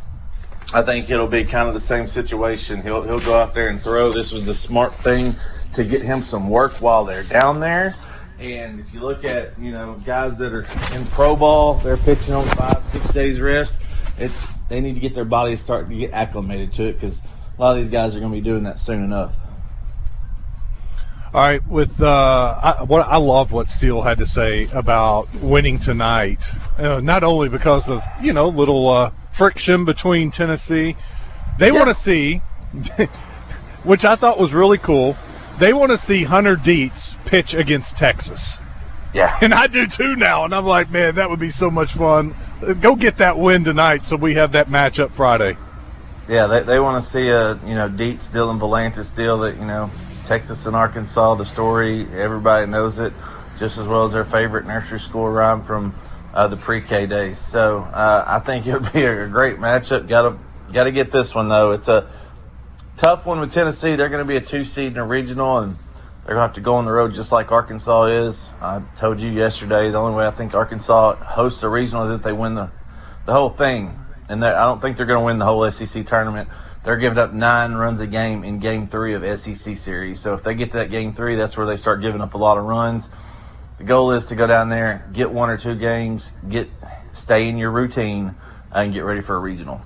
I think it'll be kind of the same situation. He'll go out there and throw. This was the smart thing to get him some work while they're down there. And if you look at, guys that are in pro ball, they're pitching on 5-6 days rest. They need to get their bodies starting to get acclimated to it, because a lot of these guys are going to be doing that soon enough. All right, I love what Steele had to say about winning tonight. Not only because of little friction between Tennessee, they want to see, which I thought was really cool. They want to see Hunter Dietz pitch against Texas. Yeah, and I do too now. And I'm like, man, that would be so much fun. Go get that win tonight, so we have that matchup Friday. Yeah, they want to see a Dietz, Dylan Volantis deal that Texas and Arkansas, the story, everybody knows it just as well as their favorite nursery school rhyme from the pre-K days. So I think it would be a great matchup. Got to get this one, though. It's a tough one with Tennessee. They're going to be a 2 seed in a regional, and they're going to have to go on the road just like Arkansas is. I told you yesterday the only way I think Arkansas hosts a regional is that they win the whole thing. And I don't think they're going to win the whole SEC tournament. They're giving up 9 runs a game in Game 3 of SEC series. So if they get to that Game 3, that's where they start giving up a lot of runs. The goal is to go down there, get 1 or 2 games, stay in your routine, and get ready for a regional.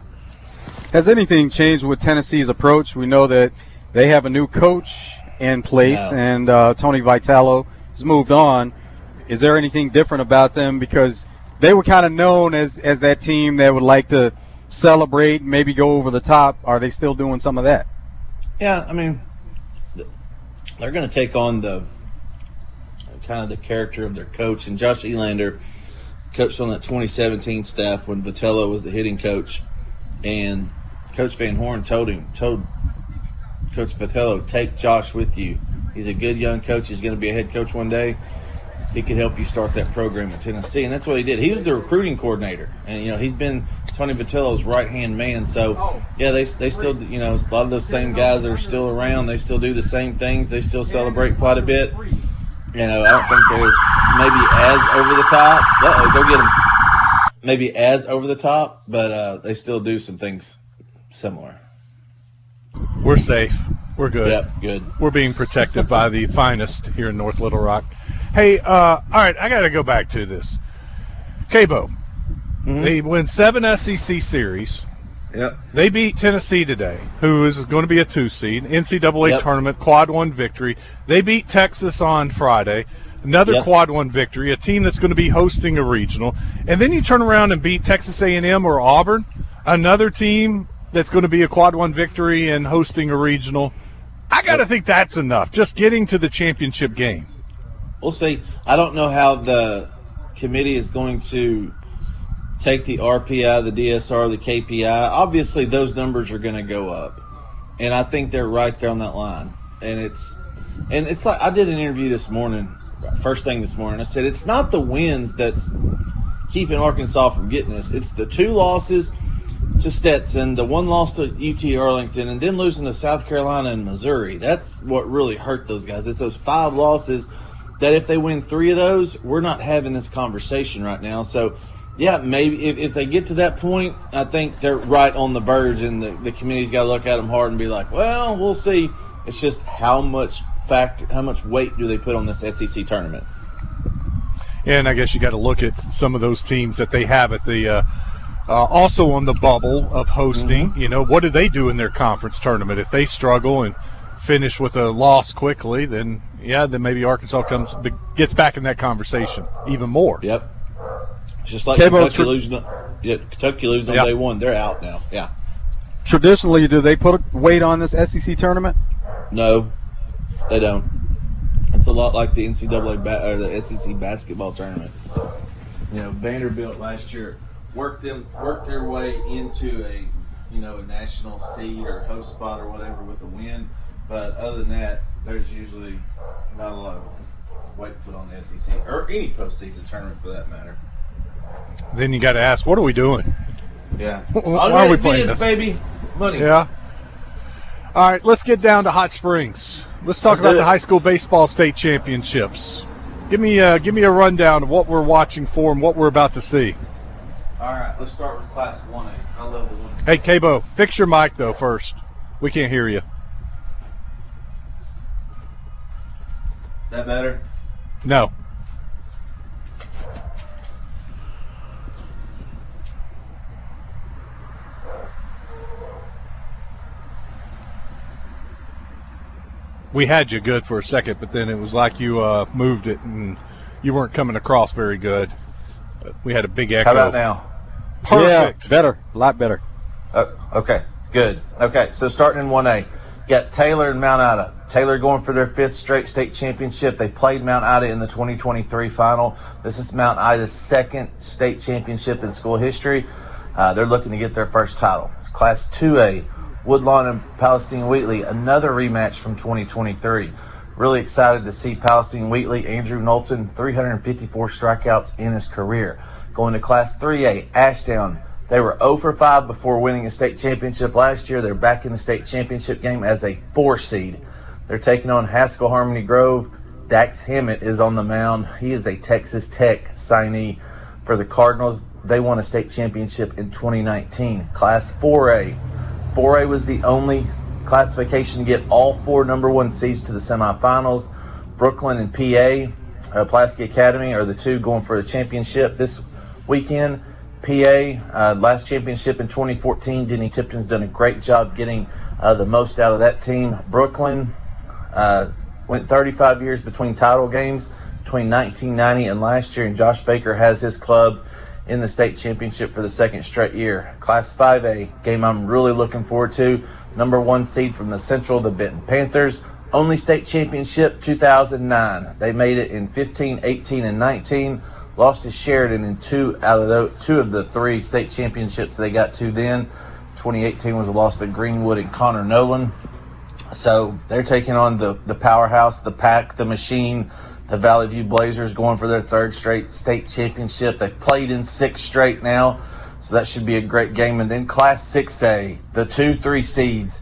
Has anything changed with Tennessee's approach? We know that they have a new coach in place, and Tony Vitello has moved on. Is there anything different about them? Because they were kind of known as that team that would like to celebrate, maybe go over the top. Are they still doing some of that? Yeah, I mean, they're going to take on the kind of the character of their coach. And Josh Elander coached on that 2017 staff when Vitello was the hitting coach. And Coach Van Horn told Coach Vitello, take Josh with you. He's a good young coach. He's going to be a head coach one day. He could help you start that program at Tennessee. And that's what he did. He was the recruiting coordinator. And, he's been Tony Vitello's right-hand man. So, yeah, they still, a lot of those same guys that are still around. They still do the same things. They still celebrate quite a bit. I don't think they're maybe as over the top. Go get them. Maybe as over the top, but they still do some things similar. We're safe. We're good. Yep, good. We're being protected by the finest here in North Little Rock. Hey, all right, I got to go back to this. Cabo, they win 7 SEC series. Yep. They beat Tennessee today, who is going to be a 2 seed, NCAA tournament, quad 1 victory. They beat Texas on Friday, another quad 1 victory, a team that's going to be hosting a regional. And then you turn around and beat Texas A&M or Auburn, another team that's going to be a quad 1 victory and hosting a regional. I got to think that's enough, just getting to the championship game. We'll see. I don't know how the committee is going to take the RPI, the DSR, the KPI. Obviously, those numbers are going to go up, and I think they're right there on that line. And it's like I did an interview this morning, first thing this morning. I said it's not the wins that's keeping Arkansas from getting this. It's the 2 losses to Stetson, the 1 loss to UT Arlington, and then losing to South Carolina and Missouri. That's what really hurt those guys. It's those 5 losses that if they win 3 of those, we're not having this conversation right now. So, yeah, maybe if they get to that point, I think they're right on the verge, and the committee's got to look at them hard and be like, well, we'll see. It's just how much weight do they put on this SEC tournament? And I guess you got to look at some of those teams that they have at the also on the bubble of hosting. What do they do in their conference tournament? If they struggle and finish with a loss quickly, then maybe Arkansas gets back in that conversation even more. Yep. Just like Kentucky losing on day 1, they're out now. Yeah. Traditionally, do they put weight on this SEC tournament? No, they don't. It's a lot like the NCAA or the SEC basketball tournament. Vanderbilt last year worked their way into a national seed or host spot or whatever with a win. But other than that, there's usually not a lot of weight put on the SEC or any postseason tournament for that matter. Then you got to ask, what are we doing? Yeah. Why are we playing this? Baby. Money. Yeah. All right, let's get down to Hot Springs. Let's talk about the high school baseball state championships. Give me a rundown of what we're watching for and what we're about to see. All right, let's start with Class 1A. I love the 1A. Hey, Cabo, fix your mic, though, first. We can't hear you. That better? No. We had you good for a second, but then it was like you moved it and you weren't coming across very good. We had a big echo. How about now? Perfect. Yeah, better. A lot better. Okay, good. Okay, so starting in 1A, you got Taylor and Mount Ida. Taylor going for their 5th straight state championship. They played Mount Ida in the 2023 final. This is Mount Ida's 2nd state championship in school history. They're looking to get their first title. Class 2A, Woodlawn and Palestine Wheatley, another rematch from 2023. Really excited to see Palestine Wheatley, Andrew Knowlton, 354 strikeouts in his career. Going to Class 3A, Ashdown. They were 0 for 5 before winning a state championship last year. They're back in the state championship game as a 4 seed. They're taking on Haskell Harmony Grove. Dax Hammett is on the mound. He is a Texas Tech signee for the Cardinals. They won a state championship in 2019. Class 4A. 4A was the only classification to get all 4 number 1 seeds to the semifinals. Brooklyn and PA, Pulaski Academy, are the 2 going for the championship this weekend. PA, last championship in 2014. Denny Tipton's done a great job getting the most out of that team. Brooklyn, Went 35 years between title games, between 1990 and last year, and Josh Baker has his club in the state championship for the second straight year. Class 5A, game I'm really looking forward to. Number 1 seed from the Central, the Benton Panthers. Only state championship, 2009. They made it in 15, 18, and 19. Lost to Sheridan in two of the 3 state championships they got to then. 2018 was a loss to Greenwood and Connor Nolan. So they're taking on the powerhouse, the Pack, the Machine, the Valley View Blazers, going for their 3rd straight state championship. They've played in 6 straight now, so that should be a great game. And then Class 6A, the 2-3 seeds,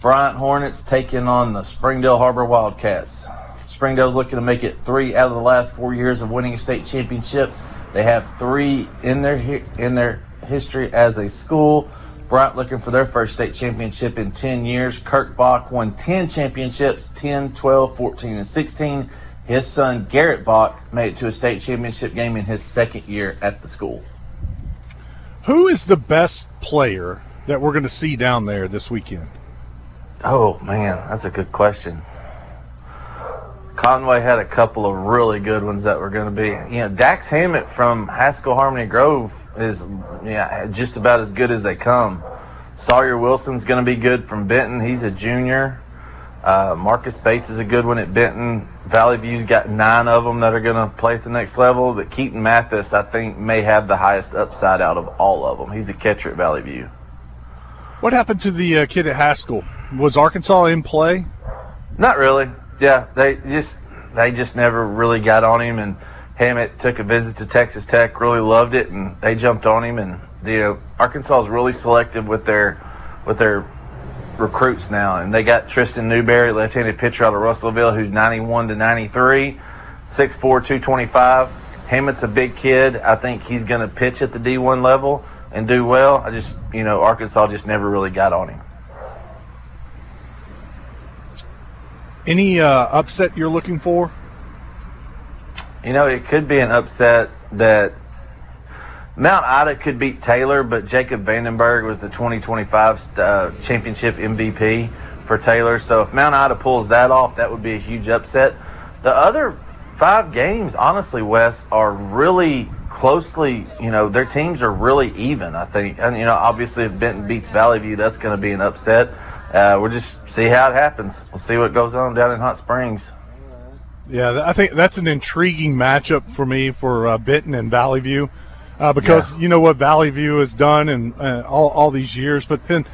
Bryant Hornets taking on the Springdale Harbor Wildcats. Springdale's looking to make it 3 out of the last 4 years of winning a state championship. They have 3 in their history as a school. Bryant looking for their first state championship in 10 years. Kirk Bach won 10 championships, 10, 12, 14, and 16. His son, Garrett Bach, made it to a state championship game in his 2nd year at the school. Who is the best player that we're going to see down there this weekend? Oh, man, that's a good question. Conway had a couple of really good ones that were going to be. Dax Hammett from Haskell Harmony Grove is just about as good as they come. Sawyer Wilson's going to be good from Benton. He's a junior. Marcus Bates is a good one at Benton. Valley View's got 9 of them that are going to play at the next level. But Keaton Mathis, I think, may have the highest upside out of all of them. He's a catcher at Valley View. What happened to the kid at Haskell? Was Arkansas in play? Not really. Yeah, they just never really got on him, and Hammett took a visit to Texas Tech, really loved it, and they jumped on him. And Arkansas is really selective with their recruits now, and they got Tristan Newberry, left-handed pitcher out of Russellville, who's 91 to 93, 6'4", 225. Hammett's a big kid. I think he's going to pitch at the D1 level and do well. Arkansas just never really got on him. Any upset you're looking for? It could be an upset that Mount Ida could beat Taylor, but Jacob Vandenberg was the 2025 championship MVP for Taylor. So if Mount Ida pulls that off, that would be a huge upset. The other 5 games, honestly, Wes, are really closely, their teams are really even, I think. And, obviously if Benton beats Valley View, that's going to be an upset. We'll just see how it happens. We'll see what goes on down in Hot Springs. Yeah, I think that's an intriguing matchup for me for Benton and Valley View because you know what Valley View has done in all these years, but then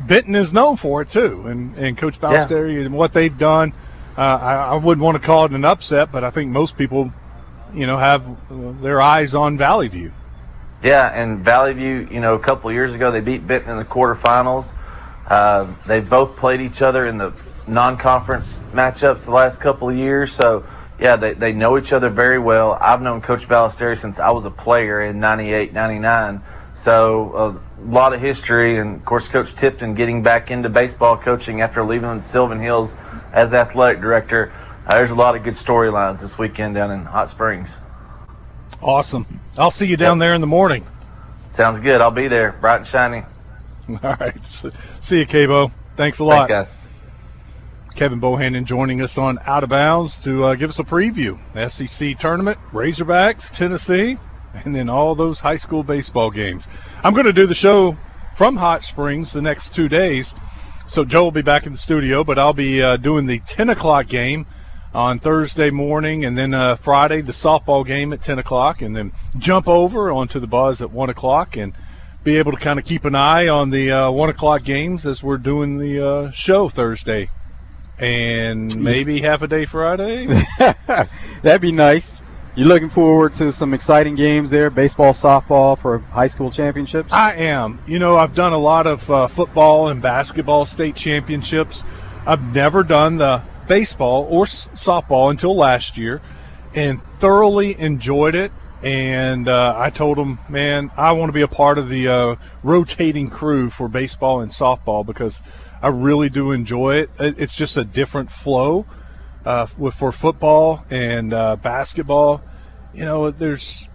Benton is known for it too, and Coach Ballesteri and what they've done. I wouldn't want to call it an upset, but I think most people, have their eyes on Valley View. Yeah, and Valley View, a couple of years ago, they beat Benton in the quarterfinals. They've both played each other in the non-conference matchups the last couple of years. So, yeah, they know each other very well. I've known Coach Ballesteri since I was a player in 98, 99. So a lot of history. And, of course, Coach Tipton getting back into baseball coaching after leaving Sylvan Hills as athletic director. There's a lot of good storylines this weekend down in Hot Springs. Awesome. I'll see you down there in the morning. Sounds good. I'll be there, bright and shiny. All right. See you, Cabo. Thanks a lot. Thanks, guys. Kevin Bohannon joining us on Out of Bounds to give us a preview. SEC tournament, Razorbacks, Tennessee, and then all those high school baseball games. I'm going to do the show from Hot Springs the next 2 days. So Joe will be back in the studio, but I'll be doing the 10 o'clock game on Thursday morning, and then Friday the softball game at 10 o'clock, and then jump over onto the Buzz at 1 o'clock and be able to kind of keep an eye on the 1 o'clock games as we're doing the show Thursday. And maybe half a day Friday. That'd be nice. You looking forward to some exciting games there, baseball, softball for high school championships? I am. I've done a lot of football and basketball state championships. I've never done the baseball or softball until last year and thoroughly enjoyed it. And I told them, man, I want to be a part of the rotating crew for baseball and softball because I really do enjoy it. It's just a different flow for football and basketball. There's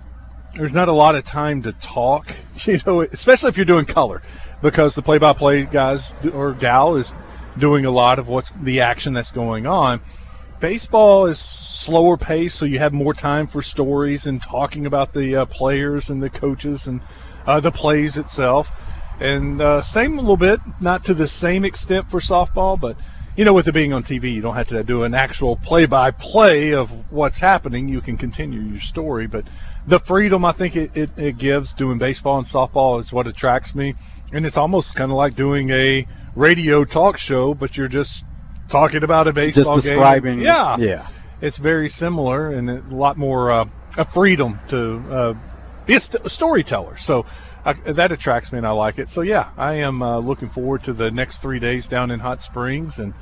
not a lot of time to talk, especially if you're doing color, because the play-by-play guys or gal is doing a lot of what's the action that's going on. Baseball is slower paced, so you have more time for stories and talking about the players and the coaches and the plays itself. And same a little bit, not to the same extent for softball, but with it being on TV, you don't have to do an actual play-by-play of what's happening. You can continue your story, but the freedom I think it gives doing baseball and softball is what attracts me. And it's almost kind of like doing a radio talk show, but you're just talking about a baseball just describing, game. Yeah. It's very similar and a lot more a freedom to be a storyteller. So that attracts me, and I like it. So, yeah, I am looking forward to the next 3 days down in Hot Springs. And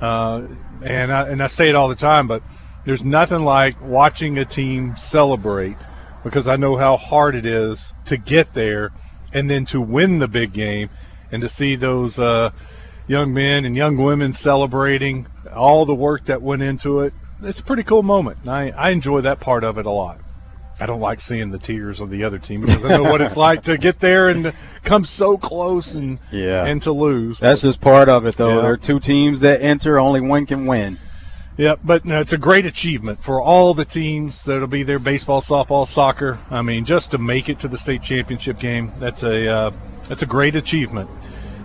I say it all the time, but there's nothing like watching a team celebrate, because I know how hard it is to get there and then to win the big game and to see those young men and young women celebrating all the work that went into it. It's a pretty cool moment, and I enjoy that part of it a lot. I don't like seeing the tears of the other team because I know what it's like to get there and come so close and to lose. That's just part of it, though. Yeah. There are two teams that enter, only one can win. Yeah, but no, it's a great achievement for all the teams that'll be there, baseball, softball, soccer. I mean, just to make it to the state championship game, that's a great achievement,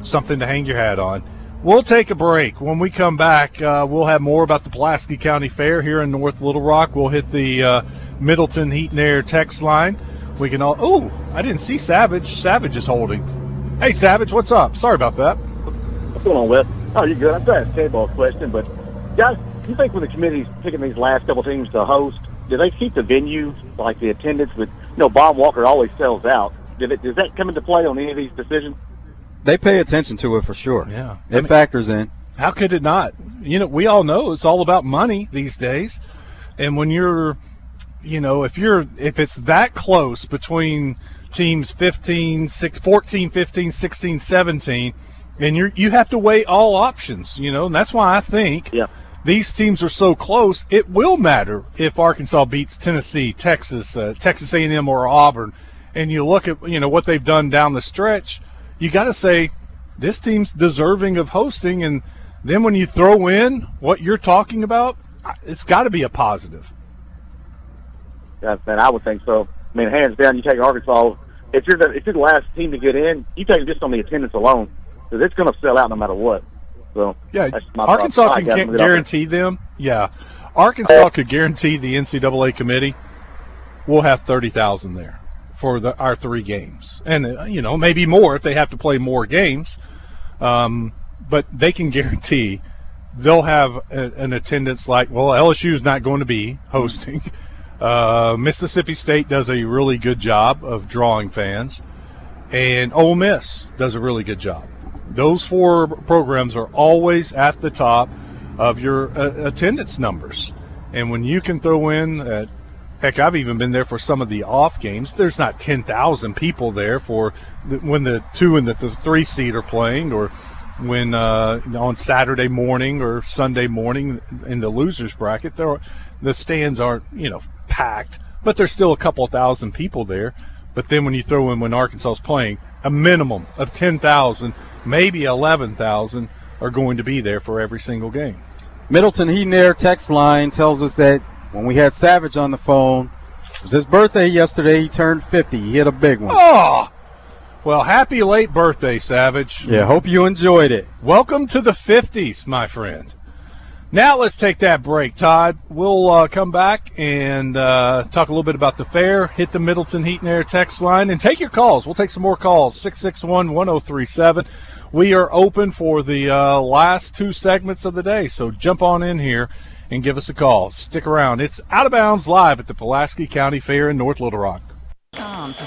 something to hang your hat on. We'll take a break. When we come back, we'll have more about the Pulaski County Fair here in North Little Rock. We'll hit the Middleton Heat and Air text line. We can all – oh, I didn't see Savage. Savage is holding. Hey, Savage, what's up? Sorry about that. What's going on, Wes? Oh, you're good. I'm trying to ask K-ball question, but guys, do you think when the committee's picking these last couple teams to host, do they keep the venue, like the attendance with Bob Walker always sells out? Does that come into play on any of these decisions? They pay attention to it for sure. Yeah. It factors in. How could it not? We all know it's all about money these days. And when you're – if it's that close between teams 14, 15, 16, 17, and you have to weigh all options, and that's why I think these teams are so close. It will matter if Arkansas beats Tennessee, Texas, Texas A&M, or Auburn, and you look at what they've done down the stretch. You got to say this team's deserving of hosting, and then when you throw in what you're talking about, it's got to be a positive. Yeah, man, I would think so. I mean, hands down, you take Arkansas. If you're the last team to get in, you take it just on the attendance alone, because it's going to sell out no matter what. So yeah, Arkansas can guarantee them. Yeah, Arkansas could guarantee the NCAA committee we'll have 30,000 there for our 3 games, and maybe more if they have to play more games. But they can guarantee they'll have an attendance like LSU's not going to be hosting. Mississippi State does a really good job of drawing fans, and Ole Miss does a really good job. Those 4 programs are always at the top of your attendance numbers. And when you can throw in heck, I've even been there for some of the off games. There's not 10,000 people there for when the 2 and the 3 seed are playing, or when on Saturday morning or Sunday morning in the losers bracket, the stands aren't packed, but there's still a couple thousand people there. But then when you throw in when Arkansas is playing, a minimum of 10,000, maybe 11,000 are going to be there for every single game. Middleton Heat and Air text line tells us that when we had Savage on the phone, it was his birthday yesterday. He turned 50. He hit a big one. Oh, well, happy late birthday, Savage. Yeah, hope you enjoyed it. Welcome to the 50s, my friend. Now let's take that break, Todd. We'll come back and talk a little bit about the fair, hit the Middleton Heat and Air text line, and take your calls. We'll take some more calls, 661-1037. We are open for the last 2 segments of the day, so jump on in here and give us a call. Stick around. It's Out of Bounds live at the Pulaski County Fair in North Little Rock.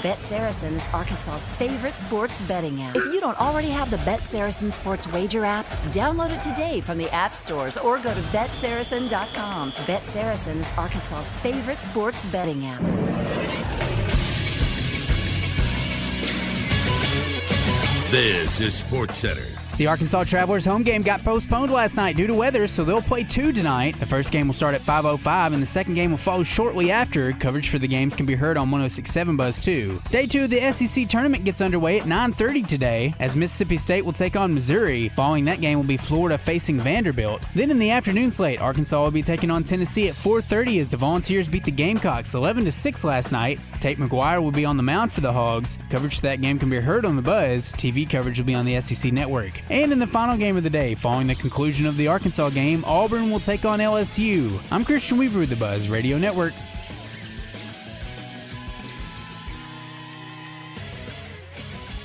Bet Saracen is Arkansas's favorite sports betting app. If you don't already have the Bet Saracen Sports Wager app, download it today from the app stores or go to BetSaracen.com. Bet Saracen is Arkansas's favorite sports betting app. This is SportsCenter The Arkansas Travelers home game got postponed last night due to weather, so they'll play 2 tonight. The first game will start at 5:05, and the second game will follow shortly after. Coverage for the games can be heard on 106.7 Buzz 2. Day 2 of the SEC tournament gets underway at 9:30 today, as Mississippi State will take on Missouri. Following that game will be Florida facing Vanderbilt. Then in the afternoon slate, Arkansas will be taking on Tennessee at 4:30 as the Volunteers beat the Gamecocks 11-6 last night. Tate McGuire will be on the mound for the Hogs. Coverage for that game can be heard on the Buzz. TV coverage will be on the SEC Network. And in the final game of the day, following the conclusion of the Arkansas game, Auburn will take on LSU. I'm Christian Weaver with the Buzz Radio Network.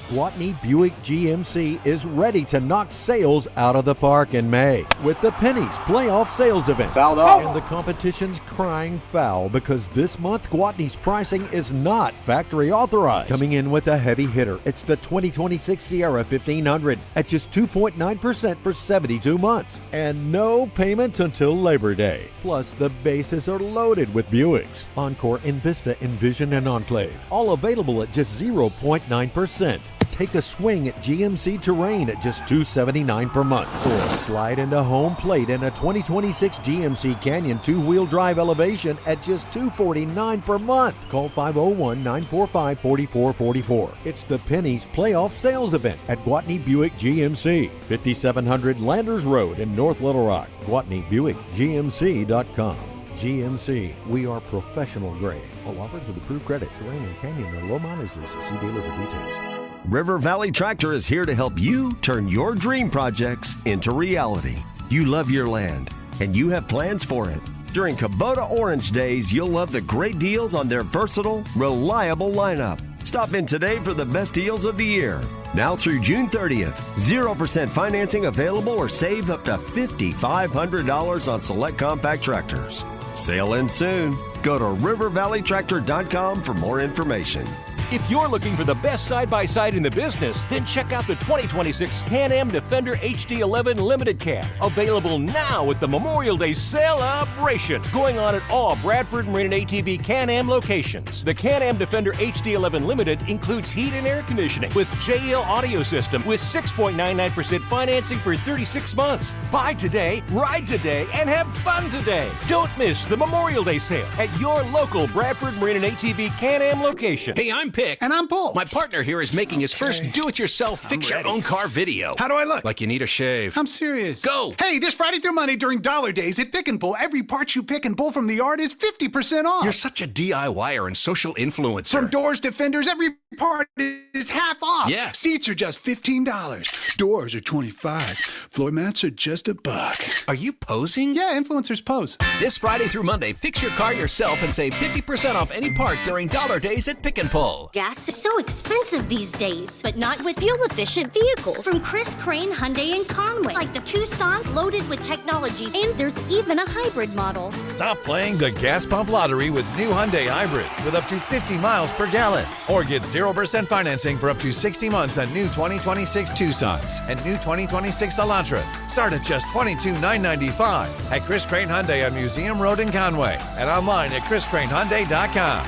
Gwatney Buick GMC is ready to knock sales out of the park in May with the Pennies Playoff Sales Event. Fouled off. And the competition's crying foul because this month Gwatney's pricing is not factory authorized. Coming in with a heavy hitter, it's the 2026 Sierra 1500 at just 2.9% for 72 months and no payments until Labor Day. Plus, the bases are loaded with Buicks. Encore, Envista, Envision, and Enclave. All available at just 0.9%. Take a swing at GMC Terrain at just $279 per month. Or slide into home plate in a 2026 GMC Canyon 2-wheel drive elevation at just $249 per month. Call 501-945-4444. It's the Pennies Playoff Sales Event at Gwatney Buick GMC, 5700 Landers Road in North Little Rock. GwatneyBuickGMC.com. GMC, we are professional grade. All offers with approved credit. Terrain and Canyon and low mileages. See dealer for details. River Valley Tractor is here to help you turn your dream projects into reality. You love your land, and you have plans for it. During Kubota Orange Days, you'll love the great deals on their versatile, reliable lineup. Stop in today for the best deals of the year. Now through June 30th, 0% financing available or save up to $5,500 on select compact tractors. Sale ends soon. Go to rivervalleytractor.com for more information. If you're looking for the best side-by-side in the business, then check out the 2026 Can-Am Defender HD11 Limited Cab. Available now at the Memorial Day celebration. Going on at all Bradford Marine and ATV Can-Am locations. The Can-Am Defender HD11 Limited includes heat and air conditioning with JL audio system with 6.99% financing for 36 months. Buy today, ride today, and have fun today. Don't miss the Memorial Day sale at your local Bradford Marine and ATV Can-Am location. Hey, I'm Pick. And I'm Bull. My partner here is making his first do-it-yourself fix-your-own-car video. How do I look? Like you need a shave. I'm serious. Go! Hey, this Friday through Monday during Dollar Days at Pick and Pull, every part you pick and pull from the yard is 50% off. You're such a DIYer and social influencer. From doors to fenders, every part is half off. Yeah. Seats are just $15. Doors are $25. Floor mats are just $1. Are you posing? Yeah, influencers pose. This Friday through Monday, fix your car yourself and save 50% off any part during Dollar Days at Pick and Pull. Gas is so expensive these days, but not with fuel-efficient vehicles from Chris Crane Hyundai in Conway, like the Tucson's loaded with technology, and there's even a hybrid model. Stop playing the gas pump lottery with new Hyundai hybrids with up to 50 miles per gallon, or get 0% financing for up to 60 months on new 2026 Tucsons and new 2026 Elantras. Start at just $22,995 at Chris Crane Hyundai on Museum Road in Conway and online at chriscranehyundai.com.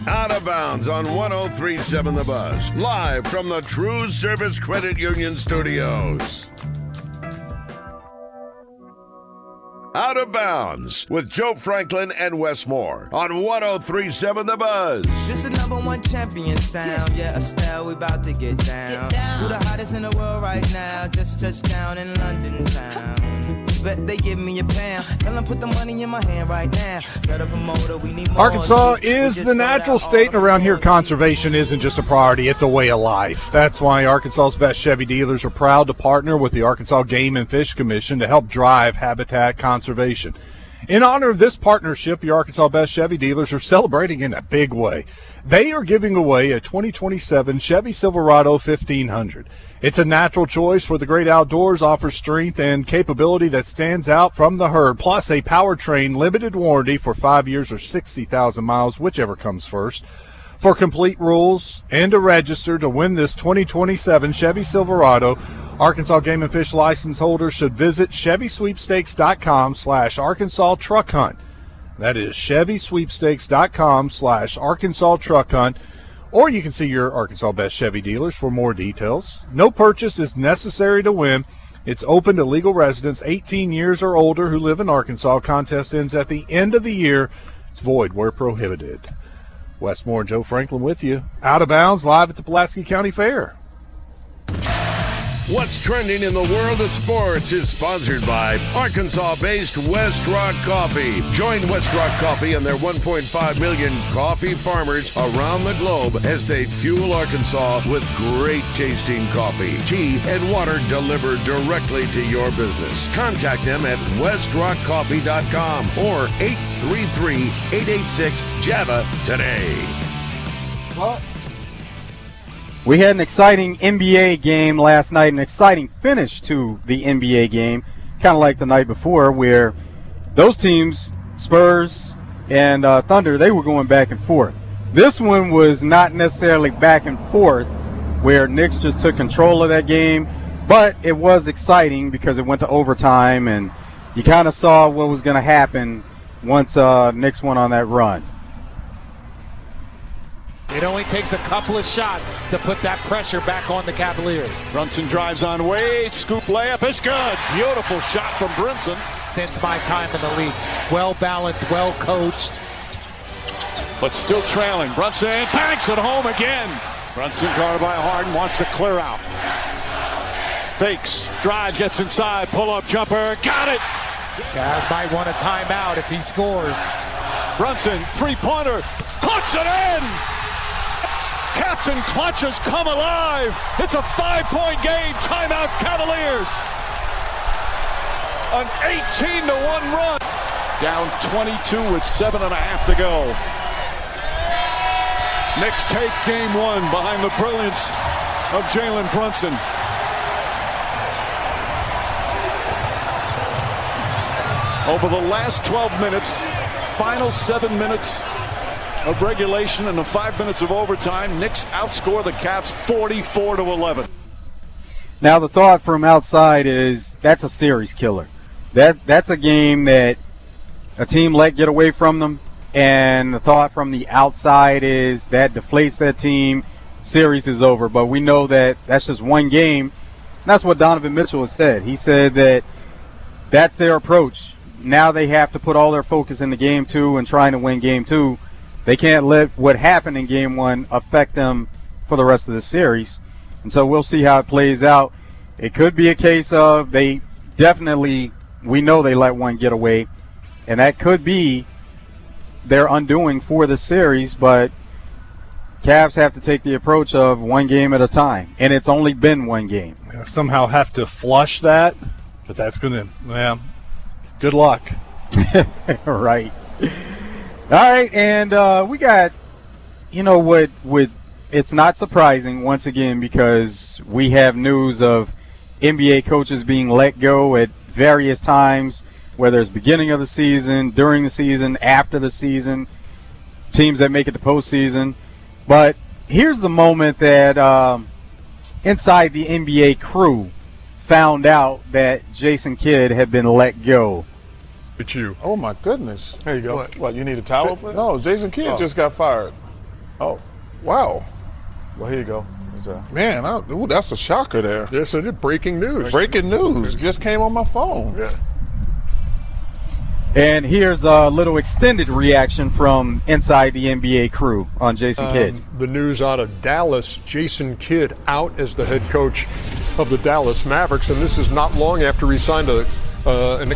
Out of Bounds on 103.7 The Buzz, live from the TruService Credit Union Studios. Out of Bounds with Joe Franklin and Wes Moore on 103.7 The Buzz. This is #1 champion sound. Yeah, Estelle, we about to get down. Who the hottest in the world right now? Just touched down in London town. Bet they give me a pound. Tell them put the money in my hand right now. Got a promoter, we need more. Arkansas is the natural state, and around here conservation isn't just a priority, it's a way of life. That's why Arkansas's best Chevy dealers are proud to partner with the Arkansas Game and Fish Commission to help drive habitat conservation. In honor of this partnership, the Arkansas Best Chevy dealers are celebrating in a big way. They are giving away a 2027 Chevy Silverado 1500. It's a natural choice for the great outdoors, offers strength and capability that stands out from the herd, plus a powertrain limited warranty for 5 years or 60,000 miles, whichever comes first. For complete rules and to register to win this 2027 Chevy Silverado, Arkansas Game and Fish license holders should visit ChevySweepstakes.com/Arkansas Truck Hunt. That is ChevySweepstakes.com/Arkansas Truck Hunt. Or you can see your Arkansas Best Chevy dealers for more details. No purchase is necessary to win. It's open to legal residents 18 years or older who live in Arkansas. Contest ends at the end of the year. It's void where prohibited. Wes Moore and Joe Franklin with you. Out of Bounds, live at the Pulaski County Fair. What's trending in the world of sports is sponsored by Arkansas-based West Rock Coffee. Join West Rock Coffee and their 1.5 million coffee farmers around the globe as they fuel Arkansas with great tasting coffee, tea, and water delivered directly to your business. Contact them at westrockcoffee.com or 833-886-JAVA today. Well, we had an exciting NBA game last night, an exciting finish to the NBA game, kind of like the night before where those teams, Spurs and Thunder, they were going back and forth. This one was not necessarily back and forth where Knicks just took control of that game, but it was exciting because it went to overtime and you kind of saw what was going to happen once Knicks went on that run. It only takes a couple of shots to put that pressure back on the Cavaliers. Brunson drives on Wade. Scoop layup is good. Beautiful shot from Brunson. Since my time in the league. Well balanced, well coached. But still trailing. Brunson banks it home again. Brunson guarded by Harden, wants to clear out. Fakes, drive, gets inside, pull-up jumper, got it! Cavs might want a timeout if he scores. Brunson, three-pointer, puts it in! Captain Clutch has come alive. It's a 5-point game. Timeout Cavaliers. An 18-1 run. Down 22 with 7.5 to go. Knicks take game one behind the brilliance of Jalen Brunson. Over the last 12 minutes, final 7 minutes of regulation and the 5 minutes of overtime, Knicks outscore the Cavs 44-11. Now the thought from outside is that's a series killer. That's a game that a team let get away from them, and the thought from the outside is that deflates that team. Series is over, but we know that that's just one game. That's what Donovan Mitchell has said. He said that that's their approach. Now they have to put all their focus into game two and trying to win game two. They can't let what happened in game one affect them for the rest of the series. And so we'll see how it plays out. It could be a case of we know they let one get away, and that could be their undoing for the series, but Cavs have to take the approach of one game at a time, and it's only been one game. Somehow have to flush that, but that's going to, good luck. Right. All right, and we got, it's not surprising once again because we have news of NBA coaches being let go at various times, whether it's beginning of the season, during the season, after the season, teams that make it to postseason. But here's the moment that inside the NBA crew found out that Jason Kidd had been let go. It's you. Oh, my goodness. There you go. What, you need a towel for that? No, Jason Kidd just got fired. Oh, wow. Well, here you go. Man, that's a shocker there. Yes, it is. Breaking news. Breaking news. Just came on my phone. Yeah. And here's a little extended reaction from inside the NBA crew on Jason Kidd. The news out of Dallas, Jason Kidd out as the head coach of the Dallas Mavericks, and this is not long after he signed a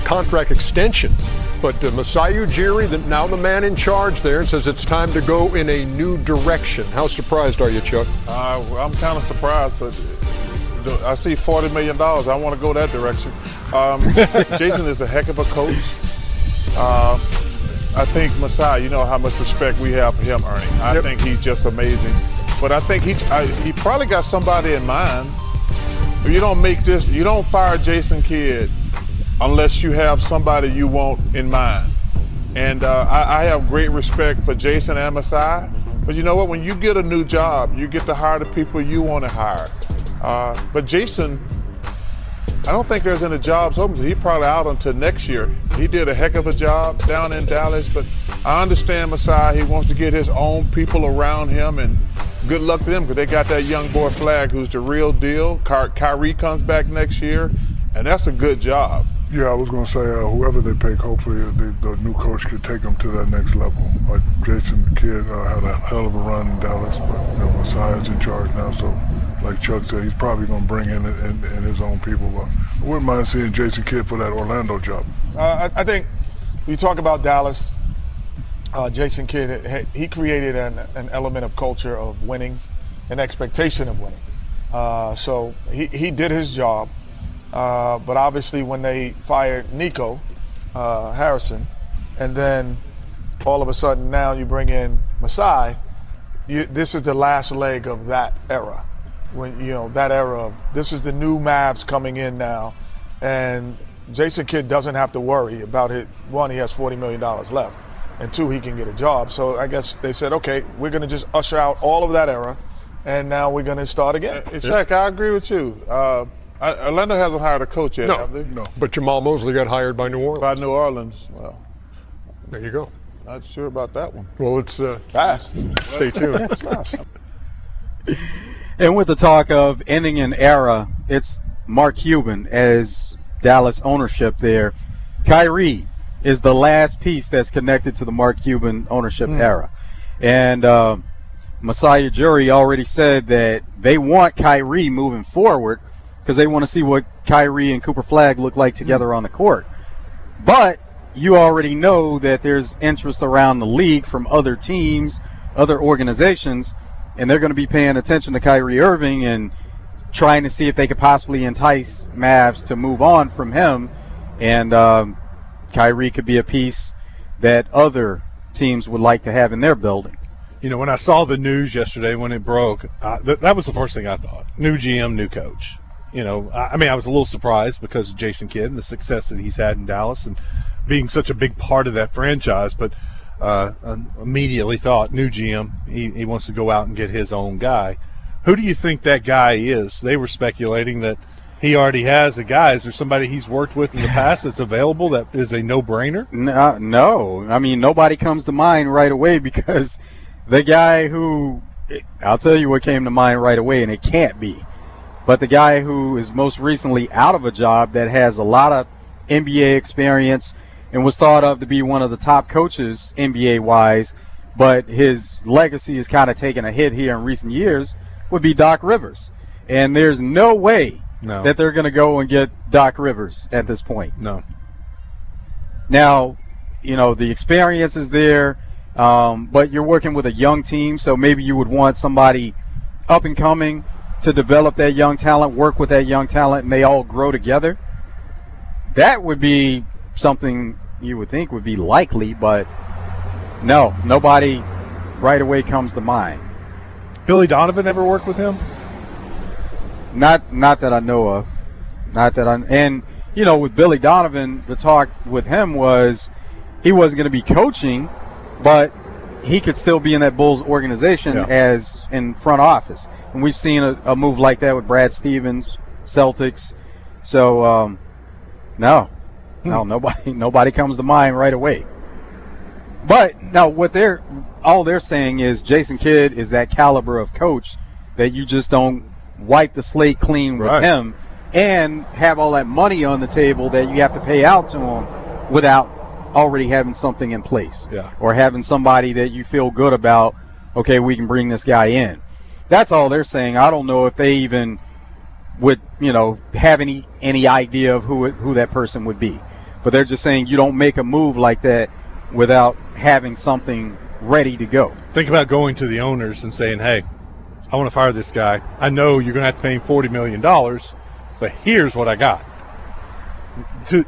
contract extension. But Masai Ujiri, now the man in charge there, says it's time to go in a new direction. How surprised are you, Chuck? I'm kind of surprised, but I see $40 million. I want to go that direction. Jason is a heck of a coach. I think Masai, you know how much respect we have for him, Ernie. I think he's just amazing. But I think he probably got somebody in mind. You don't fire Jason Kidd unless you have somebody you want in mind. And I have great respect for Jason and Masai. But you know what? When you get a new job, you get to hire the people you want to hire. But Jason, I don't think there's any jobs open. He's probably out until next year. He did a heck of a job down in Dallas, but I understand Masai. He wants to get his own people around him, and good luck to them because they got that young boy Flag who's the real deal. Kyrie comes back next year, and that's a good job. Yeah, I was going to say, whoever they pick, hopefully the new coach could take them to that next level. Like Jason Kidd had a hell of a run in Dallas, but Messiah's in charge now, so like Chuck said, he's probably going to bring in his own people. But I wouldn't mind seeing Jason Kidd for that Orlando job. I think we talk about Dallas. Jason Kidd, he created an element of culture of winning, an expectation of winning. So he did his job. But obviously when they fired Nico Harrison, and then all of a sudden now you bring in Masai, this is the last leg of that era. This is the new Mavs coming in now, and Jason Kidd doesn't have to worry about it. One, he has $40 million left, and two, he can get a job. So I guess they said, okay, we're going to just usher out all of that era, and now we're going to start again. Shaq, I agree with you. Orlando hasn't hired a coach yet, have they? No. But Jamal Mosley got hired by New Orleans. By New Orleans. Well, there you go. Not sure about that one. Well, it's fast. Stay tuned. It's fast. And with the talk of ending an era, it's Mark Cuban as Dallas ownership there. Kyrie is the last piece that's connected to the Mark Cuban ownership era. And Masai Ujiri already said that they want Kyrie moving forward because they want to see what Kyrie and Cooper Flag look like together on the court. But you already know that there's interest around the league from other teams, other organizations, and they're going to be paying attention to Kyrie Irving and trying to see if they could possibly entice Mavs to move on from him. And Kyrie could be a piece that other teams would like to have in their building. When I saw the news yesterday when it broke, that was the first thing I thought. New GM, new coach. I was a little surprised because of Jason Kidd and the success that he's had in Dallas and being such a big part of that franchise, but immediately thought new GM, he wants to go out and get his own guy. Who do you think that guy is? They were speculating that he already has a guy. Is there somebody he's worked with in the past that's available that is a no-brainer? No. Nobody comes to mind right away because the guy who, I'll tell you what came to mind right away, and it can't be, but the guy who is most recently out of a job that has a lot of NBA experience and was thought of to be one of the top coaches NBA-wise, but his legacy has kind of taken a hit here in recent years, would be Doc Rivers. And there's no way that they're going to go and get Doc Rivers at this point. No. Now, the experience is there, but you're working with a young team, so maybe you would want somebody up and coming to develop that young talent, work with that young talent, and they all grow together. That would be something you would think would be likely, but no, nobody right away comes to mind. Billy Donovan ever worked with him? Not that I know of. And with Billy Donovan, the talk with him was he wasn't going to be coaching, but he could still be in that Bulls organization as in front office. And we've seen a move like that with Brad Stevens, Celtics. So, nobody comes to mind right away. But now all they're saying is Jason Kidd is that caliber of coach that you just don't wipe the slate clean with him and have all that money on the table that you have to pay out to him without already having something in place or having somebody that you feel good about. Okay, we can bring this guy in. That's all they're saying. I don't know if they even would, have any idea of who that person would be. But they're just saying you don't make a move like that without having something ready to go. Think about going to the owners and saying, hey, I want to fire this guy. I know you're going to have to pay him $40 million, but here's what I got. To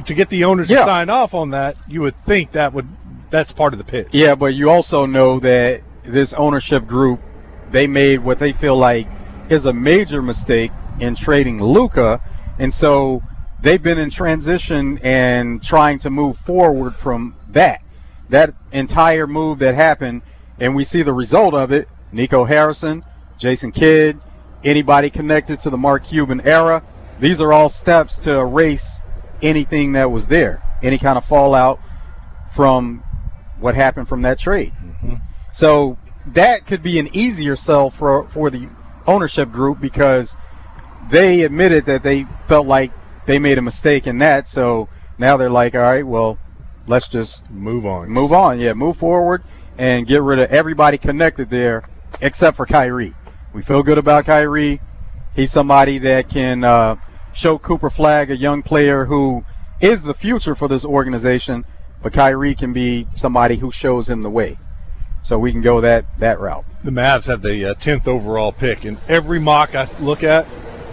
get the owners to sign off on that, you would think that's part of the pitch. Yeah, but you also know that this ownership group, they made what they feel like is a major mistake in trading Luka, and so they've been in transition and trying to move forward from that entire move that happened, and we see the result of it. Nico Harrison, Jason Kidd, anybody connected to the Mark Cuban era, these are all steps to erase anything that was there, any kind of fallout from what happened from that trade. So that could be an easier sell for the ownership group, because they admitted that they felt like they made a mistake in that. So now they're like, all right, well, let's just move on. Move forward and get rid of everybody connected there except for Kyrie. We feel good about Kyrie. He's somebody that can show Cooper Flagg, a young player who is the future for this organization, but Kyrie can be somebody who shows him the way. So we can go that route. The Mavs have the 10th overall pick, and every mock I look at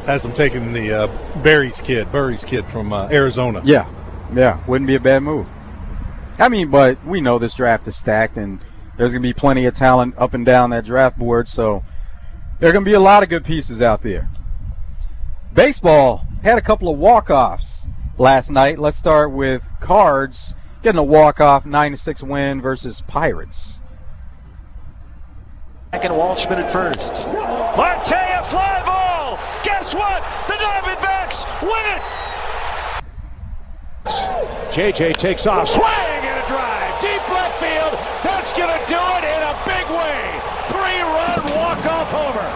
has them taking the Burry's kid from Arizona. Yeah, wouldn't be a bad move. I mean, but we know this draft is stacked, and there's going to be plenty of talent up and down that draft board, so there are going to be a lot of good pieces out there. Baseball had a couple of walk-offs last night. Let's start with Cards getting a walk-off 9-6 win versus Pirates. Second, Waldschmidt at first. Marte, a fly ball. Guess what? The Diamondbacks win it. JJ takes off, swing and a drive, deep left field. That's gonna do it in a big way. 3-run walk-off homer.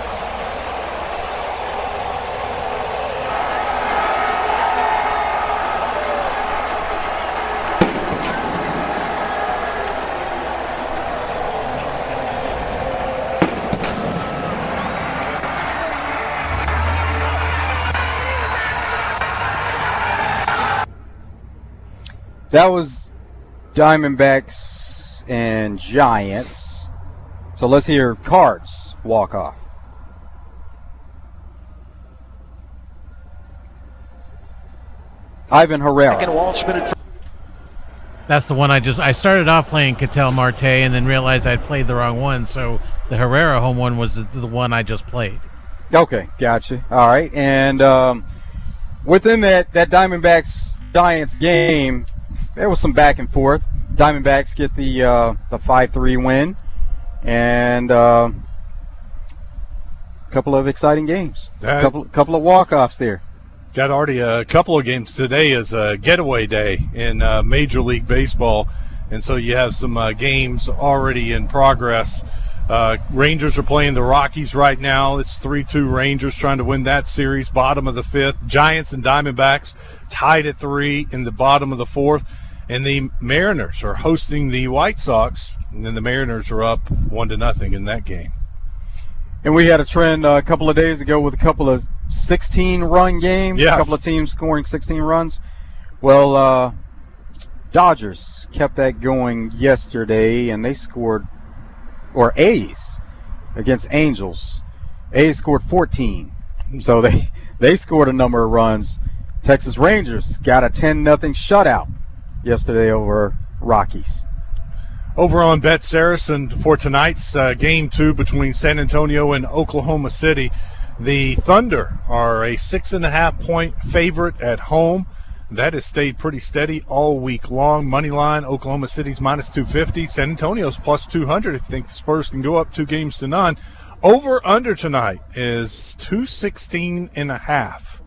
That was Diamondbacks and Giants. So let's hear Cards walk off. Ivan Herrera. That's the one I started off playing Ketel Marte and then realized I'd played the wrong one. So the Herrera home one was the one I just played. Okay, gotcha. All right. And within that Diamondbacks Giants game, there was some back and forth. Diamondbacks get the 5-3 win, and a couple of exciting games. Couple of walk-offs there. Got already a couple of games. Today is a getaway day in Major League Baseball, and so you have some games already in progress. Rangers are playing the Rockies right now. It's 3-2 Rangers trying to win that series, bottom of the 5th. Giants and Diamondbacks tied at 3 in the bottom of the 4th. And the Mariners are hosting the White Sox, and then the Mariners are up 1-0 in that game. And we had a trend a couple of days ago with a couple of 16-run games, yes. A couple of teams scoring 16 runs. Well, Dodgers kept that going yesterday, and they scored, or A's against Angels. A's scored 14, so they scored a number of runs. Texas Rangers got a 10-0 shutout yesterday over Rockies. Over on Bet Saracen for tonight's Game 2 between San Antonio and Oklahoma City, the Thunder are a 6.5-point favorite at home. That has stayed pretty steady all week long. Money line, Oklahoma City's -250. San Antonio's +200 if you think the Spurs can go up 2-0. Over under tonight is 216.5.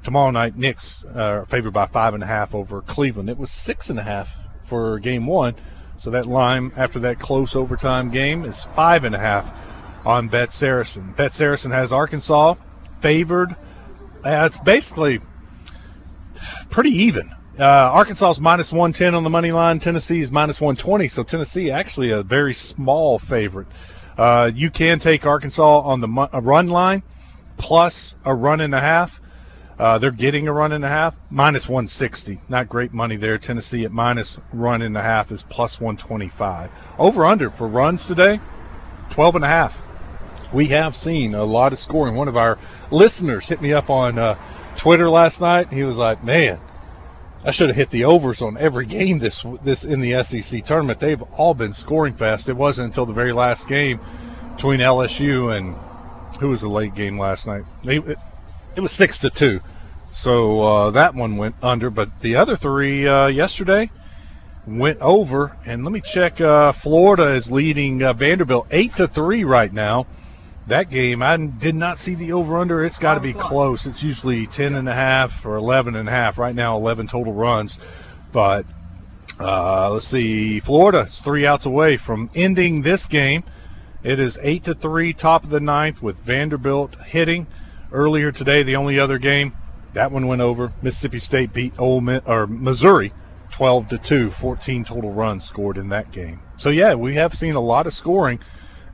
Tomorrow night, Knicks are favored by 5.5 over Cleveland. It was 6.5 for Game 1, so that line after that close overtime game is 5.5 on Bet Saracen. Bet Saracen has Arkansas favored. It's basically pretty even. Arkansas is -110 on the money line. Tennessee is -120, so Tennessee actually a very small favorite. You can take Arkansas on the run line plus a 1.5. They're getting a 1.5, -160. Not great money there. Tennessee at -1.5 is +125. Over under for runs today, 12.5. We have seen a lot of scoring. One of our listeners hit me up on Twitter last night. He was like, "Man, I should have hit the overs on every game this in the SEC tournament. They've all been scoring fast." It wasn't until the very last game between LSU and who was the late game last night. It was 6-2, so that one went under. But the other three yesterday went over. And let me check. Florida is leading Vanderbilt 8-3 right now. That game, I did not see the over/under. It's got to be close. It's usually 10.5 or 11.5. Right now, 11 total runs. But let's see. Florida is 3 outs away from ending this game. It is 8-3, top of the ninth, with Vanderbilt hitting. Earlier today, the only other game, that one went over. Mississippi State beat Missouri 12-2, 14 total runs scored in that game. So, yeah, we have seen a lot of scoring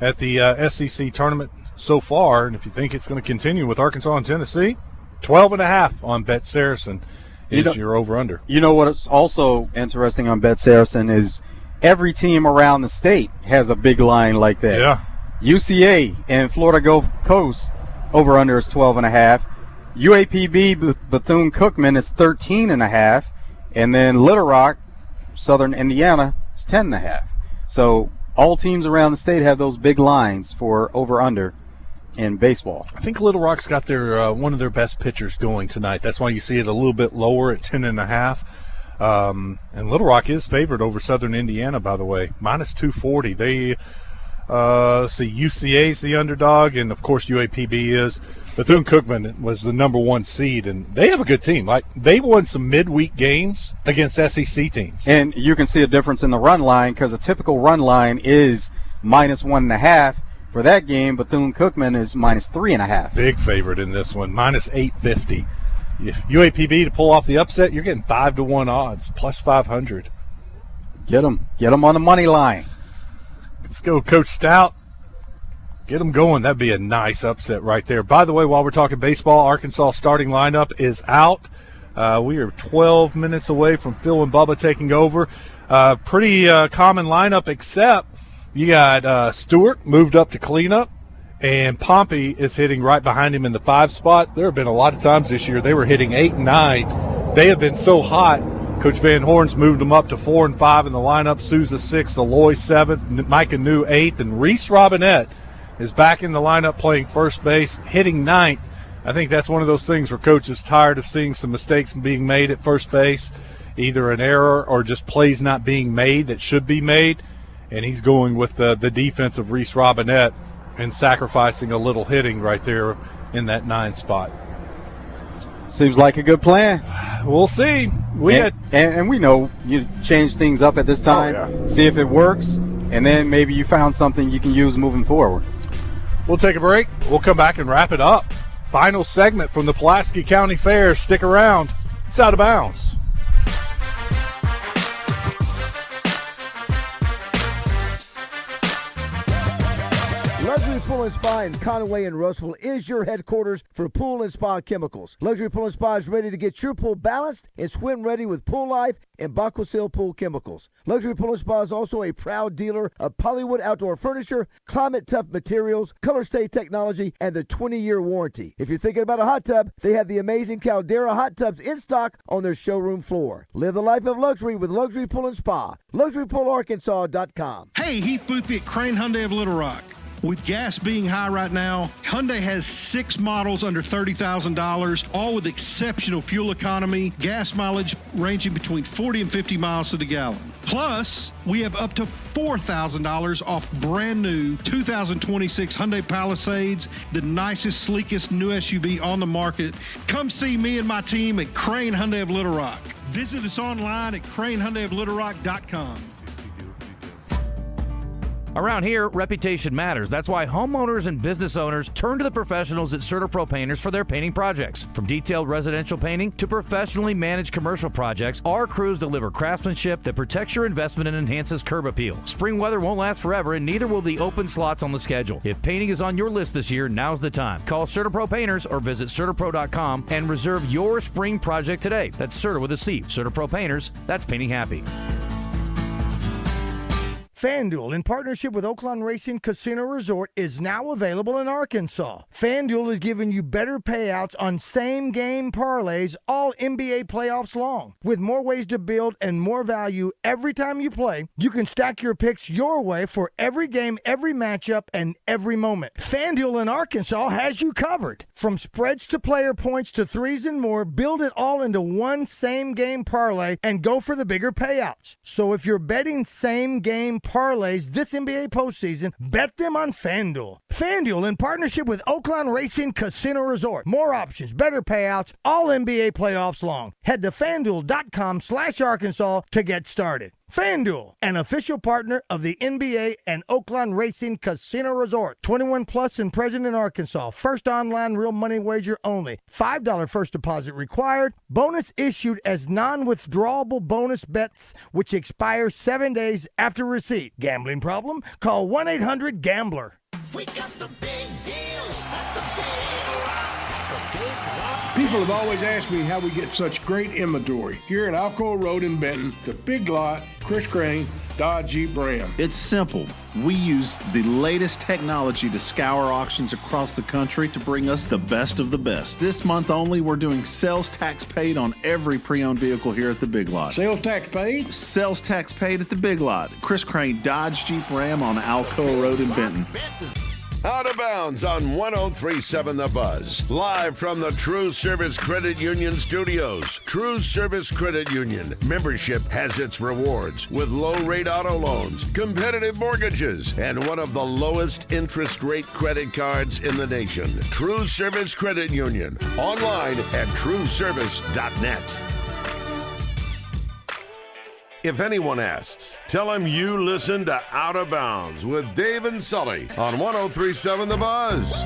at the SEC tournament so far, and if you think it's going to continue with Arkansas and Tennessee, 12.5 on Bet Saracen is your over-under. You know what's also interesting on Bet Saracen is every team around the state has a big line like that. Yeah. UCA and Florida Gulf Coast over-under is 12.5. UAPB Bethune-Cookman is 13.5. And then Little Rock, Southern Indiana, is 10.5. So all teams around the state have those big lines for over-under in baseball. I think Little Rock's got their one of their best pitchers going tonight. That's why you see it a little bit lower at 10.5. And Little Rock is favored over Southern Indiana, by the way, minus 240. They see UCA's the underdog, and of course UAPB is. Bethune-Cookman was the number one seed, and they have a good team. Like, they won some midweek games against SEC teams. And you can see a difference in the run line because a typical run line is minus 1.5. For that game, Bethune-Cookman is minus 3.5. Big favorite in this one, minus 850. If UAPB to pull off the upset, you're getting 5-1 odds, plus 500. Get them on the money line. Let's go, Coach Stout. Get them going. That'd be a nice upset right there. By the way, while we're talking baseball, Arkansas starting lineup is out. We are 12 minutes away from Phil and Bubba taking over. Pretty common lineup, except you got Stewart moved up to cleanup, and Pompey is hitting right behind him in the 5 spot. There have been a lot of times this year they were hitting 8 and 9. They have been so hot. Coach Van Horn's moved them up to 4 and 5 in the lineup. Souza 6th, Aloy 7th, Micah New 8th, and Reese Robinette is back in the lineup playing first base, hitting 9th. I think that's one of those things where Coach is tired of seeing some mistakes being made at first base, either an error or just plays not being made that should be made, and he's going with the defense of Reese Robinette and sacrificing a little hitting right there in that 9 spot. Seems like a good plan. We'll see. And we know you change things up at this time, see if it works, and then maybe you found something you can use moving forward. We'll take a break. We'll come back and wrap it up. Final segment from the Pulaski County Fair. Stick around. It's Out of Bounds. Luxury Pool and Spa in Conway and Russellville is your headquarters for pool and spa chemicals. Luxury Pool and Spa is ready to get your pool balanced and swim ready with Pool Life and Baquasil Pool Chemicals. Luxury Pool and Spa is also a proud dealer of Polywood Outdoor Furniture, Climate Tough Materials, Color Stay Technology, and the 20-year warranty. If you're thinking about a hot tub, they have the amazing Caldera hot tubs in stock on their showroom floor. Live the life of luxury with Luxury Pool and Spa. LuxuryPoolArkansas.com. Hey, Heath Boothby at Crane Hyundai of Little Rock. With gas being high right now, Hyundai has 6 models under $30,000, all with exceptional fuel economy, gas mileage ranging between 40 and 50 miles to the gallon. Plus, we have up to $4,000 off brand new 2026 Hyundai Palisades, the nicest, sleekest new SUV on the market. Come see me and my team at Crane Hyundai of Little Rock. Visit us online at cranehyundaioflittlerock.com. Around here, reputation matters. That's why homeowners and business owners turn to the professionals at CertaPro Painters for their painting projects. From detailed residential painting to professionally managed commercial projects, our crews deliver craftsmanship that protects your investment and enhances curb appeal. Spring weather won't last forever, and neither will the open slots on the schedule. If painting is on your list this year, now's the time. Call CertaPro Painters or visit CertaPro.com and reserve your spring project today. That's Certa with a C. CertaPro Painters, that's painting happy. FanDuel, in partnership with Oakland Racing Casino Resort, is now available in Arkansas. FanDuel is giving you better payouts on same-game parlays all NBA playoffs long. With more ways to build and more value every time you play, you can stack your picks your way for every game, every matchup, and every moment. FanDuel in Arkansas has you covered. From spreads to player points to threes and more, build it all into one same-game parlay and go for the bigger payouts. So if you're betting same-game parlays this NBA postseason, bet them on FanDuel. FanDuel, in partnership with Oakland Racing Casino Resort. More options, better payouts, all NBA playoffs long. Head to FanDuel.com/Arkansas to get started. FanDuel, an official partner of the NBA and Oakland Racing Casino Resort. 21 plus and present in Arkansas. First online real money wager only. $5 first deposit required. Bonus issued as non-withdrawable bonus bets, which expire 7 days after receipt. Gambling problem? Call 1-800-GAMBLER. We got the big deals at the Big Lot. People have always asked me how we get such great inventory. Here at Alcoa Road in Benton, the Big Lot, Chris Crane, Dodge Jeep Ram. It's simple. We use the latest technology to scour auctions across the country to bring us the best of the best. This month only, we're doing sales tax paid on every pre-owned vehicle here at the Big Lot. Sales tax paid? Sales tax paid at the Big Lot. Chris Crane, Dodge Jeep Ram on Alcoa Road in Benton. Out of Bounds on 103.7 The Buzz. Live from the TruService Credit Union studios. TruService Credit Union. Membership has its rewards with low-rate auto loans, competitive mortgages, and one of the lowest interest rate credit cards in the nation. TruService Credit Union. Online at TruService.net. If anyone asks, tell them you listen to Out of Bounds with Dave and Sully on 103.7 The Buzz.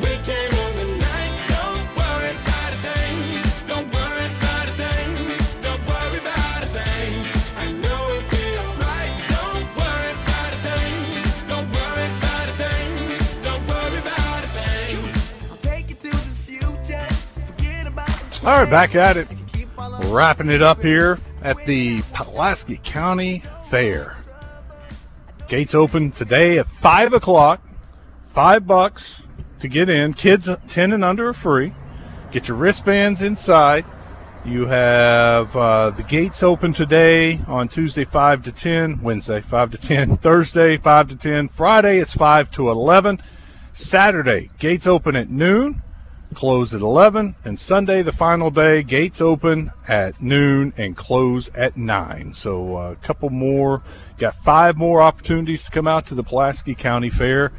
We came on the night, don't worry about a thing. Don't worry about a thing. Don't worry about a thing. I know it'll be alright. Don't worry about a thing. Don't worry about a thing. Don't worry about a thing. I'll take you to the future. Forget about All right, back at it. Wrapping it up here at the Pulaski County Fair. Gates open today at 5 o'clock. $5 to get in. Kids 10 and under are free. Get your wristbands inside. You have the gates open today on Tuesday 5 to 10, Wednesday 5 to 10, Thursday 5 to 10, Friday it's 5 to 11, Saturday gates open at noon, close at 11, and Sunday, the final day, gates open at noon and close at 9. So a couple more, got 5 more opportunities to come out to the Pulaski County Fair.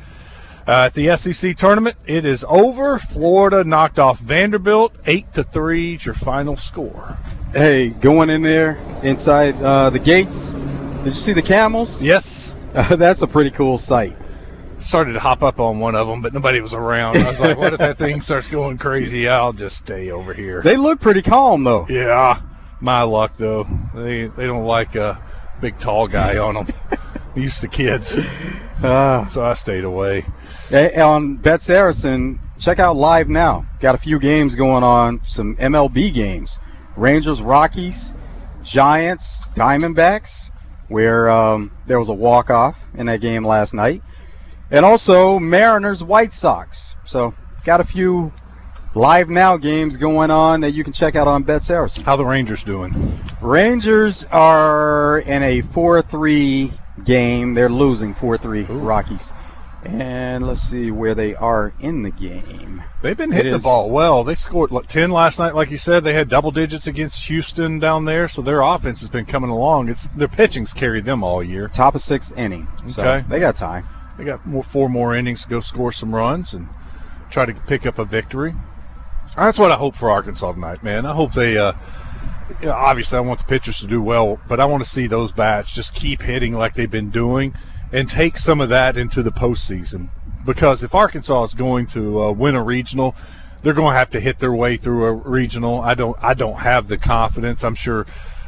At the SEC tournament, it is over. Florida knocked off Vanderbilt, 8-3 is your final score. Hey, going in there inside the gates, did you see the camels? Yes. That's a pretty cool sight. Started to hop up on one of them, but nobody was around. I was like, what if that thing starts going crazy? I'll just stay over here. They look pretty calm, though. Yeah. My luck, though. They don't like a big, tall guy on them. Used to kids. So I stayed away. Hey, on Bet Saracen, check out Live Now. Got a few games going on, some MLB games. Rangers, Rockies, Giants, Diamondbacks, where there was a walk-off in that game last night. And also Mariners, White Sox. So got a few Live Now games going on that you can check out on Bet Saracen. How the Rangers doing? Rangers are in a 4-3 game. They're losing 4-3 Rockies. And let's see where they are in the game. They've been hitting the ball well. They scored 10 last night, like you said. They had double digits against Houston down there, so their offense has been coming along. Their pitching's carried them all year. Top of 6th inning. So okay. They got time. They got 4 more innings to go score some runs and try to pick up a victory. That's what I hope for Arkansas tonight, man. I hope they obviously I want the pitchers to do well, but I want to see those bats just keep hitting like they've been doing and take some of that into the postseason. Because if Arkansas is going to win a regional, they're going to have to hit their way through a regional. I don't have the confidence. I'm sure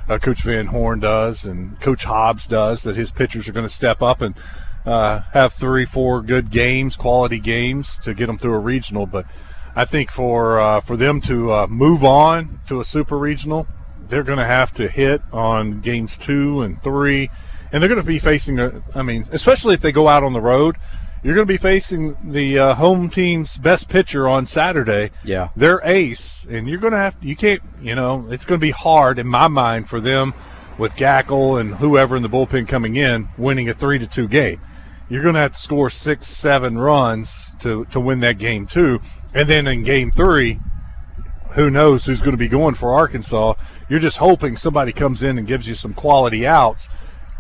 Coach Van Horn does and Coach Hobbs does, that his pitchers are going to step up and have 3-4 good games, quality games to get them through a regional. But I think for them to move on to a super regional, they're going to have to hit on games 2 and 3, and they're going to be facing especially if they go out on the road, you're going to be facing the home team's best pitcher on Saturday. Yeah, their ace, and you're going to have it's going to be hard in my mind for them with Gackle and whoever in the bullpen coming in winning a 3-2 game. You're going to have to score 6-7 runs to win that game too. And then in game 3, who knows who's going to be going for Arkansas. You're just hoping somebody comes in and gives you some quality outs.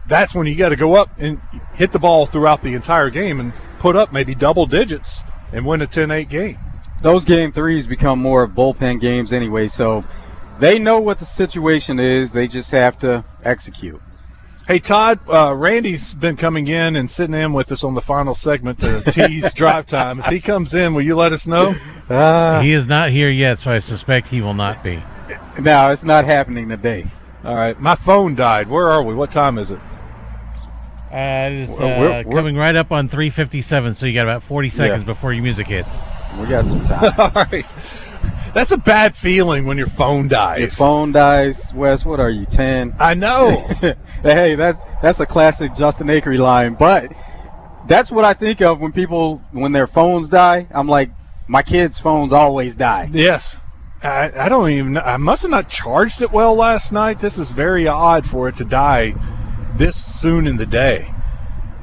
That's when you got to go up and hit the ball throughout the entire game and put up maybe double digits and win a 10-8 game. Those game 3s become more bullpen games anyway, so they know what the situation is. They just have to execute. Hey, Todd, Randy's been coming in and sitting in with us on the final segment to tease drive time. If he comes in, will you let us know? He is not here yet, so I suspect he will not be. No, it's not happening today. All right. My phone died. Where are we? What time is it? It's coming right up on 3:57, so you got about 40 seconds before your music hits. We got some time. All right. That's a bad feeling when your phone dies. Your phone dies, Wes. What are you, 10? I know. Hey, that's a classic Justin Akery line. But that's what I think of when their phones die. I'm like, my kids' phones always die. Yes. I don't even know. I must have not charged it well last night. This is very odd for it to die this soon in the day.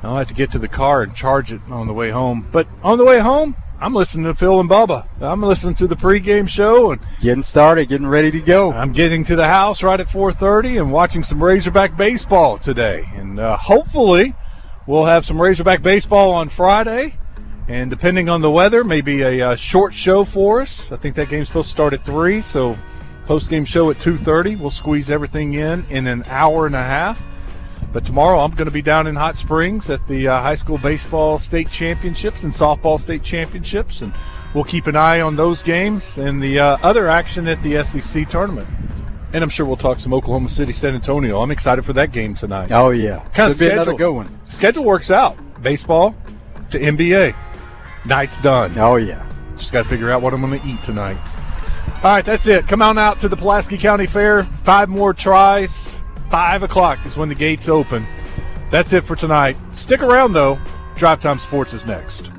I'll have to get to the car and charge it on the way home. But on the way home, I'm listening to Phil and Bubba. I'm listening to the pregame show and getting started, getting ready to go. I'm getting to the house right at 4:30 and watching some Razorback baseball today. And hopefully we'll have some Razorback baseball on Friday. And depending on the weather, maybe a short show for us. I think that game's supposed to start at 3, so post-game show at 2:30. We'll squeeze everything in an hour and a half. But tomorrow I'm going to be down in Hot Springs at the high school baseball state championships and softball state championships, and we'll keep an eye on those games and the other action at the SEC tournament. And I'm sure we'll talk some Oklahoma City, San Antonio. I'm excited for that game tonight. Oh, yeah. Kind of Should be another good one. Schedule works out. Baseball to NBA. Night's done. Oh, yeah. Just got to figure out what I'm going to eat tonight. All right, that's it. Come on out to the Pulaski County Fair. 5 more tries. 5 o'clock is when the gates open. That's it for tonight. Stick around, though. Drive Time Sports is next.